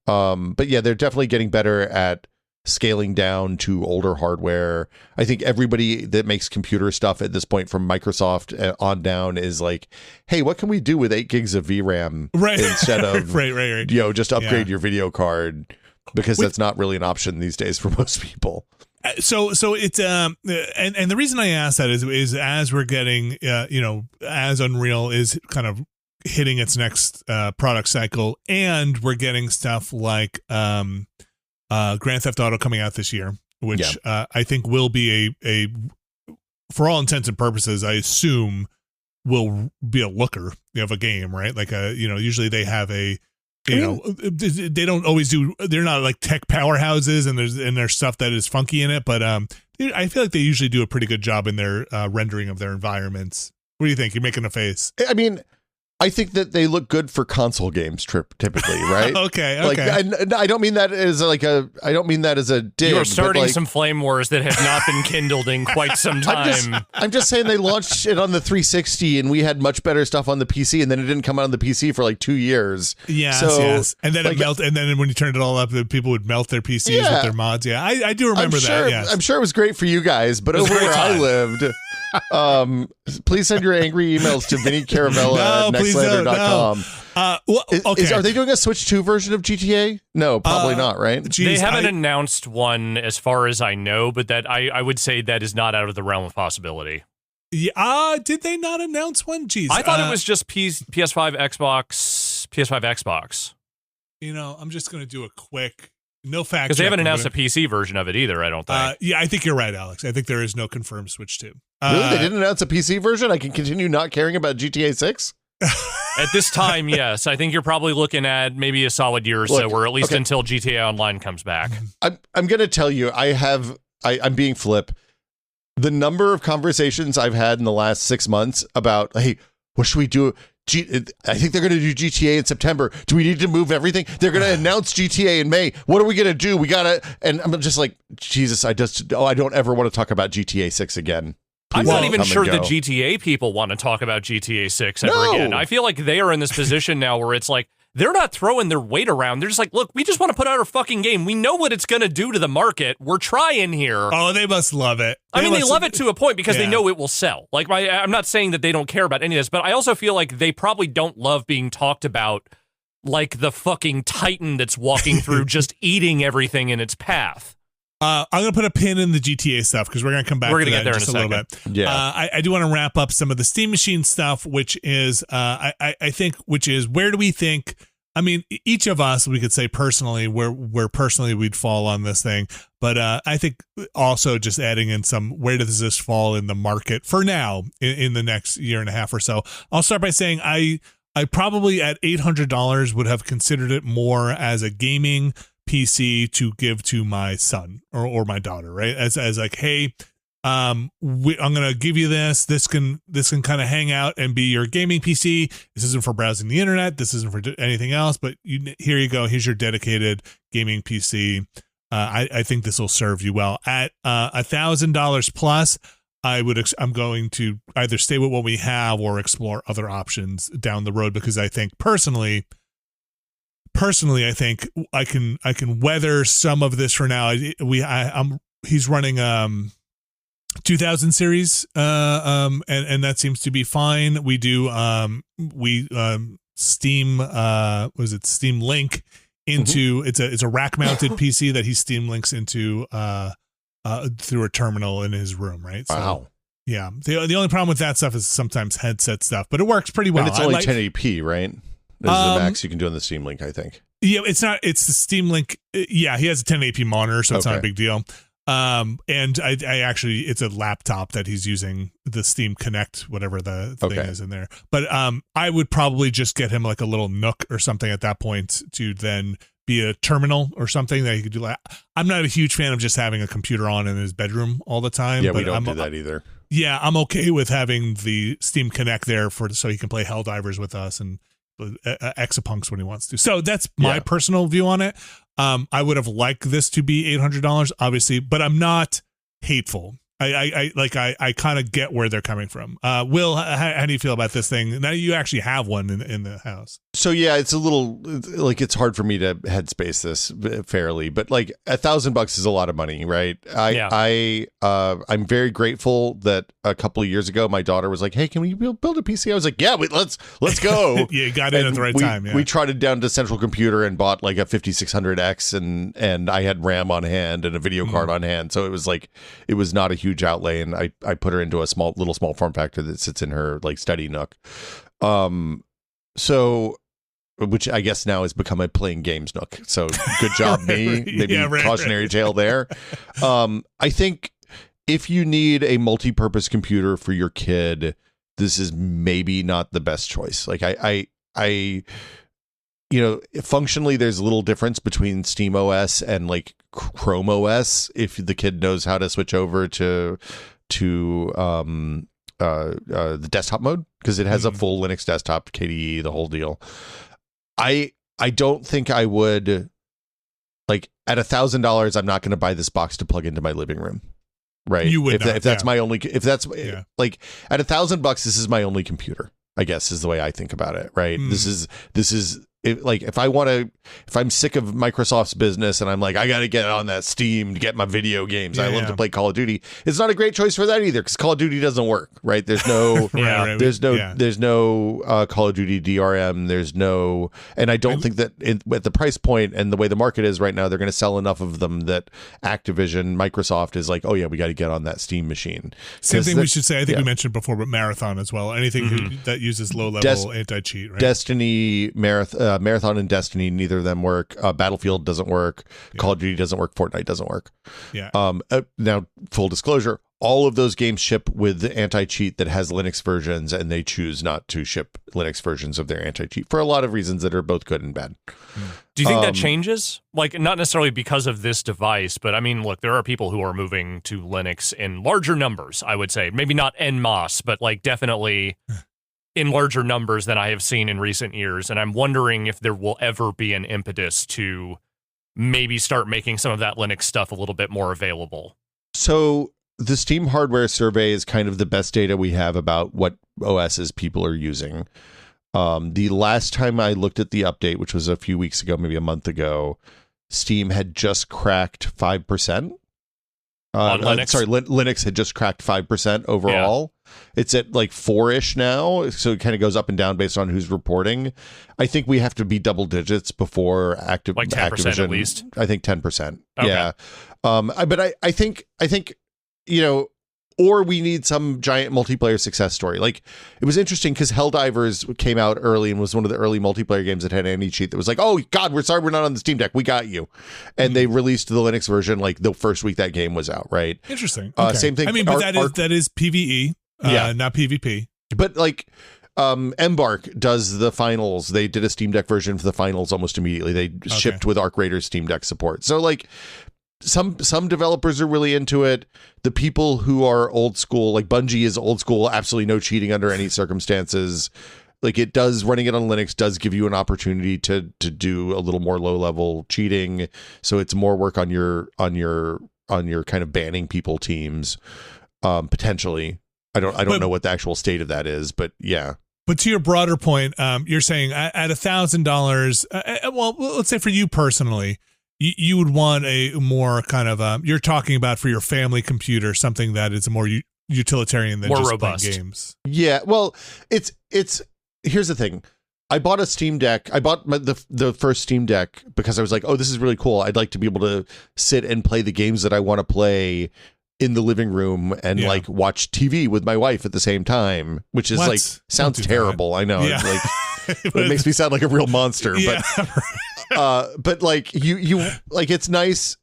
But yeah, they're definitely getting better at scaling down to older hardware. I think everybody that makes computer stuff at this point, from Microsoft on down, is like, hey, what can we do with 8 gigs of VRAM instead of right. Just upgrade your video card, because that's not really an option these days for most people. So it's and the reason I ask that is as we're getting as Unreal is kind of hitting its next product cycle, and we're getting stuff like Grand Theft Auto coming out this year, which I think will be a for all intents and purposes, I assume will be a looker of a game, right? Like usually they have a they don't always do. They're not like tech powerhouses, and there's stuff that is funky in it. But I feel like they usually do a pretty good job in their rendering of their environments. What do you think? You're making a face. I mean, I think that they look good for console games typically, right? Okay. Like, I don't mean that as I don't mean that as a dig. You're starting some flame wars that have not been kindled in quite some time. I'm just saying they launched it on the 360, and we had much better stuff on the PC, and then it didn't come out on the PC for like 2 years. Yes. And then it melted, and then when you turned it all up, the people would melt their PCs with their mods. Yeah, I do remember that. Yes. I'm sure it was great for you guys, but over where I lived. Please send your angry emails to Vinny Caravella at Nextlander.com. Are they doing a Switch 2 version of GTA? No, probably not, right? They haven't announced one as far as I know, but that I would say that is not out of the realm of possibility. Yeah. Did they not announce one? Jeez. I thought it was just PS5, Xbox. I'm just going to do a quick no fact because they haven't announced a PC version of it either. I don't think. Yeah, I think you're right, Alex. I think there is no confirmed Switch 2. Really, they didn't announce a PC version. I can continue not caring about GTA 6. At this time, yes. I think you're probably looking at maybe a solid year or so, or at least until GTA Online comes back. I'm going to tell you, I'm being flip. The number of conversations I've had in the last 6 months about, hey, what should we do? I think they're going to do GTA in September. Do we need to move everything? They're going to announce GTA in May. What are we going to do? We got to, and I'm just like, Jesus, I don't ever want to talk about GTA 6 again. I'm not even sure the GTA people want to talk about GTA 6 ever again. I feel like they are in this position now where it's like, they're not throwing their weight around. They're just like, look, we just want to put out our fucking game. We know what it's going to do to the market. We're trying here. Oh, they must love it. They love it to a point because they know it will sell. Like, I'm not saying that they don't care about any of this, but I also feel like they probably don't love being talked about like the fucking titan that's walking through just eating everything in its path. I'm going to put a pin in the GTA stuff because we're going to come back to that get there in just a little bit. Yeah. I do want to wrap up some of the Steam Machine stuff, which is, I think, where do we think, I mean, each of us, we could say personally, where personally we'd fall on this thing. But I think also just adding in where does this fall in the market for now in the next year and a half or so. I'll start by saying I probably at $800 would have considered it more as a gaming PC to give to my son or my daughter, right? As like, hey, I'm gonna give you this. This can kind of hang out and be your gaming PC. This isn't for browsing the internet. This isn't for anything else. But here you go. Here's your dedicated gaming PC. I think this will serve you well. At $1,000 plus, I'm going to either stay with what we have or explore other options down the road because I think personally, I think I can weather some of this for now. He's running 2000 series and that seems to be fine. We do Steam Steam Link into it's a rack mounted PC that he Steam links into through a terminal in his room, right? So, wow. Yeah. The only problem with that stuff is sometimes headset stuff, but it works pretty well. And it's only 1080p, right? This is the max you can do on the Steam Link, I think. Yeah, it's the Steam Link. Yeah, he has a 1080p monitor, so it's not a big deal. And I actually, it's a laptop that he's using, the Steam Connect, whatever the thing is in there. But I would probably just get him like a little Nook or something at that point to then be a terminal or something that he could do. Like, I'm not a huge fan of just having a computer on in his bedroom all the time. Yeah, but we don't do that either. Yeah, I'm okay with having the Steam Connect there so he can play Helldivers with us and Exapunks when he wants to. So that's my personal view on it. I would have liked this to be $800, obviously, but I'm not hateful. I kind of get where they're coming from. Will, how do you feel about this thing? Now you actually have one in the house. So yeah, it's a little like it's hard for me to headspace this fairly, but like $1,000 is a lot of money, right? I'm very grateful that a couple of years ago my daughter was like, "Hey, can we build a PC?" I was like, "Yeah, let's go." Yeah, got in at the right time. Yeah. We trotted down to Central Computer and bought like a 5600X, and I had RAM on hand and a video card on hand, so it was not a huge outlay, and I put her into a small form factor that sits in her like study nook. So, which I guess now has become a playing games nook. So good job, me. Maybe cautionary tale there. I think if you need a multi-purpose computer for your kid, this is maybe not the best choice. Like I functionally there's a little difference between Steam OS and like Chrome OS if the kid knows how to switch over to the desktop mode, because it has a full Linux desktop, KDE, the whole deal. I don't think I would, like, at $1,000 I'm not going to buy this box to plug into my living room, right? You would if that's my only, if that's like at $1,000 this is my only computer, I guess, is the way I think about it, right? This is if I'm sick of Microsoft's business and I'm like, I got to get on that Steam to get my video games. I love to play Call of Duty. It's not a great choice for that either, because Call of Duty doesn't work, right? There's no, there's no Call of Duty DRM. There's no, and I don't think that at the price point and the way the market is right now, they're going to sell enough of them that Activision, Microsoft is like, oh yeah, we got to get on that Steam machine. Same thing we should say. I think we mentioned before, but Marathon as well. Anything that uses low level anti-cheat, right? Destiny, Marathon and Destiny, neither of them work. Battlefield doesn't work. Call of Duty doesn't work. Fortnite doesn't work. Yeah. Now, full disclosure, all of those games ship with the anti-cheat that has Linux versions, and they choose not to ship Linux versions of their anti-cheat for a lot of reasons that are both good and bad. Do you think that changes? Like, not necessarily because of this device, but I mean, look, there are people who are moving to Linux in larger numbers, I would say. Maybe not en masse, but like definitely in larger numbers than I have seen in recent years. And I'm wondering if there will ever be an impetus to maybe start making some of that Linux stuff a little bit more available. So the Steam hardware survey is kind of the best data we have about what OSs people are using. The last time I looked at the update, which was a few weeks ago, maybe a month ago, Steam had just cracked 5%. On Linux? Linux had just cracked 5% overall. Yeah. It's at like 4-ish now, so it kind of goes up and down based on who's reporting. I think we have to be double digits before like 10% Activision. At least? I think 10%. Okay. Yeah. But I think, or we need some giant multiplayer success story. Like, it was interesting because Helldivers came out early and was one of the early multiplayer games that had anti-cheat that was like, oh God, we're sorry we're not on the Steam Deck, we got you. And they released the Linux version like the first week that game was out, right? Interesting. Okay. Same thing. I mean, but that is PvE, not PvP. But like, Embark does the finals. They did a Steam Deck version for the finals almost immediately. They shipped with Arc Raiders Steam Deck support. So like, some developers are really into it. The people who are old school, like Bungie is old school, absolutely no cheating under any circumstances. Like, it does, running it on Linux does give you an opportunity to do a little more low level cheating. So it's more work on your kind of banning people teams, potentially. I don't know what the actual state of that is, but yeah. But to your broader point, you're saying at $1,000, well, let's say for you personally, you would want a more kind of you're talking about for your family computer, something that is more utilitarian than more just robust playing games. Yeah, well, it's here's the thing. I bought a Steam Deck. I bought the first Steam Deck because I was like, oh, this is really cool. I'd like to be able to sit and play the games that I want to play in the living room and like watch TV with my wife at the same time, which is like sounds terrible. I know. Yeah. It makes me sound like a real monster, but like you like, it's nice.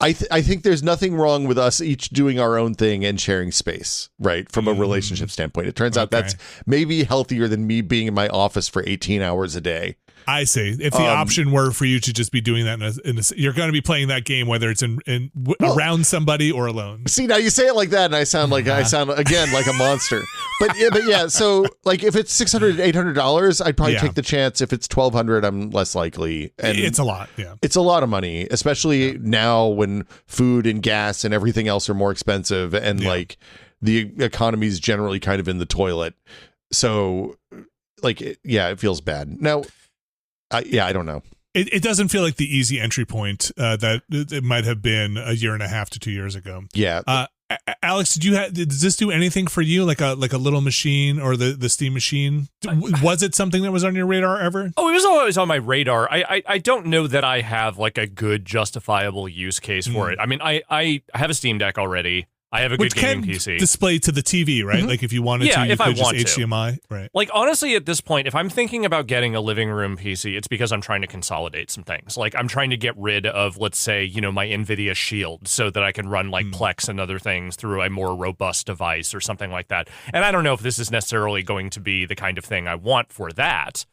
I think there's nothing wrong with us each doing our own thing and sharing space, right? From a relationship standpoint. It turns out that's maybe healthier than me being in my office for 18 hours a day. I see. If the option were for you to just be doing that you're going to be playing that game, whether it's around somebody or alone. See, now you say it like that, and I sound again like a monster. But yeah. So like, if it's $600, $800, I'd probably take the chance. If it's $1,200, I'm less likely. And it's a lot. Yeah, it's a lot of money, especially now when food and gas and everything else are more expensive, and like the economy's generally kind of in the toilet. So like, it feels bad now. I don't know. It doesn't feel like the easy entry point that it might have been a year and a half to 2 years ago. Yeah. Alex, did this do anything for you, like a little machine or the Steam machine? Was it something that was on your radar ever? Oh, it was always on my radar. I don't know that I have like a good justifiable use case for it. I mean, I have a Steam Deck already. I have a good gaming PC. Which can display to the TV, right? Mm-hmm. Like if you wanted to, you could just HDMI. Right. Like, honestly, at this point, if I'm thinking about getting a living room PC, it's because I'm trying to consolidate some things. Like, I'm trying to get rid of, let's say, my NVIDIA Shield so that I can run like Plex and other things through a more robust device or something like that. And I don't know if this is necessarily going to be the kind of thing I want for that.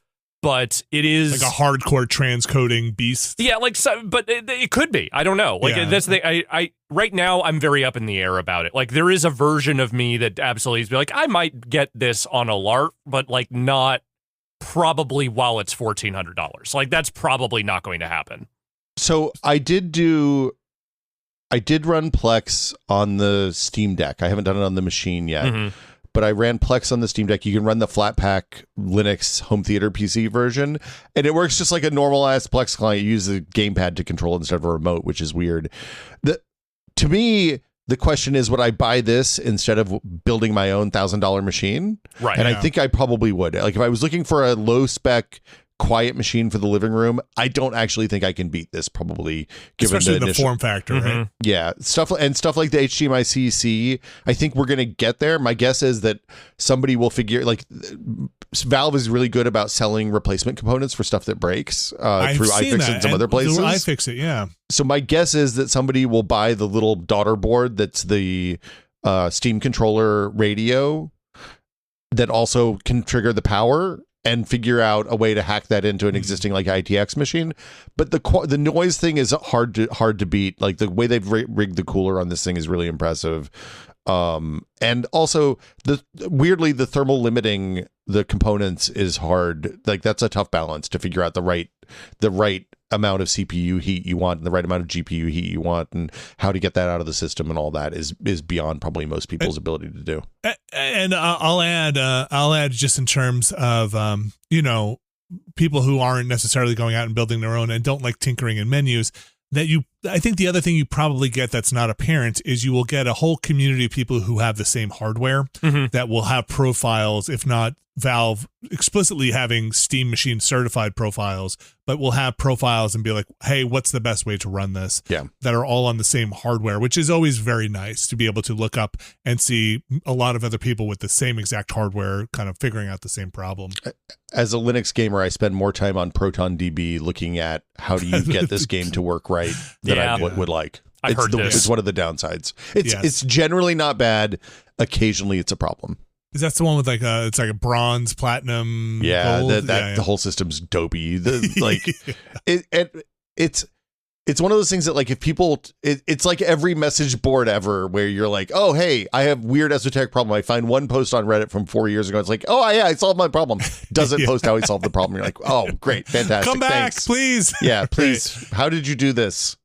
But it is like a hardcore transcoding beast. Yeah, like but it could be. I don't know. Like that's the I right now I'm very up in the air about it. Like, there is a version of me that absolutely is like, I might get this on a LARP, but like not probably while it's $1,400. Like, that's probably not going to happen. So I did run Plex on the Steam Deck. I haven't done it on the machine yet. Mm-hmm. but I ran Plex on the Steam Deck. You can run the Flatpak Linux home theater PC version, and it works just like a normal ass Plex client. You use the gamepad to control instead of a remote, which is weird. To me, the question is, would I buy this instead of building my own $1,000 machine? Right. And I think I probably would. Like if I was looking for a low spec quiet machine for the living room, I don't actually think I can beat this, probably, given especially the initial form factor, right? Yeah, stuff like the HDMI CC. I think we're gonna get there. My guess is that somebody will figure, like, Valve is really good about selling replacement components for stuff that breaks through iFixit and some other places. iFixit, yeah. So my guess is that somebody will buy the little daughter board that's the Steam controller radio that also can trigger the power, and figure out a way to hack that into an existing like ITX machine. But the noise thing is hard to beat. Like the way they've rigged the cooler on this thing is really impressive. And also weirdly the thermal limiting the components is hard. Like that's a tough balance to figure out the right amount of CPU heat you want and the right amount of GPU heat you want, and how to get that out of the system, and all that is beyond probably most people's ability to do. And I'll add just in terms of people who aren't necessarily going out and building their own and don't like tinkering in menus, I think the other thing you probably get that's not apparent is you will get a whole community of people who have the same hardware that will have profiles, if not Valve explicitly having Steam machine certified profiles, but will have profiles and be like, hey, what's the best way to run this? Yeah. That are all on the same hardware, which is always very nice to be able to look up and see a lot of other people with the same exact hardware kind of figuring out the same problem. As a Linux gamer, I spend more time on ProtonDB looking at how do you get this game to work right than I would like. It's one of the downsides. It's generally not bad. Occasionally it's a problem. Is that the one with it's like a bronze, platinum? Yeah, gold? The whole system's dopey. It's one of those things that, like, if people, it's like every message board ever where you're like, oh, hey, I have weird esoteric problem. I find one post on Reddit from 4 years ago. It's like, oh, yeah, I solved my problem. Doesn't post how he solved the problem. You're like, oh, great, fantastic. Come back, thanks. please. Yeah, please. Right. How did you do this?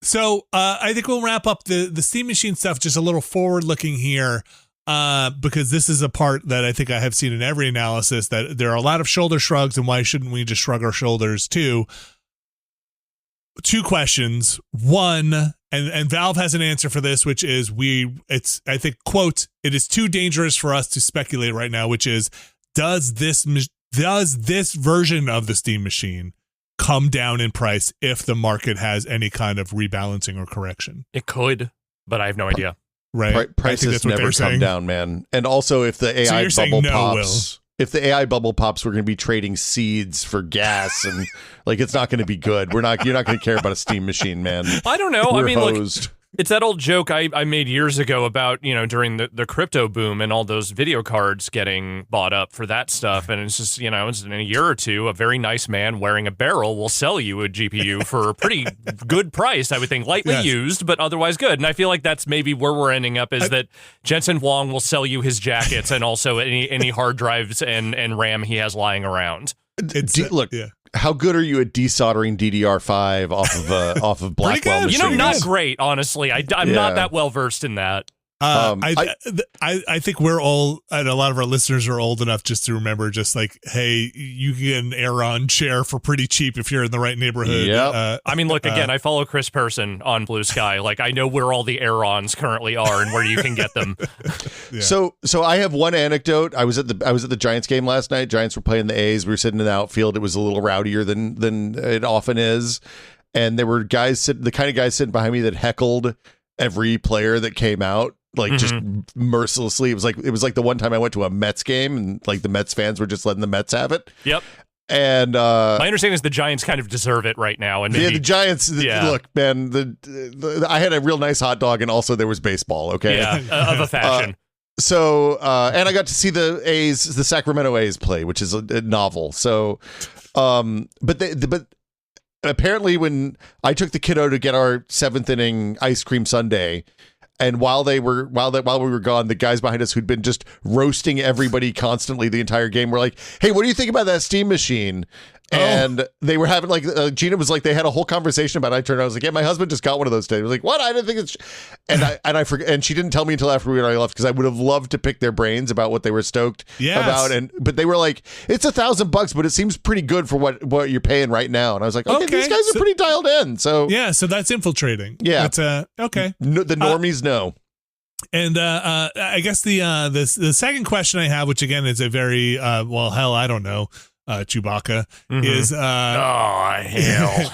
So I think we'll wrap up the Steam Machine stuff just a little forward looking here. Because this is a part that I think I have seen in every analysis, that there are a lot of shoulder shrugs, and why shouldn't we just shrug our shoulders too? Two questions. One, and Valve has an answer for this, which is I think, quote, it is too dangerous for us to speculate right now, which is, does this version of the Steam machine come down in price if the market has any kind of rebalancing or correction? It could, but I have no idea. Right. Prices never come down, man. And also, if the AI bubble pops, we're going to be trading seeds for gas, and like, it's not going to be good. You're not going to care about a Steam machine, man. I don't know. We're hosed. Look, it's that old joke I made years ago about, during the crypto boom and all those video cards getting bought up for that stuff. And it's just, it's in a year or two, a very nice man wearing a barrel will sell you a GPU for a pretty good price, I would think. Lightly used, but otherwise good. And I feel like that's maybe where we're ending up, is that Jensen Huang will sell you his jackets and also any hard drives and RAM he has lying around. How good are you at desoldering DDR5 off of Blackwell machines? Not great, honestly. I'm not that well versed in that. I think we're all, and a lot of our listeners are old enough just to remember, just like, hey, you can get an Aeron chair for pretty cheap if you're in the right neighborhood. Yep. Look, again, I follow Chris Person on Blue Sky. Like, I know where all the Aerons currently are and where you can get them. Yeah. So I have one anecdote. I was at the Giants game last night. Giants were playing the A's. We were sitting in the outfield. It was a little rowdier than it often is, and there were the kind of guys sitting behind me that heckled every player that came out. Like, just mercilessly. It was like the one time I went to a Mets game, and like the Mets fans were just letting the Mets have it. Yep. And my understanding is the Giants kind of deserve it right now. And maybe, the Giants. Look, man, I had a real nice hot dog, and also there was baseball. Okay, of a fashion. And I got to see the Sacramento A's play, which is a novel. So, but apparently when I took the kiddo to get our 7th inning ice cream sundae, And while we were gone, the guys behind us who'd been just roasting everybody constantly the entire game were like, "Hey, what do you think about that Steam machine?" And they were having like Gina was like, they had a whole conversation about it. I turned around, I was like, yeah, my husband just got one of those today. I was like, what? I didn't think it's, and I forget, and she didn't tell me until after we already left, because I would have loved to pick their brains about what they were stoked about. But they were like, it's $1,000, but it seems pretty good for what you're paying right now. And I was like, okay. These guys are pretty dialed in. So so that's infiltrating. Yeah, it's okay. No, the normies know. And I guess the second question I have, which again is a very I don't know. Chewbacca is hell.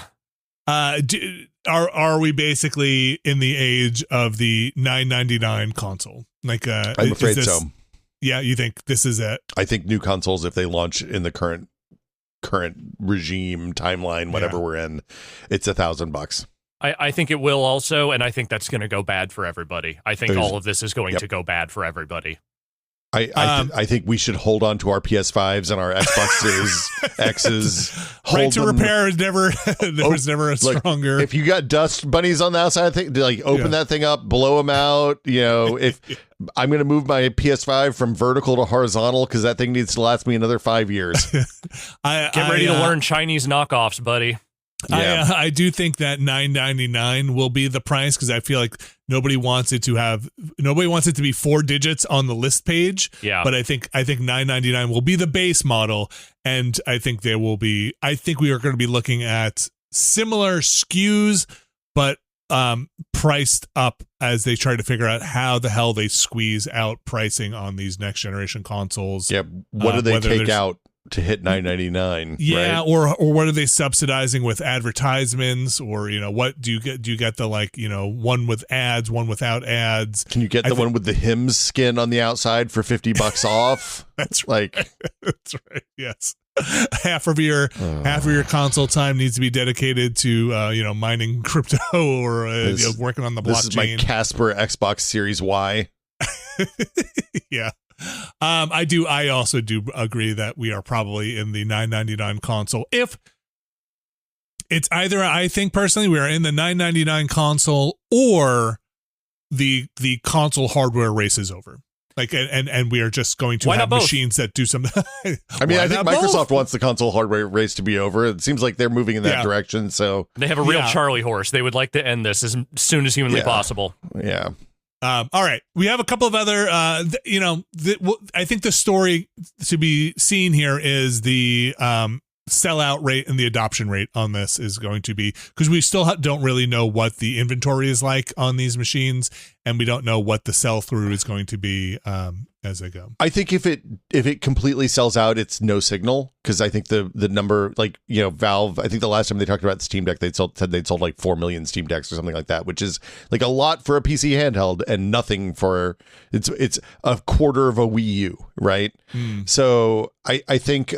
Are we basically in the age of the $9.99 console? Like, I'm afraid so. Yeah, you think this is it? I think new consoles, if they launch in the current regime timeline, whatever we're in, it's $1,000. I think it will also, and I think that's going to go bad for everybody. I think all of this is going to go bad for everybody. I think we should hold on to our PS5s and our Xbox Series X's. Right to repair is never was never a stronger. If you got dust bunnies on the outside, I think like open that thing up, blow them out. You know, if I'm going to move my PS5 from vertical to horizontal because that thing needs to last me another 5 years. Get ready to learn Chinese knockoffs, buddy. Yeah. I do think that $9.99 will be the price, because I feel like nobody wants it to be 4 digits on the list page. Yeah. But I think $9.99 will be the base model, and I think we are going to be looking at similar SKUs, but priced up as they try to figure out how the hell they squeeze out pricing on these next generation consoles. Yeah. What do they take out to hit $9.99? Yeah, right? or what are they subsidizing with advertisements, or what do you get? Do you get the one with ads, one without ads? Can you get the one with the hymns skin on the outside for $50 off? That's right. That's right. Yes. Half of your console time needs to be dedicated to mining crypto or working on the blockchain. This is my Casper Xbox Series Y. Yeah. I also do agree that we are probably in the $9.99 console. If it's either, I think personally, we are in the $9.99 console, or the console hardware race is over. Like, and we are just going to have machines that do some. I mean, I think Microsoft wants the console hardware race to be over. It seems like they're moving in that direction. So they have a real Charlie horse. They would like to end this as soon as humanly possible. Yeah. All right, we have a couple of other, I think the story to be seen here is the sellout rate and the adoption rate on this is going to be, because we still don't really know what the inventory is like on these machines, and we don't know what the sell through is going to be as they go. I think if it completely sells out, it's no signal, because I think the number, Valve, I think the last time they talked about the Steam Deck, said they'd sold like 4 million Steam Decks or something like that, which is like a lot for a PC handheld and nothing for it's a quarter of a Wii U, right? So I think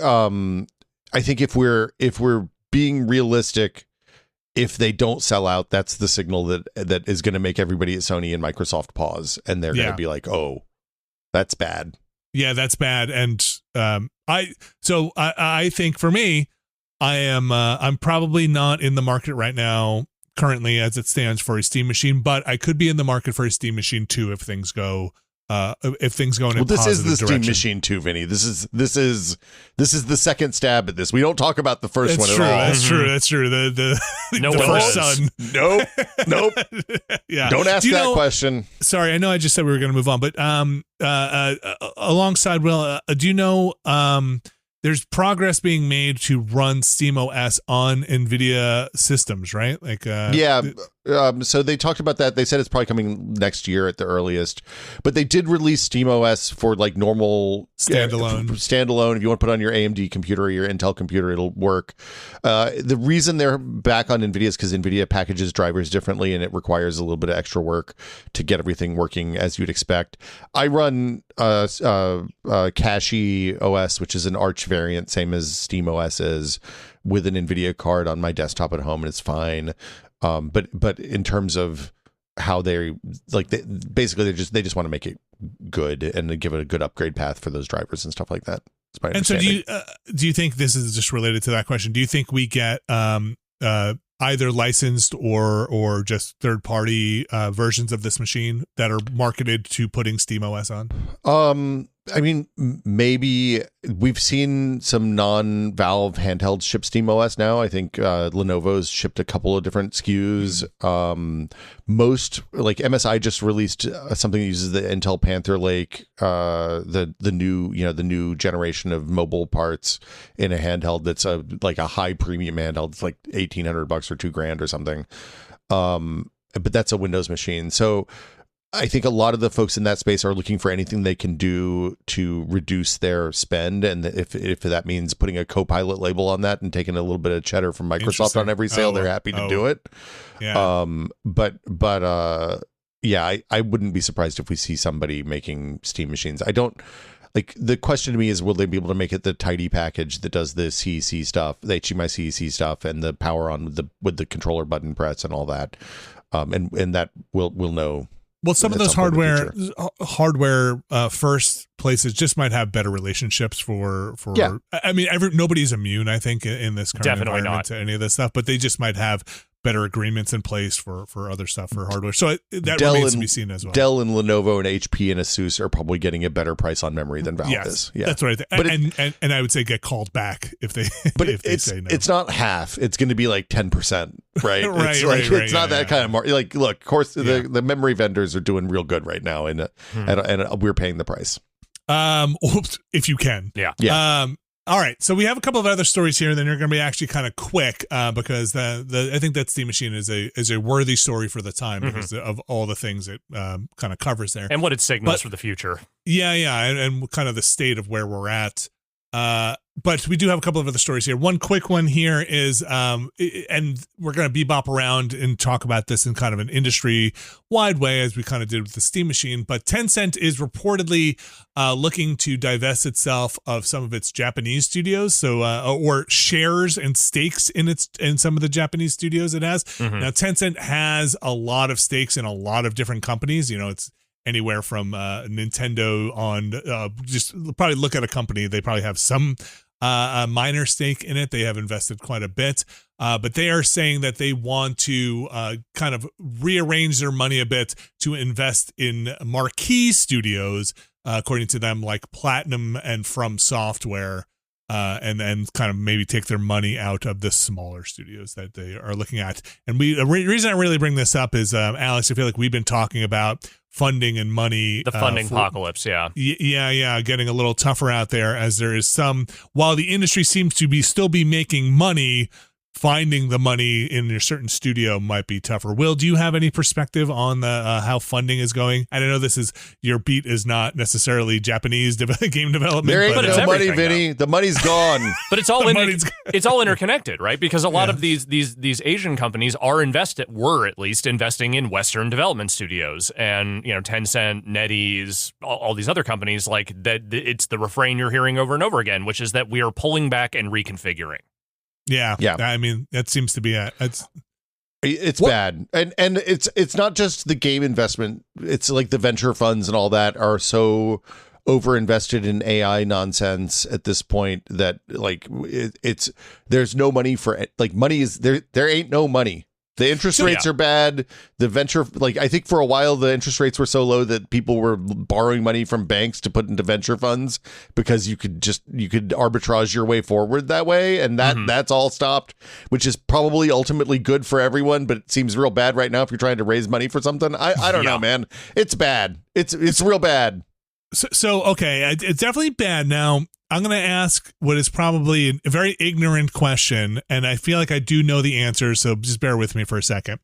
if we're being realistic, if they don't sell out, that's the signal that is going to make everybody at Sony and Microsoft pause, and they're going to be like, oh, that's bad. Yeah, that's bad. And I think for me, I'm probably not in the market right now currently as it stands for a Steam machine, but I could be in the market for a Steam machine too if things go in a positive direction. This is the Steam machine too, Vinny. This is the second stab at this. We don't talk about the first one at all. That's true. The first son. Nope. Yeah. Don't ask that question. Sorry, I know I just said we were going to move on, but alongside Will, do you know there's progress being made to run SteamOS on NVIDIA systems, right? Like, so they talked about that. They said it's probably coming next year at the earliest, but they did release SteamOS for like normal standalone. If you want to put it on your AMD computer or your Intel computer, it'll work. The reason they're back on NVIDIA is because NVIDIA packages drivers differently, and it requires a little bit of extra work to get everything working as you'd expect. I run Cache OS, which is an Arch variant, same as SteamOS is, with an NVIDIA card on my desktop at home, and it's fine. But in terms of how they basically they just want to make it good and give it a good upgrade path for those drivers and stuff like that. And so do you think this is just related to that question? Do you think we get either licensed or just third party versions of this machine that are marketed to putting SteamOS on? I mean, maybe we've seen some non-Valve handhelds ship SteamOS now. I think Lenovo's shipped a couple of different SKUs. Most, like MSI just released something that uses the Intel Panther Lake, the new generation of mobile parts in a handheld that's like a high premium handheld. It's like $1,800 or $2,000 or something. But that's a Windows machine. So I think a lot of the folks in that space are looking for anything they can do to reduce their spend. And if that means putting a Copilot label on that and taking a little bit of cheddar from Microsoft on every sale, they're happy to do it. Yeah. I wouldn't be surprised if we see somebody making Steam machines. I don't like, the question to me is, will they be able to make it the tidy package that does the CEC stuff, the HDMI CEC stuff, and the power on with the controller button press and all that. And that we'll know. Well, some of those hardware first places just might have better relationships for. Yeah. I mean, nobody's immune, I think, in this current environment to any of this stuff, but they just might have better agreements in place for other stuff for hardware. So that remains to be seen as well. Dell and Lenovo and HP and Asus are probably getting a better price on memory than Valve is. Yeah, that's what I think. But and I would say get called back if they they say no. It's not half. It's going to be like 10%, right? Right, it's not that kind of market. Like, look, of course, the memory vendors are doing real good right now, and we're paying the price. If you can, yeah. All right, so we have a couple of other stories here. Then you're going to be actually kind of quick because I think that Steam Machine is a worthy story for the time because of all the things it kind of covers there and what it signals for the future. Yeah, and kind of the state of where we're at. But we do have a couple of other stories here. One quick one here is, and we're going to bebop around and talk about this in kind of an industry-wide way as we kind of did with the Steam Machine, but Tencent is reportedly looking to divest itself of some of its Japanese studios, so or shares and stakes in some of the Japanese studios it has. Now, Tencent has a lot of stakes in a lot of different companies. You know, it's anywhere from Nintendo on just probably look at a company. They probably have some a minor stake in it. They have invested quite a bit, but they are saying that they want to kind of rearrange their money a bit to invest in marquee studios, according to them, like Platinum and From Software, and then kind of maybe take their money out of the smaller studios that they are looking at. And the reason I really bring this up is, Alex, I feel like we've been talking about funding and money. The funding apocalypse, yeah. Yeah, getting a little tougher out there as there is some, while the industry seems to still be making money, finding the money in your certain studio might be tougher. Will, do you have any perspective on the how funding is going? I don't know, your beat is not necessarily Japanese game development. There ain't no money, Vinny. Now. The money's gone. But it's all it's all interconnected, right? Because a lot of these Asian companies were at least investing in Western development studios, and Tencent, NetEase, all these other companies like that. It's the refrain you're hearing over and over again, which is that we are pulling back and reconfiguring. Yeah. I mean, that seems to be it's bad, and it's not just the game investment. It's like the venture funds and all that are so overinvested in AI nonsense at this point that like there's no money for it. Like money is there. There ain't no money. The interest rates are bad. The venture, like I think for a while, the interest rates were so low that people were borrowing money from banks to put into venture funds because you could arbitrage your way forward that way. And that's all stopped, which is probably ultimately good for everyone. But it seems real bad right now if you're trying to raise money for something. I don't know, man. It's bad. It's real bad. So okay, it's definitely bad. Now, I'm going to ask what is probably a very ignorant question, and I feel like I do know the answer, so just bear with me for a second.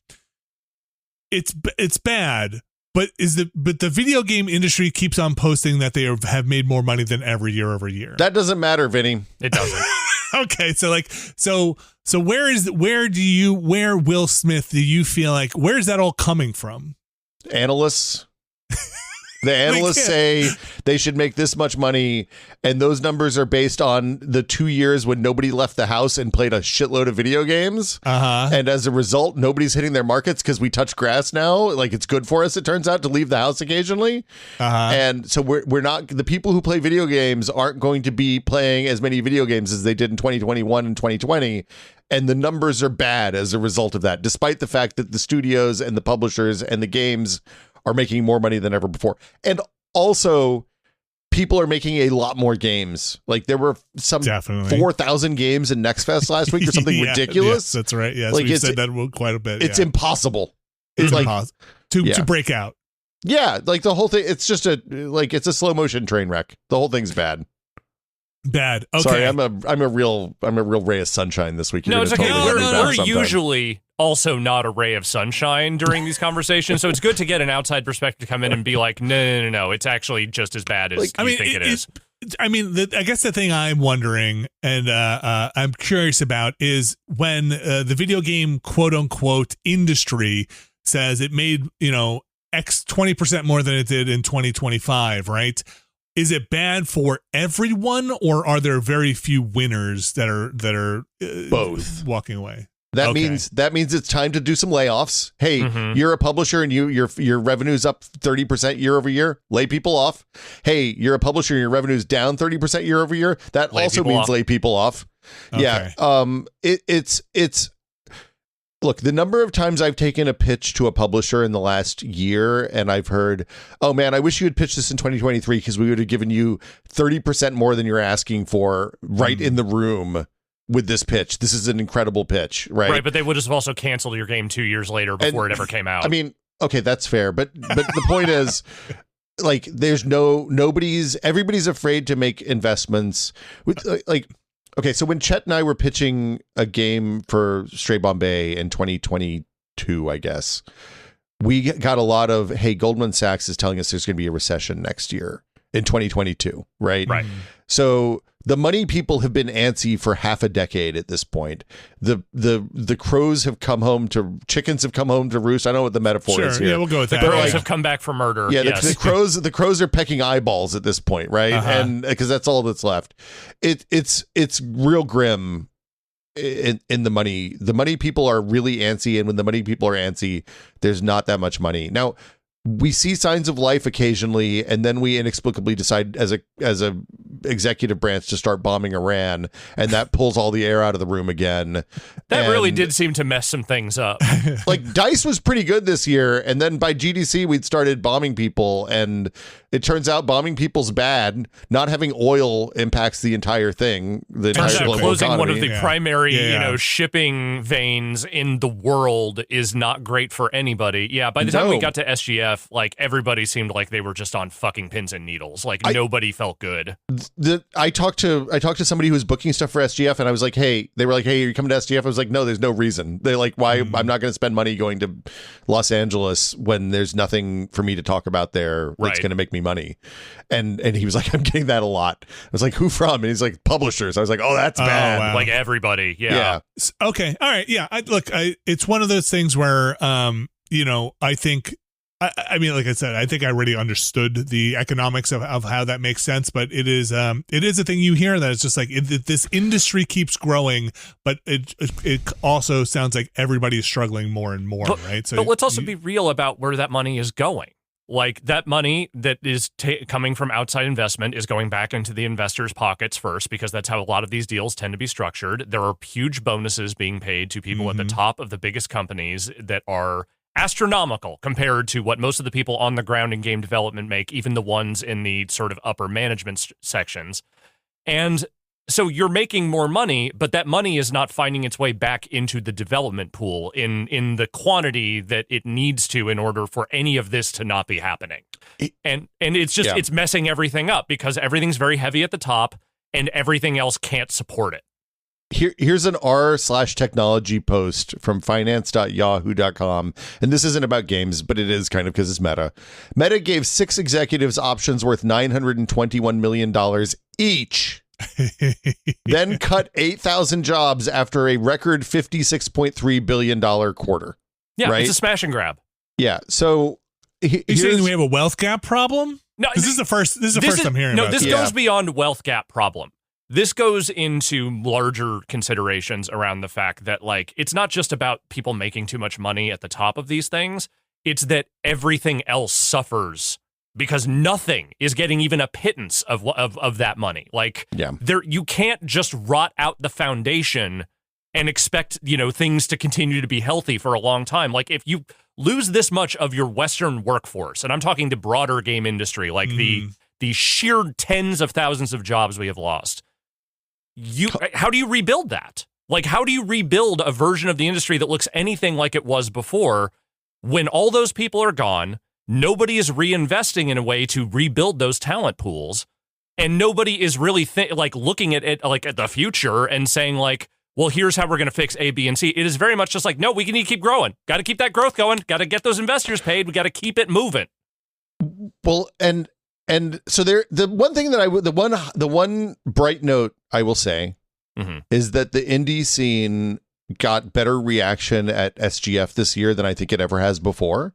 It's bad, but the video game industry keeps on posting that they have made more money than every year over year. That doesn't matter, Vinny. It doesn't. Okay, so where Will Smith do you feel like where is that all coming from? Analysts. The analysts say they should make this much money, and those numbers are based on the 2 years when nobody left the house and played a shitload of video games. And as a result, nobody's hitting their markets because we touch grass now. Like, it's good for us, it turns out, to leave the house occasionally. And so we're not, the people who play video games aren't going to be playing as many video games as they did in 2021 and 2020. And the numbers are bad as a result of that, despite the fact that the studios and the publishers and the games are making more money than ever before. And also, people are making a lot more games. Like, there were some 4,000 games in Next Fest last week or something ridiculous. Yes, that's right. Yes, like, we've said that quite a bit. It's impossible. It's like to break out. Yeah, like the whole thing. It's just it's a slow motion train wreck. The whole thing's bad. Okay. Sorry, I'm a real ray of sunshine this week. No, it's okay. We're usually also not a ray of sunshine during these conversations, so it's good to get an outside perspective to come in and be like, no, it's actually just as bad as you think it is. I mean, I guess the thing I'm wondering and I'm curious about is when the video game quote unquote industry says it made X 20% more than it did in 2025, right? Is it bad for everyone, or are there very few winners that are both walking away? That means it's time to do some layoffs. Hey, you're a publisher and your revenue's up 30% year over year. Lay people off. Hey, you're a publisher and your revenue's down 30% year over year. That also means lay people off. Okay. Yeah. It's look, the number of times I've taken a pitch to a publisher in the last year and I've heard, oh man, I wish you had pitched this in 2023 because we would have given you 30% more than you're asking for right in the room with this pitch. This is an incredible pitch, right? Right, but they would have also canceled your game 2 years later before it ever came out. I mean, okay, that's fair, but the point is, like, there's everybody's afraid to make investments with okay, so when Chet and I were pitching a game for Stray Bombay in 2022, I guess, we got a lot of, hey, Goldman Sachs is telling us there's going to be a recession next year in 2022, right? Right. So the money people have been antsy for half a decade at this point. The crows have come home to chickens have come home to roost. I know what the metaphor is here. Yeah, we'll go with that. The crows have come back for murder. Yeah, yes. the crows are pecking eyeballs at this point, right? And because that's all that's left. It's real grim in the money. The money people are really antsy, and when the money people are antsy, there's not that much money. Now, we see signs of life occasionally, and then we inexplicably decide as a executive branch to start bombing Iran, and that pulls all the air out of the room again. That really did seem to mess some things up. Like, DICE was pretty good this year, and then by GDC we'd started bombing people, and it turns out bombing people's bad. Not having oil impacts the entire thing. The entire global closing economy. one of the primary, shipping veins in the world is not great for anybody. Yeah, by the time we got to SGF, like, everybody seemed like they were just on fucking pins and needles. Like, nobody felt good. I talked to somebody who was booking stuff for SGF, and I was like, hey, they were like, hey, are you coming to SGF? I was like, no, there's no reason. They're like, why? I'm not going to spend money going to Los Angeles when there's nothing for me to talk about there that's going to make me money. And he was like, I'm getting that a lot. I was like, who from? And he's like, publishers. I was like, oh, that's bad. Wow. Like, everybody. Yeah. Okay. All right. Yeah. It's one of those things where, I think, I mean, like I said, I think I already understood the economics of how that makes sense, but it is a thing you hear that it's just like this industry keeps growing, but it also sounds like everybody is struggling more and more, right? But let's also be real about where that money is going. Like, that money that is coming from outside investment is going back into the investors' pockets first, because that's how a lot of these deals tend to be structured. There are huge bonuses being paid to people at the top of the biggest companies that are astronomical compared to what most of the people on the ground in game development make, even the ones in the sort of upper management sections. And so you're making more money, but that money is not finding its way back into the development pool in the quantity that it needs to in order for any of this to not be happening. And it's just, it's messing everything up because everything's very heavy at the top and everything else can't support it. Here's an r/technology post from finance.yahoo.com. And this isn't about games, but it is kind of because it's Meta. Meta gave 6 executives options worth $921 million each. Then cut 8,000 jobs after a record $56.3 billion quarter. Yeah, right? It's a smash and grab. Yeah. So you saying we have a wealth gap problem? No, this is the first I'm hearing. No, about this goes beyond wealth gap problem. This goes into larger considerations around the fact that, like, it's not just about people making too much money at the top of these things. It's that everything else suffers because nothing is getting even a pittance of that money. Like, you can't just rot out the foundation and expect, things to continue to be healthy for a long time. Like, if you lose this much of your Western workforce, and I'm talking the broader game industry, like the sheer tens of thousands of jobs we have lost, how do you rebuild that? Like, how do you rebuild a version of the industry that looks anything like it was before when all those people are gone, nobody is reinvesting in a way to rebuild those talent pools, and nobody is really looking at it like at the future and saying, like, well, here's how we're going to fix A, B, and C. It is very much just like, no, we need to keep growing. Got to keep that growth going. Got to get those investors paid. We got to keep it moving. Well, and so the one bright note I will say is that the indie scene got better reaction at SGF this year than I think it ever has before.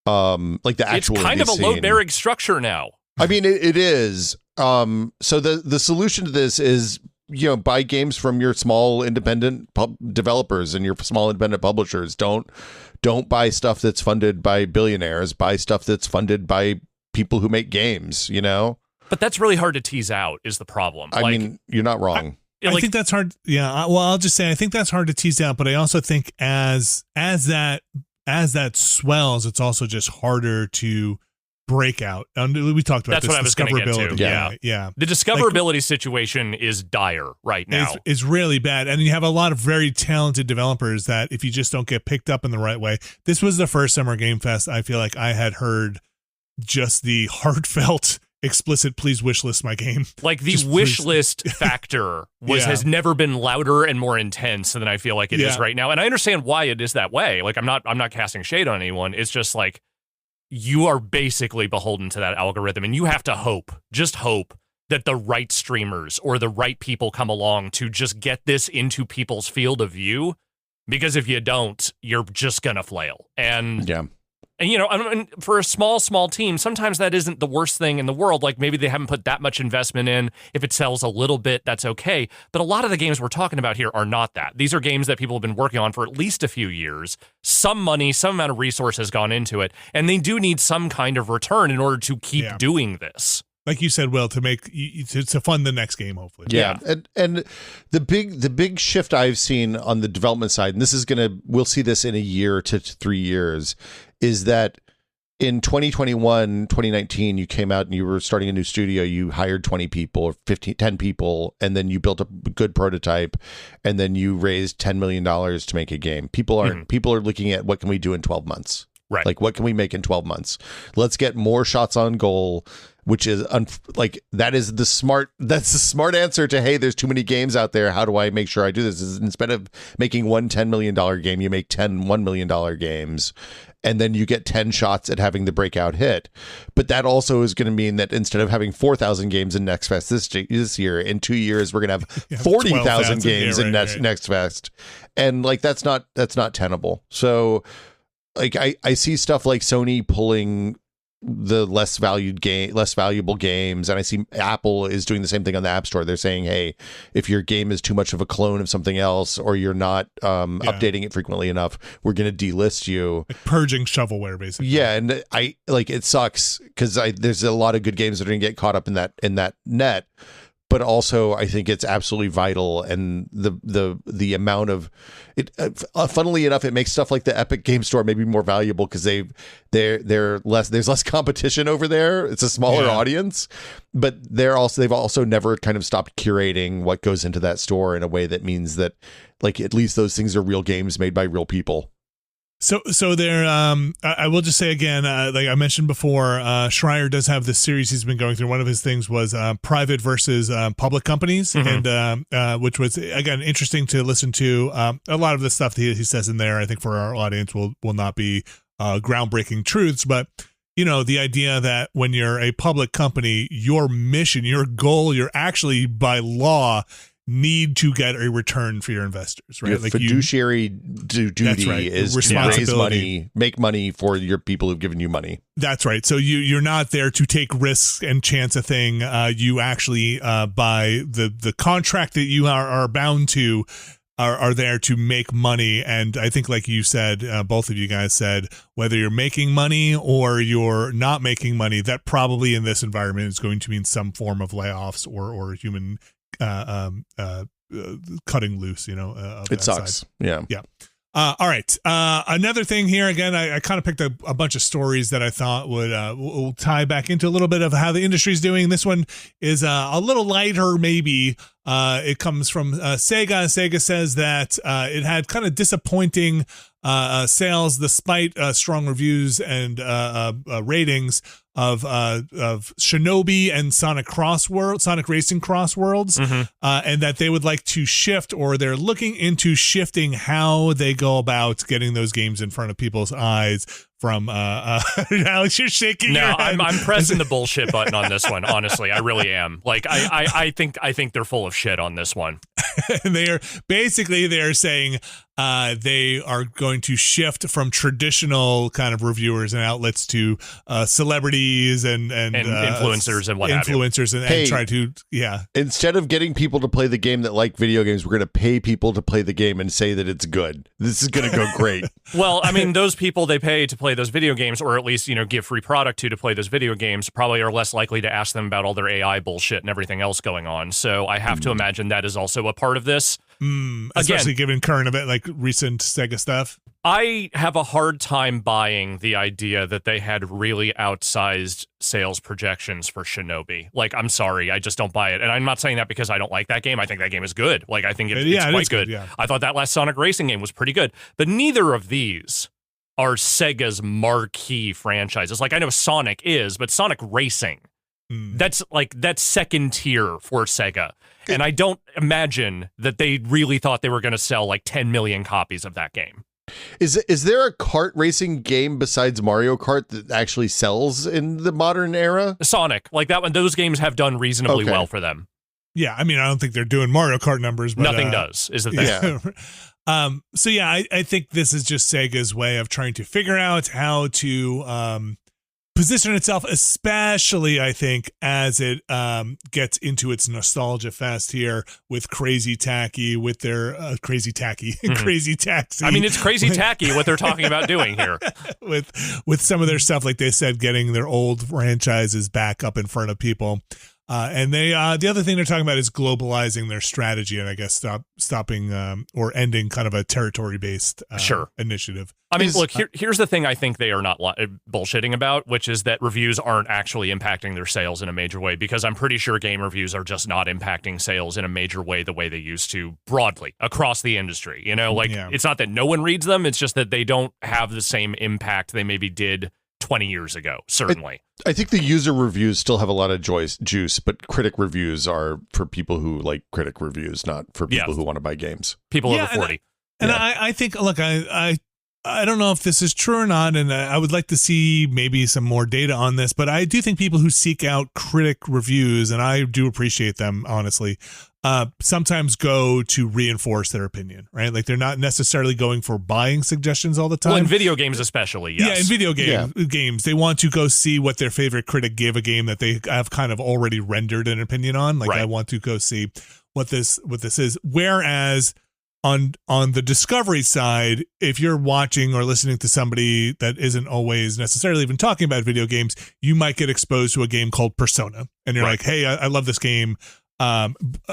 Like the actual, it's kind of a load-bearing structure now. I mean, it is. So the solution to this is, buy games from your small independent developers and your small independent publishers. Don't buy stuff that's funded by billionaires. Buy stuff that's funded by people who make games, But that's really hard to tease out is the problem. I mean, you're not wrong. I think that's hard. Yeah. Well, I'll just say, I think that's hard to tease out, but I also think as that swells, it's also just harder to break out. We talked about that's what I was going to get to. Yeah. The discoverability situation is dire right now. It's really bad. And you have a lot of very talented developers that if you just don't get picked up in the right way, this was the first Summer Game Fest I feel like I had heard just the heartfelt explicit please wish list my game. Like the wish list factor has never been louder and more intense than I feel like it is right now. And I understand why it is that way. Like I'm not casting shade on anyone. It's just like you are basically beholden to that algorithm, and you have to just hope that the right streamers or the right people come along to just get this into people's field of view, because if you don't, you're just gonna flail. And for a small team, sometimes that isn't the worst thing in the world. Like maybe they haven't put that much investment in. If it sells a little bit, that's okay. But a lot of the games we're talking about here are not that. These are games that people have been working on for at least a few years. Some money, some amount of resource has gone into it, and they do need some kind of return in order to keep doing this. Like you said, Will, to fund the next game, hopefully. Yeah. And the big shift I've seen on the development side, and we'll see this in a year to 3 years, is that in 2021, 2019, you came out and you were starting a new studio. You hired 20 people or 10 people, and then you built a good prototype, and then you raised $10 million to make a game. People are looking at what can we do in 12 months? Right. Like, what can we make in 12 months? Let's get more shots on goal, which is that's the smart answer to, hey, there's too many games out there. How do I make sure I do this? Is instead of making one $10 million game, you make 10 $1 million games, and then you get 10 shots at having the breakout hit. But that also is going to mean that instead of having 4,000 games in Next Fest this year, in 2 years, we're going to have 40,000 games in Next Fest. And like, that's not tenable. So like, I see stuff like Sony pulling the less valuable games, and I see Apple is doing the same thing on the App Store. They're saying, hey, if your game is too much of a clone of something else, or you're not updating it frequently enough, we're going to delist you. Like purging shovelware, basically. Yeah, and it sucks because there's a lot of good games that are going to get caught up in that net. But also, I think it's absolutely vital, and the amount of it. Funnily enough, it makes stuff like the Epic Game Store maybe more valuable because they're less. There's less competition over there. It's a smaller audience, but they've also never kind of stopped curating what goes into that store in a way that means that, like, at least those things are real games made by real people. So there, I will just say again, like I mentioned before, Schreier does have this series he's been going through. One of his things was private versus public companies, and which was, again, interesting to listen to. A lot of the stuff that he says in there, I think for our audience will not be groundbreaking truths, but the idea that when you're a public company, your mission, your goal, you're actually by law, need to get a return for your investors, right? Your like fiduciary duty is to raise money, make money for your people who've given you money. That's right. So you're not there to take risks and chance a thing. You actually, by the contract that you are bound to, are there to make money. And I think, like you said, both of you guys said, whether you're making money or you're not making money, that probably in this environment is going to mean some form of layoffs or human cutting loose, of it sucks. Side. Yeah. All right. Another thing here, again, I kind of picked a bunch of stories that I thought would tie back into a little bit of how the industry's doing. This one is a little lighter, maybe. It comes from Sega. Sega says that it had kind of disappointing sales despite strong reviews and ratings of Shinobi and Sonic Racing Cross Worlds, and that they would like to shift, or they're looking into shifting how they go about getting those games in front of people's eyes. From Alex, you're shaking. No, your head. I'm pressing the bullshit button on this one. Honestly, I really am. Like, I think they're full of shit on this one. And they're saying they are going to shift from traditional kind of reviewers and outlets to celebrities and influencers and what have you. Influencers and try to Instead of getting people to play the game that like video games, we're going to pay people to play the game and say that it's good. This is going to go great. Well, I mean, those people they pay to play those video games, or at least give free product to play those video games, probably are less likely to ask them about all their AI bullshit and everything else going on. So I have to imagine that is also a part of this. Especially given current event, like recent Sega stuff. I have a hard time buying the idea that they had really outsized sales projections for Shinobi. Like, I'm sorry, I just don't buy it. And I'm not saying that because I don't like that game. I think that game is good. Like, I think it's quite good. Yeah. I thought that last Sonic Racing game was pretty good. But neither of these are Sega's marquee franchises. Like, I know Sonic is, but Sonic Racing, that's second tier for Sega. And I don't imagine that they really thought they were going to sell like 10 million copies of that game. Is there a kart racing game besides Mario Kart that actually sells in the modern era? Sonic, like that one, those games have done reasonably well for them. Yeah, I mean, I don't think they're doing Mario Kart numbers, but nothing does, is the thing. Yeah. So yeah, I think this is just Sega's way of trying to figure out how to position itself, especially I think as it gets into its nostalgia fest here with Crazy Tacky, with their Crazy Tacky, Crazy Taxi. I mean, it's crazy tacky what they're talking about doing here with some of their stuff, like they said, getting their old franchises back up in front of people. And they the other thing they're talking about is globalizing their strategy, and I guess stopping or ending kind of a territory-based initiative. I mean, look, here's the thing I think they are not bullshitting about, which is that reviews aren't actually impacting their sales in a major way, because I'm pretty sure game reviews are just not impacting sales in a major way the way they used to broadly across the industry. It's not that no one reads them, it's just that they don't have the same impact they maybe did 20 years ago, certainly. I think the user reviews still have a lot of juice, but critic reviews are for people who like critic reviews, not for people who want to buy games. People over 40. And I think, look, I don't know if this is true or not, and I would like to see maybe some more data on this, but I do think people who seek out critic reviews, and I do appreciate them, honestly, sometimes go to reinforce their opinion, right? Like they're not necessarily going for buying suggestions all the time. Well, in video games especially, yes. Yeah, in video games, they want to go see what their favorite critic gave a game that they have kind of already rendered an opinion on. Like, I want to go see what this is. Whereas on the discovery side, if you're watching or listening to somebody that isn't always necessarily even talking about video games, you might get exposed to a game called Persona, and you're like, hey, I love this game.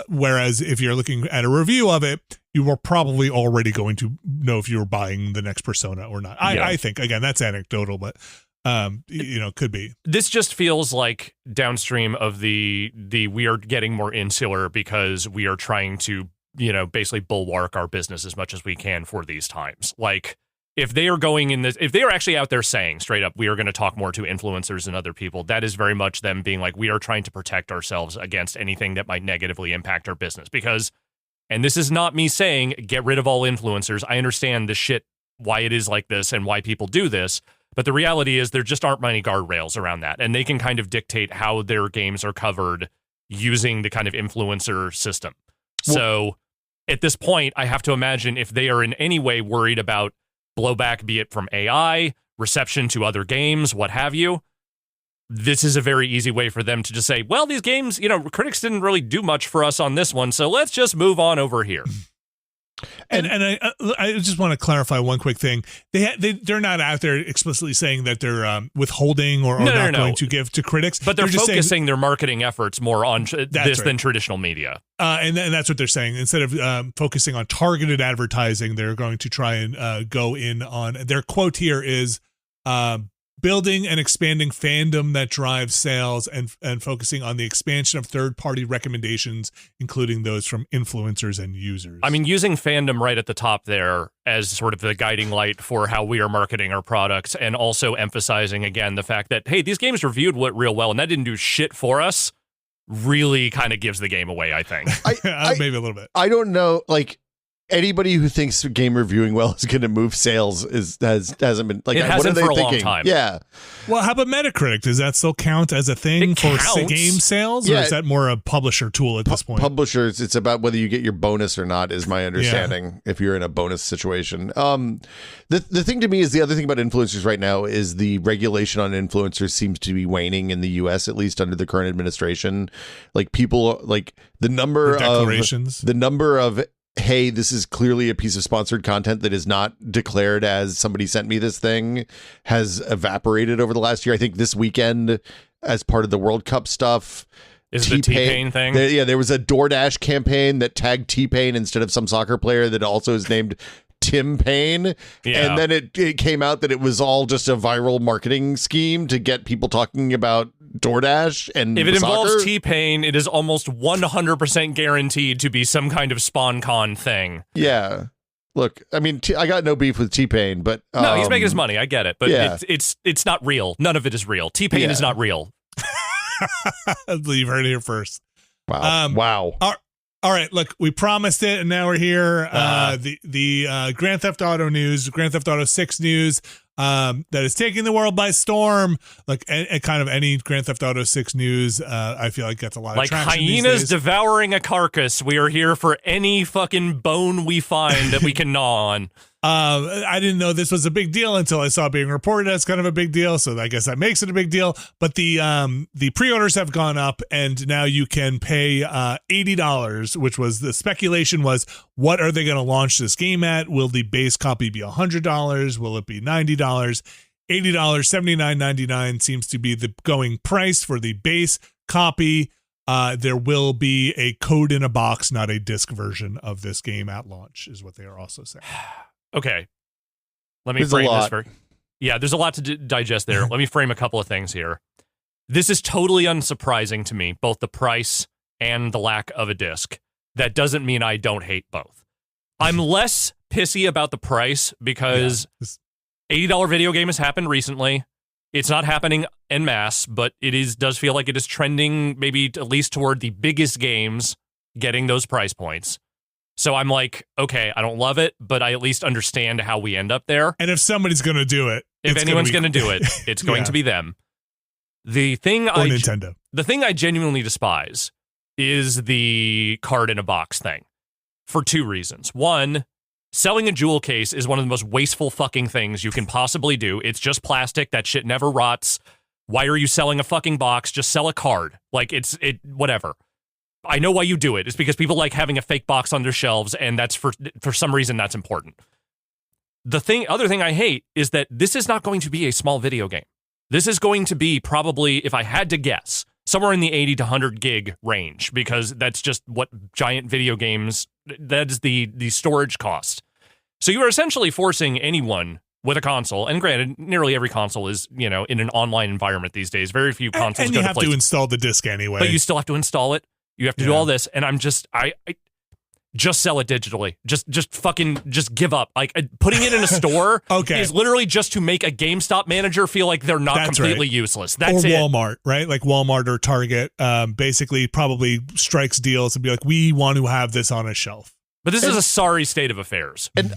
Whereas if you're looking at a review of it, you were probably already going to know if you were buying the next Persona or not. I think, again, that's anecdotal, but could be. This just feels like downstream of the we are getting more insular because we are trying to basically bulwark our business as much as we can for these times. Like, if they are if they are actually out there saying straight up, we are going to talk more to influencers and other people, that is very much them being like, we are trying to protect ourselves against anything that might negatively impact our business. Because, and this is not me saying get rid of all influencers. I understand the shit, why it is like this and why people do this. But the reality is there just aren't many guardrails around that. And they can kind of dictate how their games are covered using the kind of influencer system. So at this point, I have to imagine if they are in any way worried about blowback, be it from AI, reception to other games, what have you, this is a very easy way for them to just say, well, these games, critics didn't really do much for us on this one, so let's just move on over here. And I just want to clarify one quick thing. They're not out there explicitly saying that they're withholding or not going to give to critics. But they're just focusing saying, their marketing efforts more on this than traditional media. And that's what they're saying. Instead of focusing on targeted advertising, they're going to try and go in on, their quote here is, building and expanding fandom that drives sales and focusing on the expansion of third-party recommendations, including those from influencers and users. I mean, using fandom right at the top there as sort of the guiding light for how we are marketing our products, and also emphasizing, again, the fact that, hey, these games reviewed real well, and that didn't do shit for us, really kind of gives the game away, I think. Maybe a little bit. I don't know, anybody who thinks game reviewing well is going to move sales hasn't been it hasn't for a long time. Yeah. Well, how about Metacritic? Does that still count as a thing for game sales, or is that more a publisher tool at this point? Publishers, it's about whether you get your bonus or not, is my understanding. If you're in a bonus situation, the thing to me is the other thing about influencers right now is the regulation on influencers seems to be waning in the U.S. at least under the current administration. People the number of hey, this is clearly a piece of sponsored content that is not declared as somebody sent me this thing has evaporated over the last year. I think this weekend, as part of the World Cup stuff, is the T-Pain thing? There was a DoorDash campaign that tagged T-Pain instead of some soccer player that also is named Tim Payne. Yeah. And then it came out that it was all just a viral marketing scheme to get people talking about DoorDash. And if it involves T-Pain, it is almost 100% guaranteed to be some kind of SpawnCon thing. Yeah. Look, I mean, I got no beef with T-Pain, but no, he's making his money. I get it, but it's not real. None of it is real. T-Pain is not real. You've heard it here first. Wow. Wow. All right, look, we promised it, and now we're here. The Grand Theft Auto news, Grand Theft Auto 6 news, that is taking the world by storm. Like kind of any Grand Theft Auto 6 news, I feel like gets a lot of traction. Like hyenas devouring a carcass, we are here for any fucking bone we find that we can gnaw on. I didn't know this was a big deal until I saw it being reported as kind of a big deal, so I guess that makes it a big deal. But the pre-orders have gone up, and now you can pay $80, which was the speculation was, what are they going to launch this game at? Will the base copy be $100? Will it be $90? $80, $79.99 seems to be the going price for the base copy. There will be a code in a box, not a disc version of this game at launch, is what they are also saying. Okay, let me frame this for. Yeah, there's a lot to digest there. Let me frame a couple of things here. This is totally unsurprising to me, both the price and the lack of a disc. That doesn't mean I don't hate both. I'm less pissy about the price because $80 video game has happened recently. It's not happening en masse, but does feel like it is trending maybe at least toward the biggest games getting those price points. So I'm like, okay, I don't love it, but I at least understand how we end up there. And if somebody's going to do it, if anyone's going to do it, it's going to be them. Nintendo. The thing I genuinely despise is the card in a box thing for two reasons. One, selling a jewel case is one of the most wasteful fucking things you can possibly do. It's just plastic. That shit never rots. Why are you selling a fucking box? Just sell a card. Like whatever. I know why you do it. It's because people like having a fake box on their shelves, and that's for some reason that's important. Other thing I hate is that this is not going to be a small video game. This is going to be probably, if I had to guess, somewhere in the 80 to 100 gig range, because that's just what giant video games, that is the storage cost. So you are essentially forcing anyone with a console, and granted, nearly every console is, in an online environment these days. Very few consoles and you have to install the disc anyway. But you still have to install it. You have to do all this, and I'm just, I just sell it digitally. Just give up. Like, putting it in a store is literally just to make a GameStop manager feel like they're not completely useless. That's it. Or Walmart, right? Like Walmart or Target basically probably strikes deals and be like, we want to have this on a shelf. But this is a sorry state of affairs. And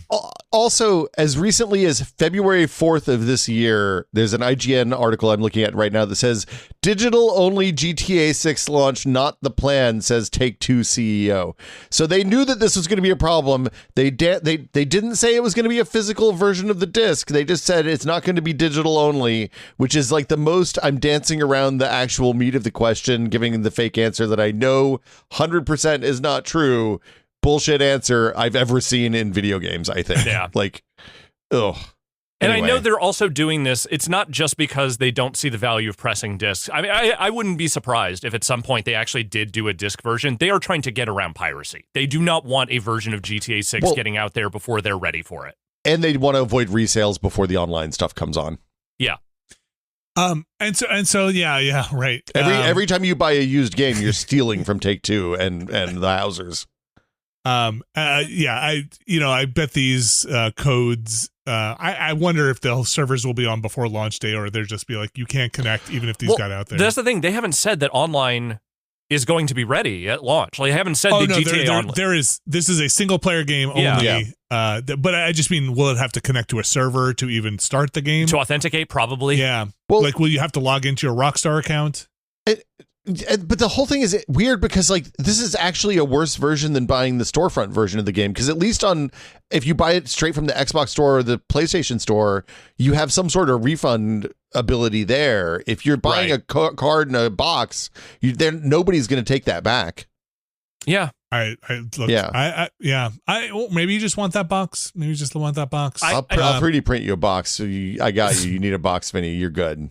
also, as recently as February 4th of this year, there's an IGN article I'm looking at right now that says, digital-only GTA 6 launch, not the plan, says Take-Two CEO. So they knew that this was going to be a problem. They didn't say it was going to be a physical version of the disc. They just said it's not going to be digital-only, which is like the most I'm dancing around the actual meat of the question, giving the fake answer that I know 100% is not true. Bullshit answer I've ever seen in video games, I think. Yeah. Like, ugh. And anyway. I know they're also doing this. It's not just because they don't see the value of pressing discs. I mean, I wouldn't be surprised if at some point they actually did do a disc version. They are trying to get around piracy. They do not want a version of GTA 6 getting out there before they're ready for it. And they want to avoid resales before the online stuff comes on. Yeah. And so yeah, right. Every time you buy a used game, you're stealing from Take-Two and the Housers. I bet these codes, I wonder if the servers will be on before launch day, or they'll just be like, you can't connect even if these got out there. That's the thing. They haven't said that online is going to be ready at launch. Like, they haven't said GTA Online. This is a single player game only. Yeah. But I just mean, will it have to connect to a server to even start the game? To authenticate, probably. Yeah. Well, like, will you have to log into your Rockstar account? But the whole thing is weird because, like, this is actually a worse version than buying the storefront version of the game. Because at least if you buy it straight from the Xbox store or the PlayStation store, you have some sort of refund ability there. If you're buying a card in a box, nobody's going to take that back. Yeah. Maybe you just want that box. Maybe you just want that box. I'll 3D print you a box. So I got you. You need a box, Vinny. You're good.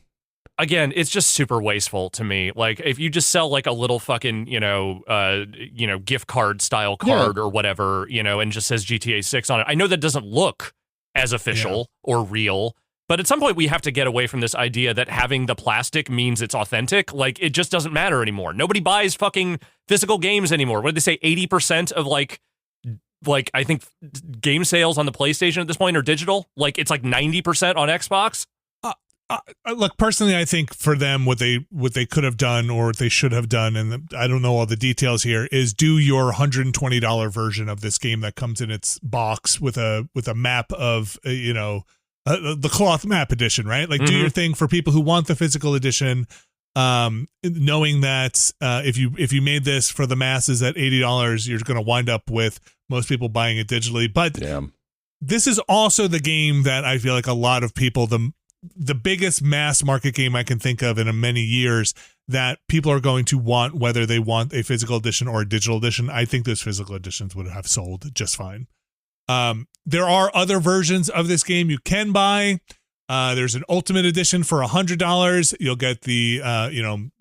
Again, it's just super wasteful to me. Like, if you just sell like a little fucking, gift card style card or whatever, and just says GTA 6 on it. I know that doesn't look as official or real, but at some point we have to get away from this idea that having the plastic means it's authentic. Like, it just doesn't matter anymore. Nobody buys fucking physical games anymore. What did they say? 80% of like I think game sales on the PlayStation at this point are digital. Like, it's like 90% on Xbox. Look, personally, I think for them, what they could have done or what they should have done, and I don't know all the details here, is do your $120 version of this game that comes in its box with a map of the cloth map edition, right? Like, do your thing for people who want the physical edition, knowing that if you made this for the masses at $80, you're going to wind up with most people buying it digitally. But this is also the game that I feel like a lot of people, the biggest mass market game I can think of in many years that people are going to want, whether they want a physical edition or a digital edition. I think those physical editions would have sold just fine. There are other versions of this game you can buy. There's an ultimate edition for $100. You'll get the,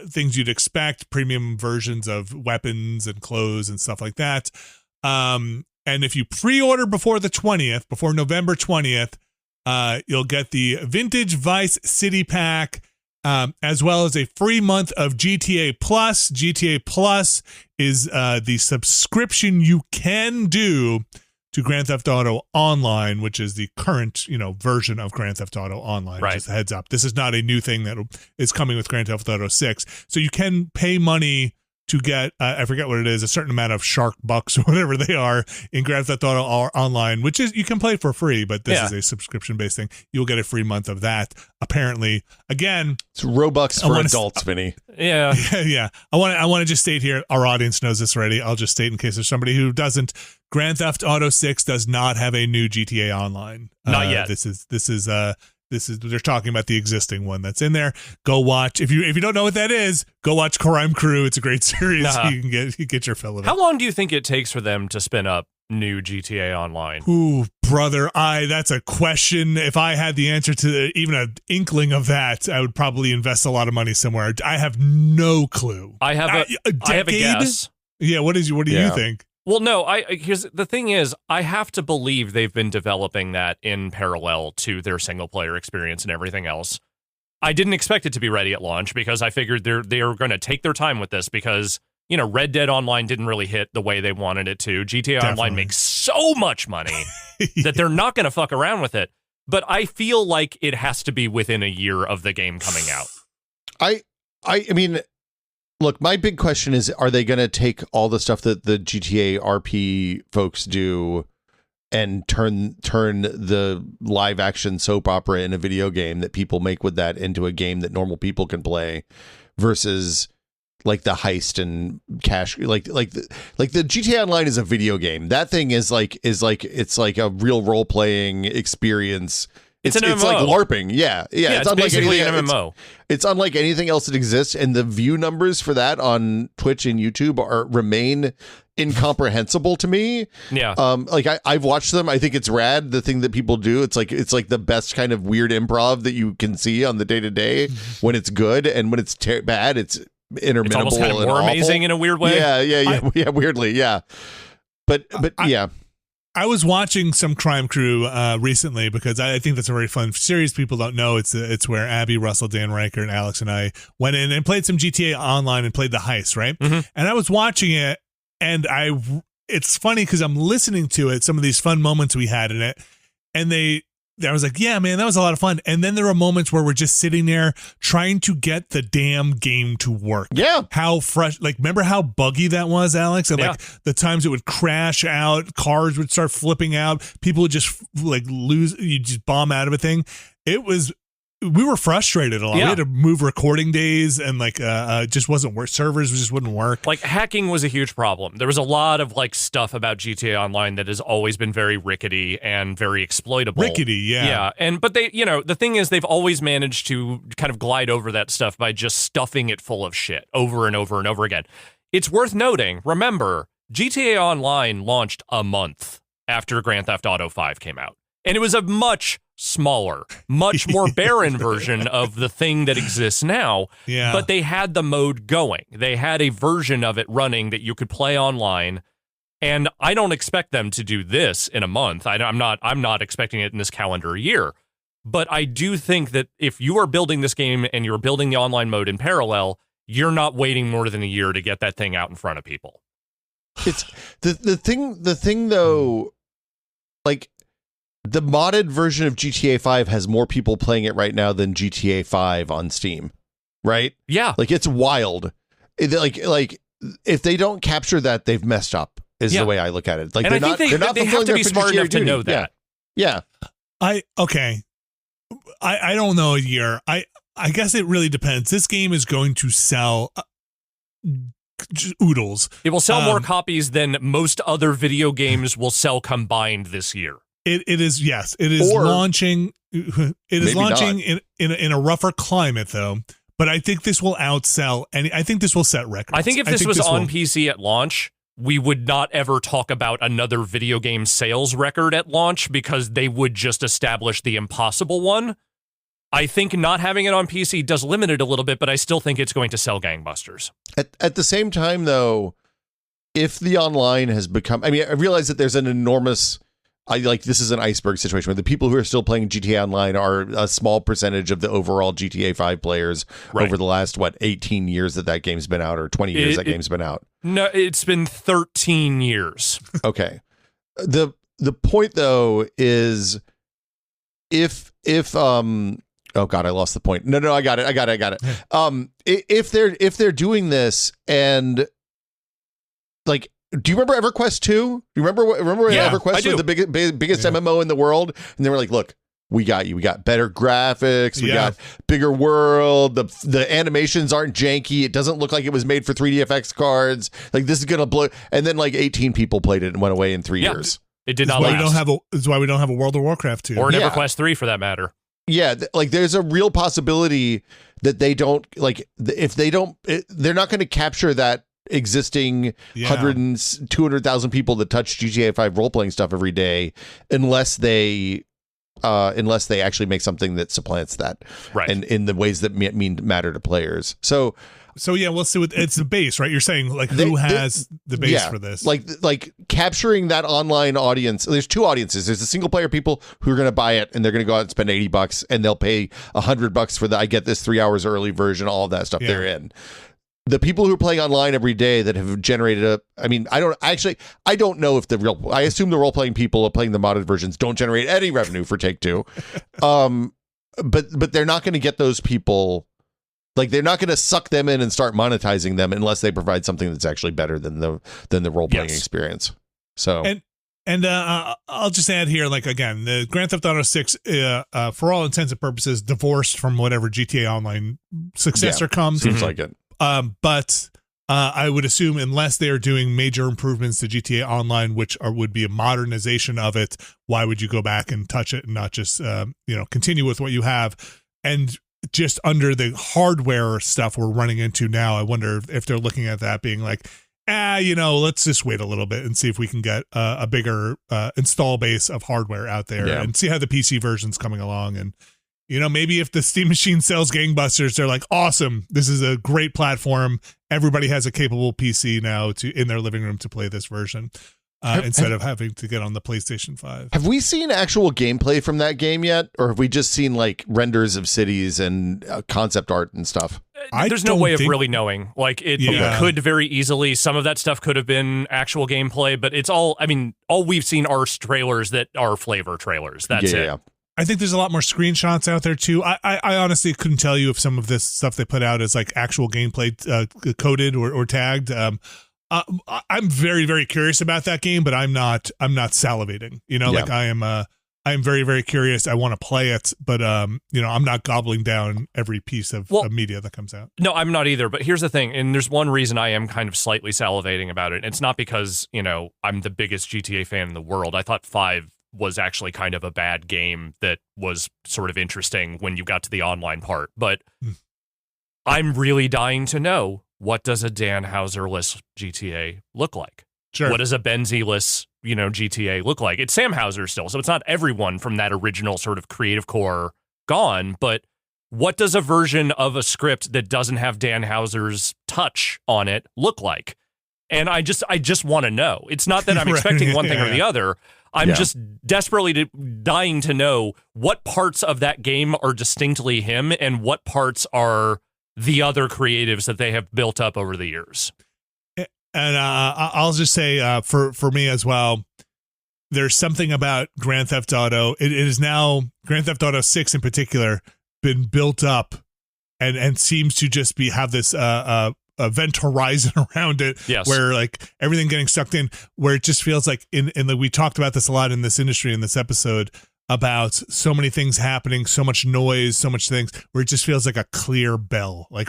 things you'd expect, premium versions of weapons and clothes and stuff like that. And if you pre-order before November 20th, you'll get the Vintage Vice City Pack, as well as a free month of GTA Plus. GTA Plus is the subscription you can do to Grand Theft Auto Online, which is the current, version of Grand Theft Auto Online. Right. Just a heads up. This is not a new thing that is coming with Grand Theft Auto 6. So you can pay money to get, I forget what it is, a certain amount of shark bucks or whatever they are in Grand Theft Auto Online, which is, you can play for free, but this is a subscription-based thing. You'll get a free month of that, apparently. Again, it's Robux for adults, Vinny. Yeah. Yeah. I want to just state here, our audience knows this already. I'll just state in case there's somebody who doesn't. Grand Theft Auto 6 does not have a new GTA Online. Not yet. This is they're talking about the existing one that's in there. Go watch, if you don't know what that is, go watch Crime Crew. It's a great series. You can get your fill of it. How long do you think it takes for them to spin up new GTA Online? Ooh, brother, that's a question. If I had the answer to even an inkling of that, I would probably invest a lot of money somewhere. I have no clue. I have a guess. Yeah, what do you think? Well, no, here's the thing is, I have to believe they've been developing that in parallel to their single player experience and everything else. I didn't expect it to be ready at launch because I figured they are going to take their time with this because, Red Dead Online didn't really hit the way they wanted it to. GTA Online makes so much money that they're not going to fuck around with it. But I feel like it has to be within a year of the game coming out. I mean, Look, my big question is, are they going to take all the stuff that the GTA RP folks do and turn the live action soap opera in a video game that people make with that into a game that normal people can play versus like the heist and cash, like the GTA Online is a video game. That thing is like it's like a real role playing experience. It's an MMO. It's like LARPing. Yeah. It's unlike basically an MMO. It's unlike anything else that exists, and the view numbers for that on Twitch and YouTube remain incomprehensible to me. Yeah. Like I've watched them. I think it's rad, the thing that people do. It's like the best kind of weird improv that you can see on the day-to-day when it's good, and when it's bad, it's interminable. It's almost kind of more amazing in a weird way. Yeah, weirdly, yeah. But yeah. I was watching some Crime Crew recently because I think that's a very fun series. People don't know it's where Abby, Russell, Dan Riker, and Alex and I went in and played some GTA Online and played the heist, right? Mm-hmm. And I was watching it, and it's funny because I'm listening to it, some of these fun moments we had in it, and I was like, yeah, man, that was a lot of fun. And then there are moments where we're just sitting there trying to get the damn game to work. Yeah. How fresh, like, remember how buggy that was, Alex? And like the times it would crash out, cars would start flipping out, people would just like you just bomb out of a thing. We were frustrated a lot. Yeah. We had to move recording days, and like just wasn't work. Servers just wouldn't work. Like hacking was a huge problem. There was a lot of like stuff about GTA Online that has always been very rickety and very exploitable. Rickety, yeah. Yeah. But they, the thing is they've always managed to kind of glide over that stuff by just stuffing it full of shit over and over and over again. It's worth noting, remember, GTA Online launched a month after Grand Theft Auto 5 came out. And it was a much smaller, much more barren version of the thing that exists now. Yeah. But they had the mode going. They had a version of it running that you could play online. And I don't expect them to do this in a month. I'm not expecting it in this calendar year. But I do think that if you are building this game and you're building the online mode in parallel, you're not waiting more than a year to get that thing out in front of people. It's the thing though, like, the modded version of GTA 5 has more people playing it right now than GTA 5 on Steam, right? Yeah. Like, it's wild. Like if they don't capture that, they've messed up, is the way I look at it. Like, and I think they have to be smart enough to know that. Yeah. I don't know a year. I guess it really depends. This game is going to sell oodles. It will sell more copies than most other video games will sell combined this year. It is, yes. It is launching. It is launching in a rougher climate, though. But I think this will outsell, and I think this will set records. I think if this was on PC at launch, we would not ever talk about another video game sales record at launch because they would just establish the impossible one. I think not having it on PC does limit it a little bit, but I still think it's going to sell gangbusters. At the same time, though, if the online has become, I mean, I realize that there's an enormous, this is an iceberg situation where the people who are still playing GTA Online are a small percentage of the overall GTA 5 players over the last, 18 years that game's been out, or 20 years that game's been out. No, it's been 13 years. Okay. The point, though, is if oh God, I lost the point. No, I got it. If they're doing this, and like, do you remember EverQuest 2? Do you remember when EverQuest was the biggest MMO in the world? And they were like, look, we got you. We got better graphics. We got bigger world. The animations aren't janky. It doesn't look like it was made for 3DFX cards. Like, this is going to blow. And then like 18 people played it and went away in 3 years. It did not last. That's why we don't have a World of Warcraft 2. Or an EverQuest 3 for that matter. Yeah, like there's a real possibility that they don't, like, if they don't, they're not going to capture that existing 200,000 people that touch GTA 5 role-playing stuff every day unless they actually make something that supplants that, right? And in the ways that matter to players. So yeah, we'll see. It's the base, right? You're saying like who has the base for this? Like capturing that online audience. There's two audiences. There's the single player people who are going to buy it and they're going to go out and spend $80 and they'll pay $100 for the I get this 3 hours early version. All of that stuff they're in. The people who are playing online every day that have generated I don't know if I assume the role-playing people playing the modded versions don't generate any revenue for Take-Two. But they're not going to get those people Like they're not going to suck them in and start monetizing them unless they provide something that's actually better than the role playing experience. So and I'll just add here, like again, the Grand Theft Auto 6, for all intents and purposes, divorced from whatever GTA Online successor comes. Seems like it. But I would assume unless they are doing major improvements to GTA Online, which would be a modernization of it, why would you go back and touch it and not just continue with what you have? And just under the hardware stuff we're running into now, I wonder if they're looking at that being like, let's just wait a little bit and see if we can get a bigger install base of hardware out there and see how the PC version's coming along. And, maybe if the Steam machine sells gangbusters, they're like, awesome, this is a great platform. Everybody has a capable PC now in their living room to play this version. Instead of having to get on the PlayStation 5. Have we seen actual gameplay from that game yet? Or have we just seen like renders of cities and concept art and stuff? There's no way of really knowing. Like it could very easily, some of that stuff could have been actual gameplay, but it's all we've seen are trailers that are flavor trailers. That's it. Yeah. I think there's a lot more screenshots out there too. I honestly couldn't tell you if some of this stuff they put out is like actual gameplay coded or tagged. I'm very, very curious about that game, but I'm not salivating. Like I'm very, very curious. I want to play it, but I'm not gobbling down every piece of media that comes out. No, I'm not either. But here's the thing, and there's one reason I am kind of slightly salivating about it. It's not because I'm the biggest GTA fan in the world. I thought 5 was actually kind of a bad game that was sort of interesting when you got to the online part. But I'm really dying to know, what does a Dan Houser-less GTA look like? Sure. What does a Benzie-less, GTA look like? It's Sam Houser still, so it's not everyone from that original sort of creative core gone, but what does a version of a script that doesn't have Dan Houser's touch on it look like? And I just want to know. It's not that I'm expecting one thing or the other. I'm just desperately dying to know what parts of that game are distinctly him and what parts are the other creatives that they have built up over the years. And I'll just say for me as well, there's something about Grand Theft Auto. It is now Grand Theft Auto 6 in particular been built up and seems to just have this event horizon around it, where like everything getting sucked in, where it just feels like we talked about this a lot in this industry in this episode about so many things happening, so much noise, so much things, where it just feels like a clear bell. Like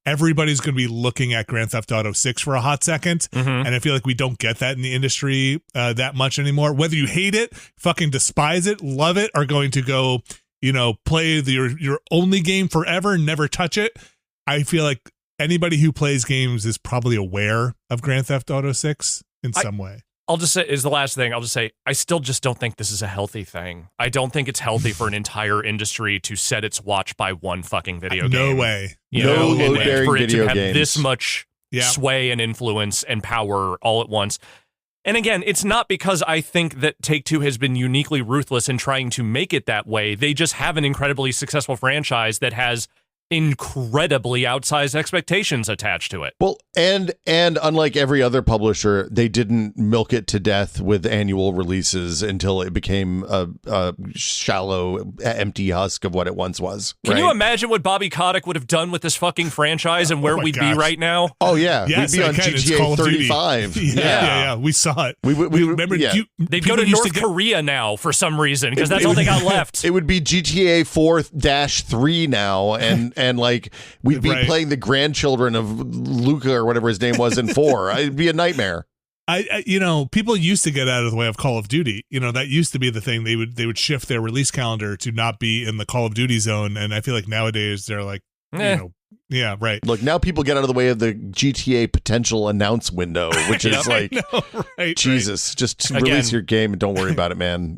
everybody's going to be looking at Grand Theft Auto 6 for a hot second. And I feel like we don't get that in the industry that much anymore. Whether you hate it, fucking despise it, love it, are going to go, play your only game forever, never touch it. I feel like anybody who plays games is probably aware of Grand Theft Auto 6 in some way. I'll just say, is the last thing, I'll just say, I still just don't think this is a healthy thing. I don't think it's healthy for an entire industry to set its watch by one fucking video game. No way. No load-bearing for it video to have games. this much sway and influence and power all at once. And again, it's not because I think that Take-Two has been uniquely ruthless in trying to make it that way. They just have an incredibly successful franchise that has incredibly outsized expectations attached to it. Well, and unlike every other publisher, they didn't milk it to death with annual releases until it became a shallow, empty husk of what it once was. Can you imagine what Bobby Kotick would have done with this fucking franchise and where we'd be right now? Oh yeah, yes, we'd be on GTA 35. Yeah, we saw it. We remember. They'd go to North Korea now for some reason because that's all they got left. It would be GTA 4-3 now, and like we'd be playing the grandchildren of Luca or whatever his name was in 4. It'd be a nightmare. People used to get out of the way of Call of Duty. That used to be the thing. They would shift their release calendar to not be in the Call of Duty zone, and I feel like nowadays they're like, yeah, right. Look, now people get out of the way of the GTA potential announce window, which is like, Jesus, just release your game and don't worry about it, man.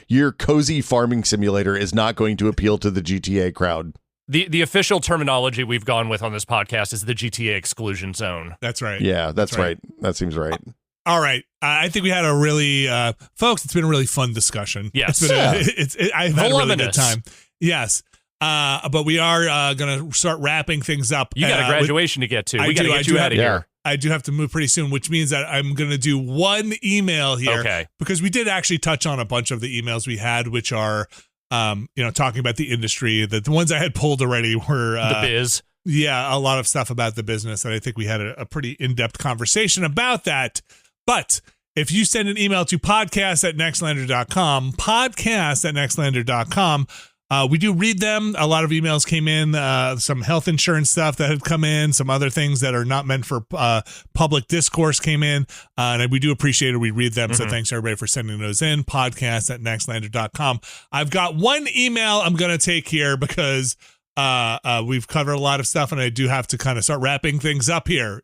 Your cozy farming simulator is not going to appeal to the GTA crowd. The official terminology we've gone with on this podcast is the GTA exclusion zone. That's right. Yeah, that's right. That seems right. All right. I think we had a really, folks, it's been a really fun discussion. Yes. I've had a really good time. Yes. But we are going to start wrapping things up. You got a graduation to get to. We got to get you out of here. I do have to move pretty soon, which means that I'm going to do one email here. Okay. Because we did actually touch on a bunch of the emails we had, which are, talking about the industry. The ones I had pulled already were the biz. Yeah, a lot of stuff about the business, and I think we had a pretty in-depth conversation about that. But if you send an email to podcast@nextlander.com, we do read them. A lot of emails came in, some health insurance stuff that had come in, some other things that are not meant for public discourse came in, and we do appreciate it. We read them, so thanks everybody for sending those in. Podcast@nextlander.com. I've got one email I'm going to take here because we've covered a lot of stuff, and I do have to kind of start wrapping things up here.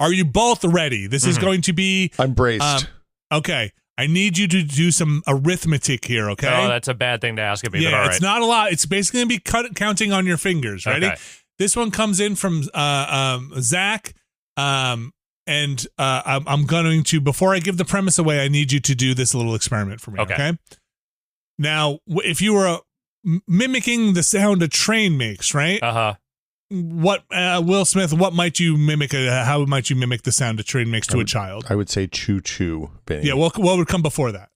Are you both ready? This is going to be... I'm braced. Okay. I need you to do some arithmetic here, okay? Oh, that's a bad thing to ask of me, but all right. It's not a lot. It's basically going to be counting on your fingers. Ready? Okay. This one comes in from Zach, and I'm going to, before I give the premise away, I need you to do this little experiment for me, okay? Now, if you were mimicking the sound a train makes, right? Uh-huh. What, Will Smith, what might you mimic? How might you mimic the sound a train makes to a child? I would say choo choo. Benny. Yeah, what would come before that?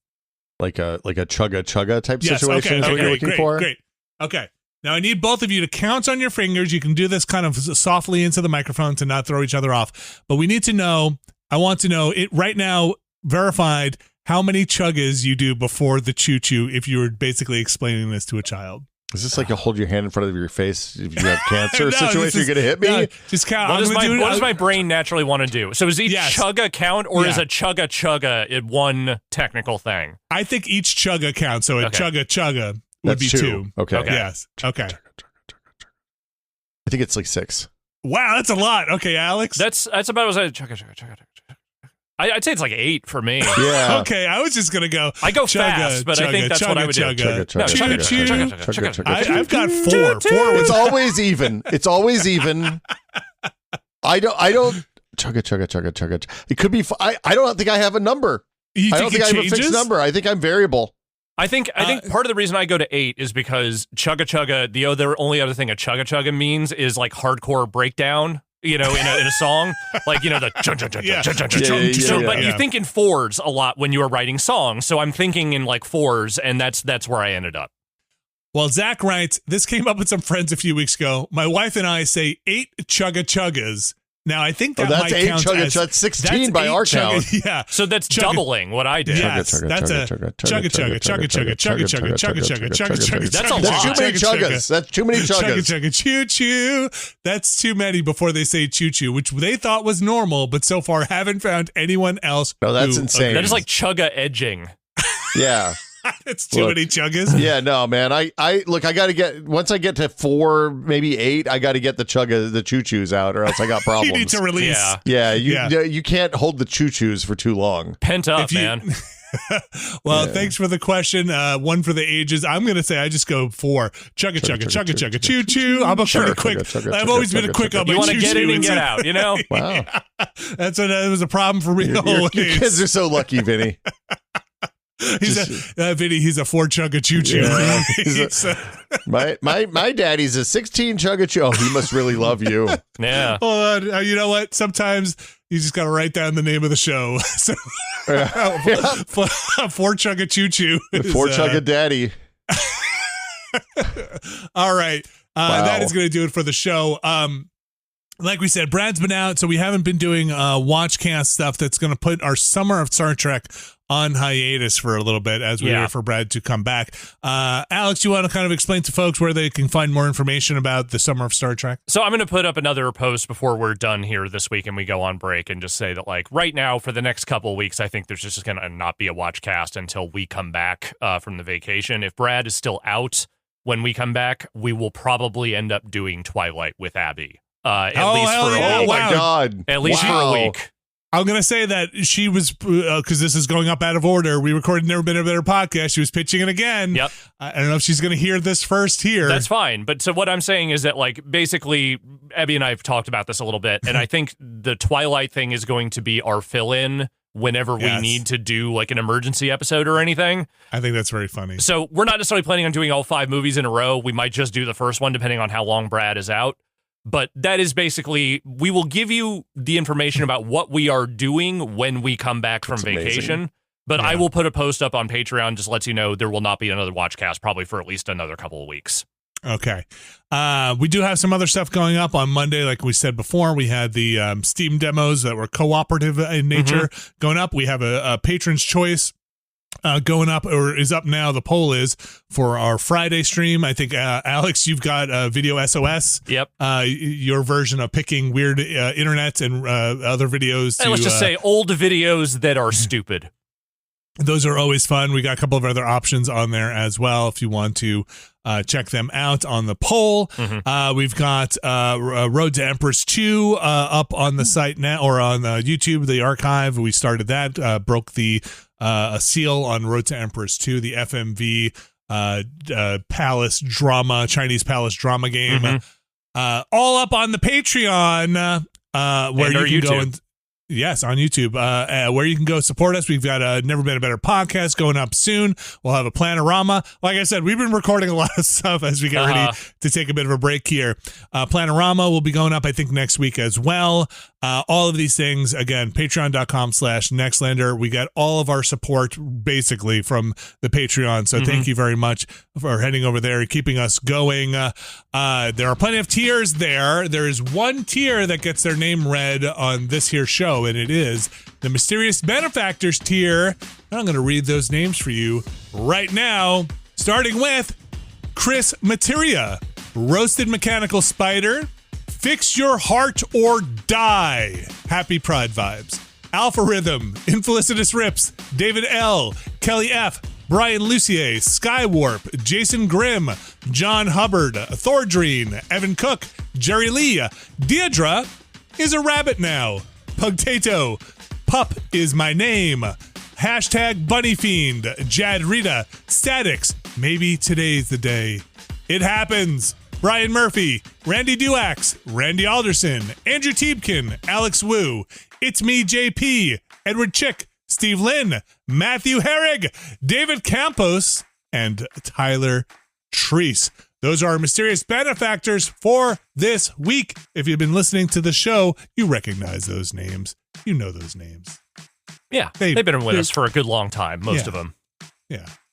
Like a chugga chugga type situation is what you're looking great, for? Great. Okay. Now I need both of you to count on your fingers. You can do this kind of softly into the microphone to not throw each other off. But we need to know, I want to know it right now, verified, how many chuggas you do before the choo choo if you were basically explaining this to a child. Is this like a hold your hand in front of your face if you have cancer situation? You're going to hit me? No, just count. What does my brain naturally want to do? So is each chugga count, or is a chugga chugga one technical thing? I think each chugga counts. So a chugga chugga would be two. Okay. Yes. Okay. I think it's like 6. Wow, that's a lot. Okay, Alex. That's about as I chugga chugga chugga. I'd say it's like 8 for me. Yeah. Okay, I was just gonna go. I go fast, but I think that's what I would do. I've got 4. It's always even. It's always even. I don't. Chugga. It could be. I don't think I have a number. I don't think I have a fixed number. I think I'm variable. I think part of the reason I go to 8 is because chugga chugga. The only other thing a chugga chugga means is like hardcore breakdown. You know, in a song, like, you know, the but you think in 4s a lot when you are writing songs. So I'm thinking in like 4s, and that's where I ended up. Well, Zach writes, this came up with some friends a few weeks ago. My wife and I say 8 chugga chuggas. Now, I think that might count as... That's 16 by our count. Yeah. So that's doubling what I did. Yes, that's a chugga. That's a lot. That's too many chuggas. That's too many chuggas. Chugga, choo-choo. That's too many before they say choo-choo, which they thought was normal, but so far haven't found anyone else. No, that's insane. That is like chugga edging. Yeah. It's too many chuggas. Yeah, no, man. I got to get, once I get to 4, maybe 8, I got to get the choo-choos out, or else I got problems. You need to release. Yeah, you can't hold the choo-choos for too long. Pent up, man. Well, thanks for the question. One for the ages. I'm going to say I just go 4. Chugga, choo-choo. I'm a pretty quick. I've always been a quick on my choo-choo. You want to get in and get out, you know? Wow. That was a problem for me always. Your kids are so lucky, Vinny. Vinny, he's a 4 chugga choo-choo. Yeah. My daddy's a 16 chugga choo. Oh, he must really love you. Yeah. Hold on. You know what? Sometimes you just got to write down the name of the show. So, 4 chugga choo-choo. 4 chugga daddy. All right. Wow. That is going to do it for the show. Like we said, Brad's been out, so we haven't been doing Watchcast stuff that's going to put our Summer of Star Trek on hiatus for a little bit as we wait for Brad to come back. Alex, you want to kind of explain to folks where they can find more information about the Summer of Star Trek? So I'm going to put up another post before we're done here this week and we go on break, and just say that, like, right now for the next couple of weeks, I think there's just going to not be a Watchcast until we come back from the vacation. If Brad is still out when we come back, we will probably end up doing Twilight with Abby. At least for a week. Oh my God. At least for a week. I'm going to say that she was, because this is going up out of order. We recorded Never Been a Better Podcast. She was pitching it again. Yep. I don't know if she's going to hear this first here. That's fine. But so what I'm saying is that, like, basically, Abby and I have talked about this a little bit, and I think the Twilight thing is going to be our fill-in whenever we need to do, like, an emergency episode or anything. I think that's very funny. So we're not necessarily planning on doing all 5 movies in a row. We might just do the first one, depending on how long Brad is out. But that is basically, we will give you the information about what we are doing when we come back from vacation. Amazing. But I will put a post up on Patreon, just lets you know there will not be another Watchcast probably for at least another couple of weeks. Okay. We do have some other stuff going up on Monday. Like we said before, we had the Steam demos that were cooperative in nature going up. We have a patron's choice going up, or is up now. The poll is for our Friday stream. I think, Alex, you've got Video SOS. Yep. Your version of picking weird internet and other videos. Let's just say old videos that are stupid. Those are always fun. We got a couple of other options on there as well if you want to check them out on the poll. We've got Road to Empress 2 up on the site now, or on YouTube, the archive. We started that, broke the seal on Road to Empress 2, the FMV palace drama, Chinese palace drama game. All up on the Patreon, where you can go and yes, on YouTube, where you can go support us. We've got Never Been a Better podcast going up soon. We'll have a Planorama. Like I said, we've been recording a lot of stuff as we get ready to take a bit of a break here. Planorama will be going up, I think, next week as well. All of these things, again, patreon.com/Nextlander. We get all of our support basically from the Patreon. So thank you very much for heading over there and keeping us going. There are plenty of tiers there. There is one tier that gets their name read on this here show, and it is the Mysterious Benefactors tier. And I'm going to read those names for you right now, starting with Chris Materia, Roasted Mechanical Spider, Fix Your Heart or Die, Happy Pride Vibes, Alpha Rhythm, Infelicitous Rips, David L., Kelly F., Brian Lucier, Skywarp, Jason Grimm, John Hubbard, Thordreen, Evan Cook, Jerry Lee, Deidre is a rabbit now, Pugtato, Pup is my name, hashtag Bunny Fiend, Jad Rita, Statics, maybe today's the day. It happens. Brian Murphy, Randy Duax, Randy Alderson, Andrew Tiebkin, Alex Wu, It's Me JP, Edward Chick, Steve Lynn, Matthew Herrig, David Campos, and Tyler Treese. Those are our mysterious benefactors for this week. If you've been listening to the show, you recognize those names. You know those names. Yeah, they've been with us for a good long time, most of them.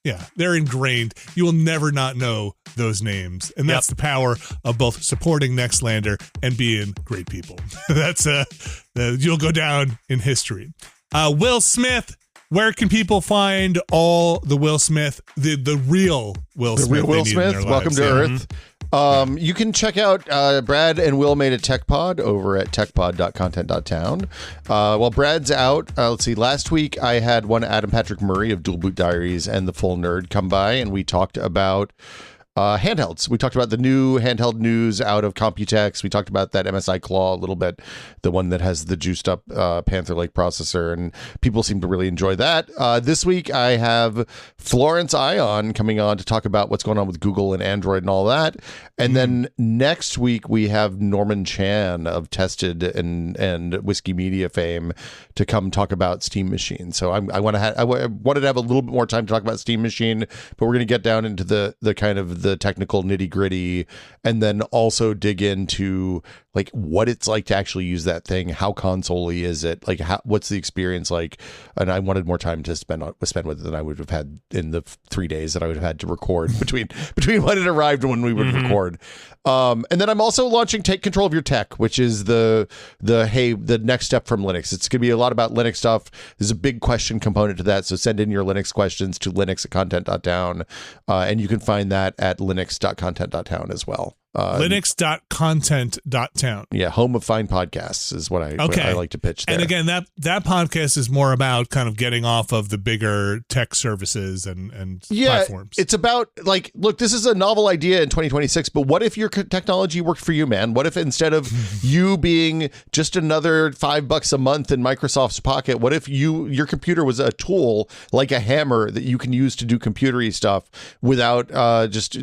Yeah, they're ingrained. You will never not know those names. And that's the power of both supporting Nextlander and being great people. That's you'll go down in history. Will Smith, where can people find all the Will Smith, the real Will Smith? The real Will Smith, welcome to Earth. You can check out Brad and Will made a tech pod over at techpod.content.town. While Brad's out, let's see, last week I had one Adam Patrick Murray of Dual Boot Diaries and The Full Nerd come by, and we talked about handhelds. We talked about the new handheld news out of Computex. We talked about that MSI Claw a little bit, the one that has the juiced up Panther Lake processor, and people seem to really enjoy that. This week I have Florence Ion coming on to talk about what's going on with Google and Android and all that. And then next week we have Norman Chan of Tested and Whiskey Media fame to come talk about Steam Machine. So I wanted to have a little bit more time to talk about Steam Machine, but we're going to get down into the kind of the technical nitty gritty, and then also dig into like what it's like to actually use that thing. How console-y is it? Like, what's the experience like? And I wanted more time to spend with it than I would have had in the 3 days that I would have had to record between when it arrived and when we would record. And then I'm also launching Take Control of Your Tech, which is the next step from Linux. It's going to be a lot about Linux stuff. There's a big question component to that, so send in your Linux questions to linux@content.town, and you can find that at linux.content.town as well. Linux.content.town. Yeah, home of fine podcasts is what I like to pitch there. And again, that podcast is more about kind of getting off of the bigger tech services and platforms. It's about, like, look, this is a novel idea in 2026, but what if your technology worked for you, man? What if instead of you being just another $5 a month in Microsoft's pocket, what if your computer was a tool like a hammer that you can use to do computery stuff without just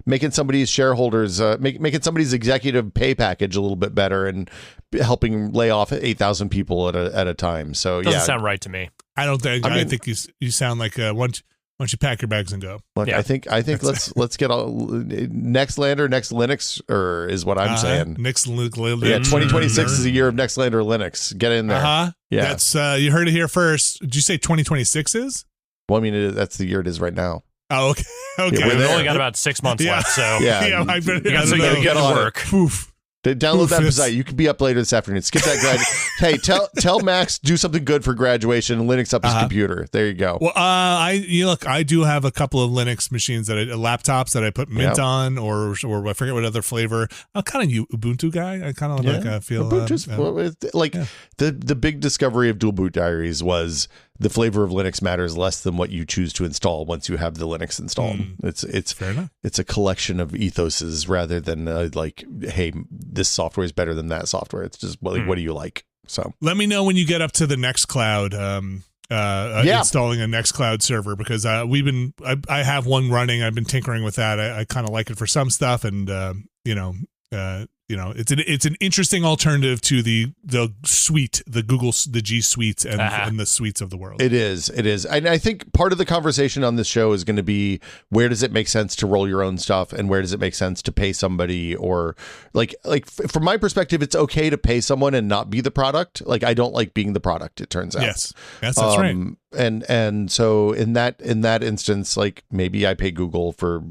making somebody's shareholders making somebody's executive pay package a little bit better and helping lay off 8,000 people at a time. So doesn't sound right to me. I don't think. I think you sound like once you pack your bags and go. Look, yeah. I think let's get Nextlander, Next Linux, or is what I'm saying. Nextlander. Yeah, 2026 is a year of Nextlander Linux. Get in there. Yeah, that's you heard it here first. Did you say 2026 is? Well, I mean that's the year it is right now. Oh, okay. Okay. Yeah, we've only got about 6 months left, so yeah, I better get to work. Poof. Download that Pizza. You could be up later this afternoon. Skip that Hey, tell Max do something good for graduation and Linux up his computer. There you go. Well, I do have a couple of Linux machines laptops that I put Mint on, or I forget what other flavor. I'm kind of Ubuntu guy. I kind of feel Ubuntu's the big discovery of Dual Boot Diaries was the flavor of Linux matters less than what you choose to install once you have the Linux installed. It's fair enough. It's a collection of ethoses rather than hey, this software is better than that software. It's just what do you like? So let me know when you get up to the Nextcloud, installing a Nextcloud server, because I have one running. I've been tinkering with that. I kind of like it for some stuff, and it's an interesting alternative to the suite, the G Suites and the suites of the world. It is. And I think part of the conversation on this show is going to be, where does it make sense to roll your own stuff, and where does it make sense to pay somebody, or like from my perspective, it's okay to pay someone and not be the product. Like, I don't like being the product, it turns out. Yes, that's right. And so in that instance, like, maybe I pay Google for,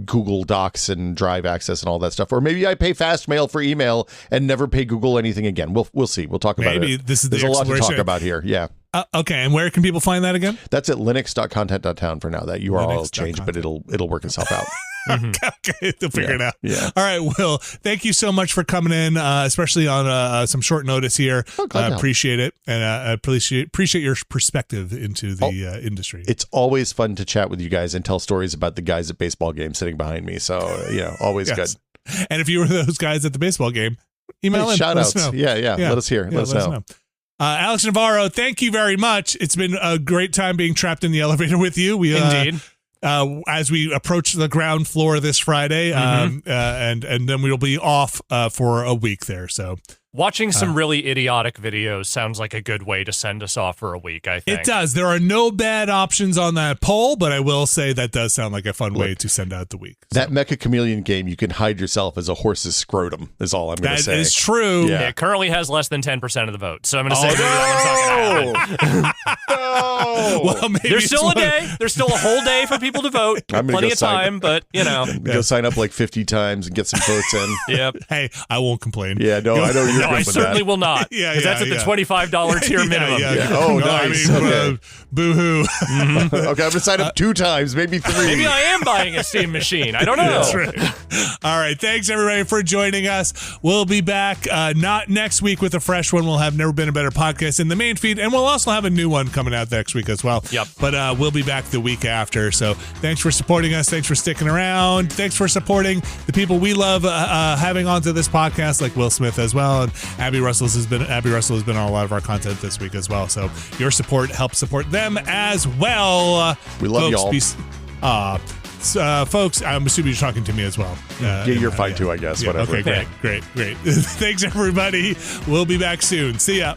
Google Docs and Drive access and all that stuff, or maybe I pay Fastmail for email and never pay Google anything again. We'll see. We'll talk about it. Maybe this is There's a lot to talk about here. Yeah. Okay, and where can people find that again? That's at linux.content.town for now. That URL will change, but it'll work itself out. Okay, they'll figure it out. Yeah. All right, Will, thank you so much for coming in, especially on some short notice here. Appreciate it, and I appreciate your perspective into the industry. It's always fun to chat with you guys and tell stories about the guys at baseball games sitting behind me. So always good. And if you were those guys at the baseball game, email in. Shoutouts. Yeah. Let us hear. Let us know. Alex Navarro, thank you very much. It's been a great time being trapped in the elevator with you. Indeed. As we approach the ground floor this Friday, and then we'll be off for a week there. So watching some really idiotic videos sounds like a good way to send us off for a week, I think. It does. There are no bad options on that poll, but I will say that does sound like a fun way to send out the week. So. That Mecha Chameleon game, you can hide yourself as a horse's scrotum, is all I'm going to say. That is true. Yeah. It currently has less than 10% of the vote, so I'm going to say that one's not going to happen. Well, maybe there's still a day. There's still a whole day for people to vote. Plenty of time, but go sign up like 50 times and get some votes in. Yep. Hey, I won't complain. Yeah, no, I know you're. No, I certainly will not. Because that's at the $25 tier minimum. Oh, nice. Okay. Boo-hoo. Okay, I'm going to sign up 2 times, maybe 3. Maybe I am buying a Steam machine. I don't know. That's right. All right. Thanks, everybody, for joining us. We'll be back not next week with a fresh one. We'll have Never Been a Better Podcast in the main feed, and we'll also have a new one coming out next week as well. Yep. But we'll be back the week after. So thanks for supporting us. Thanks for sticking around. Thanks for supporting the people we love having onto this podcast, like Will Smith as well. And Abby Russell has been on a lot of our content this week as well. So your support helps support them as well. We love y'all. Folks, I'm assuming you're talking to me as well. You're fine too, I guess. Whatever. Okay, great. Thanks, everybody. We'll be back soon. See ya.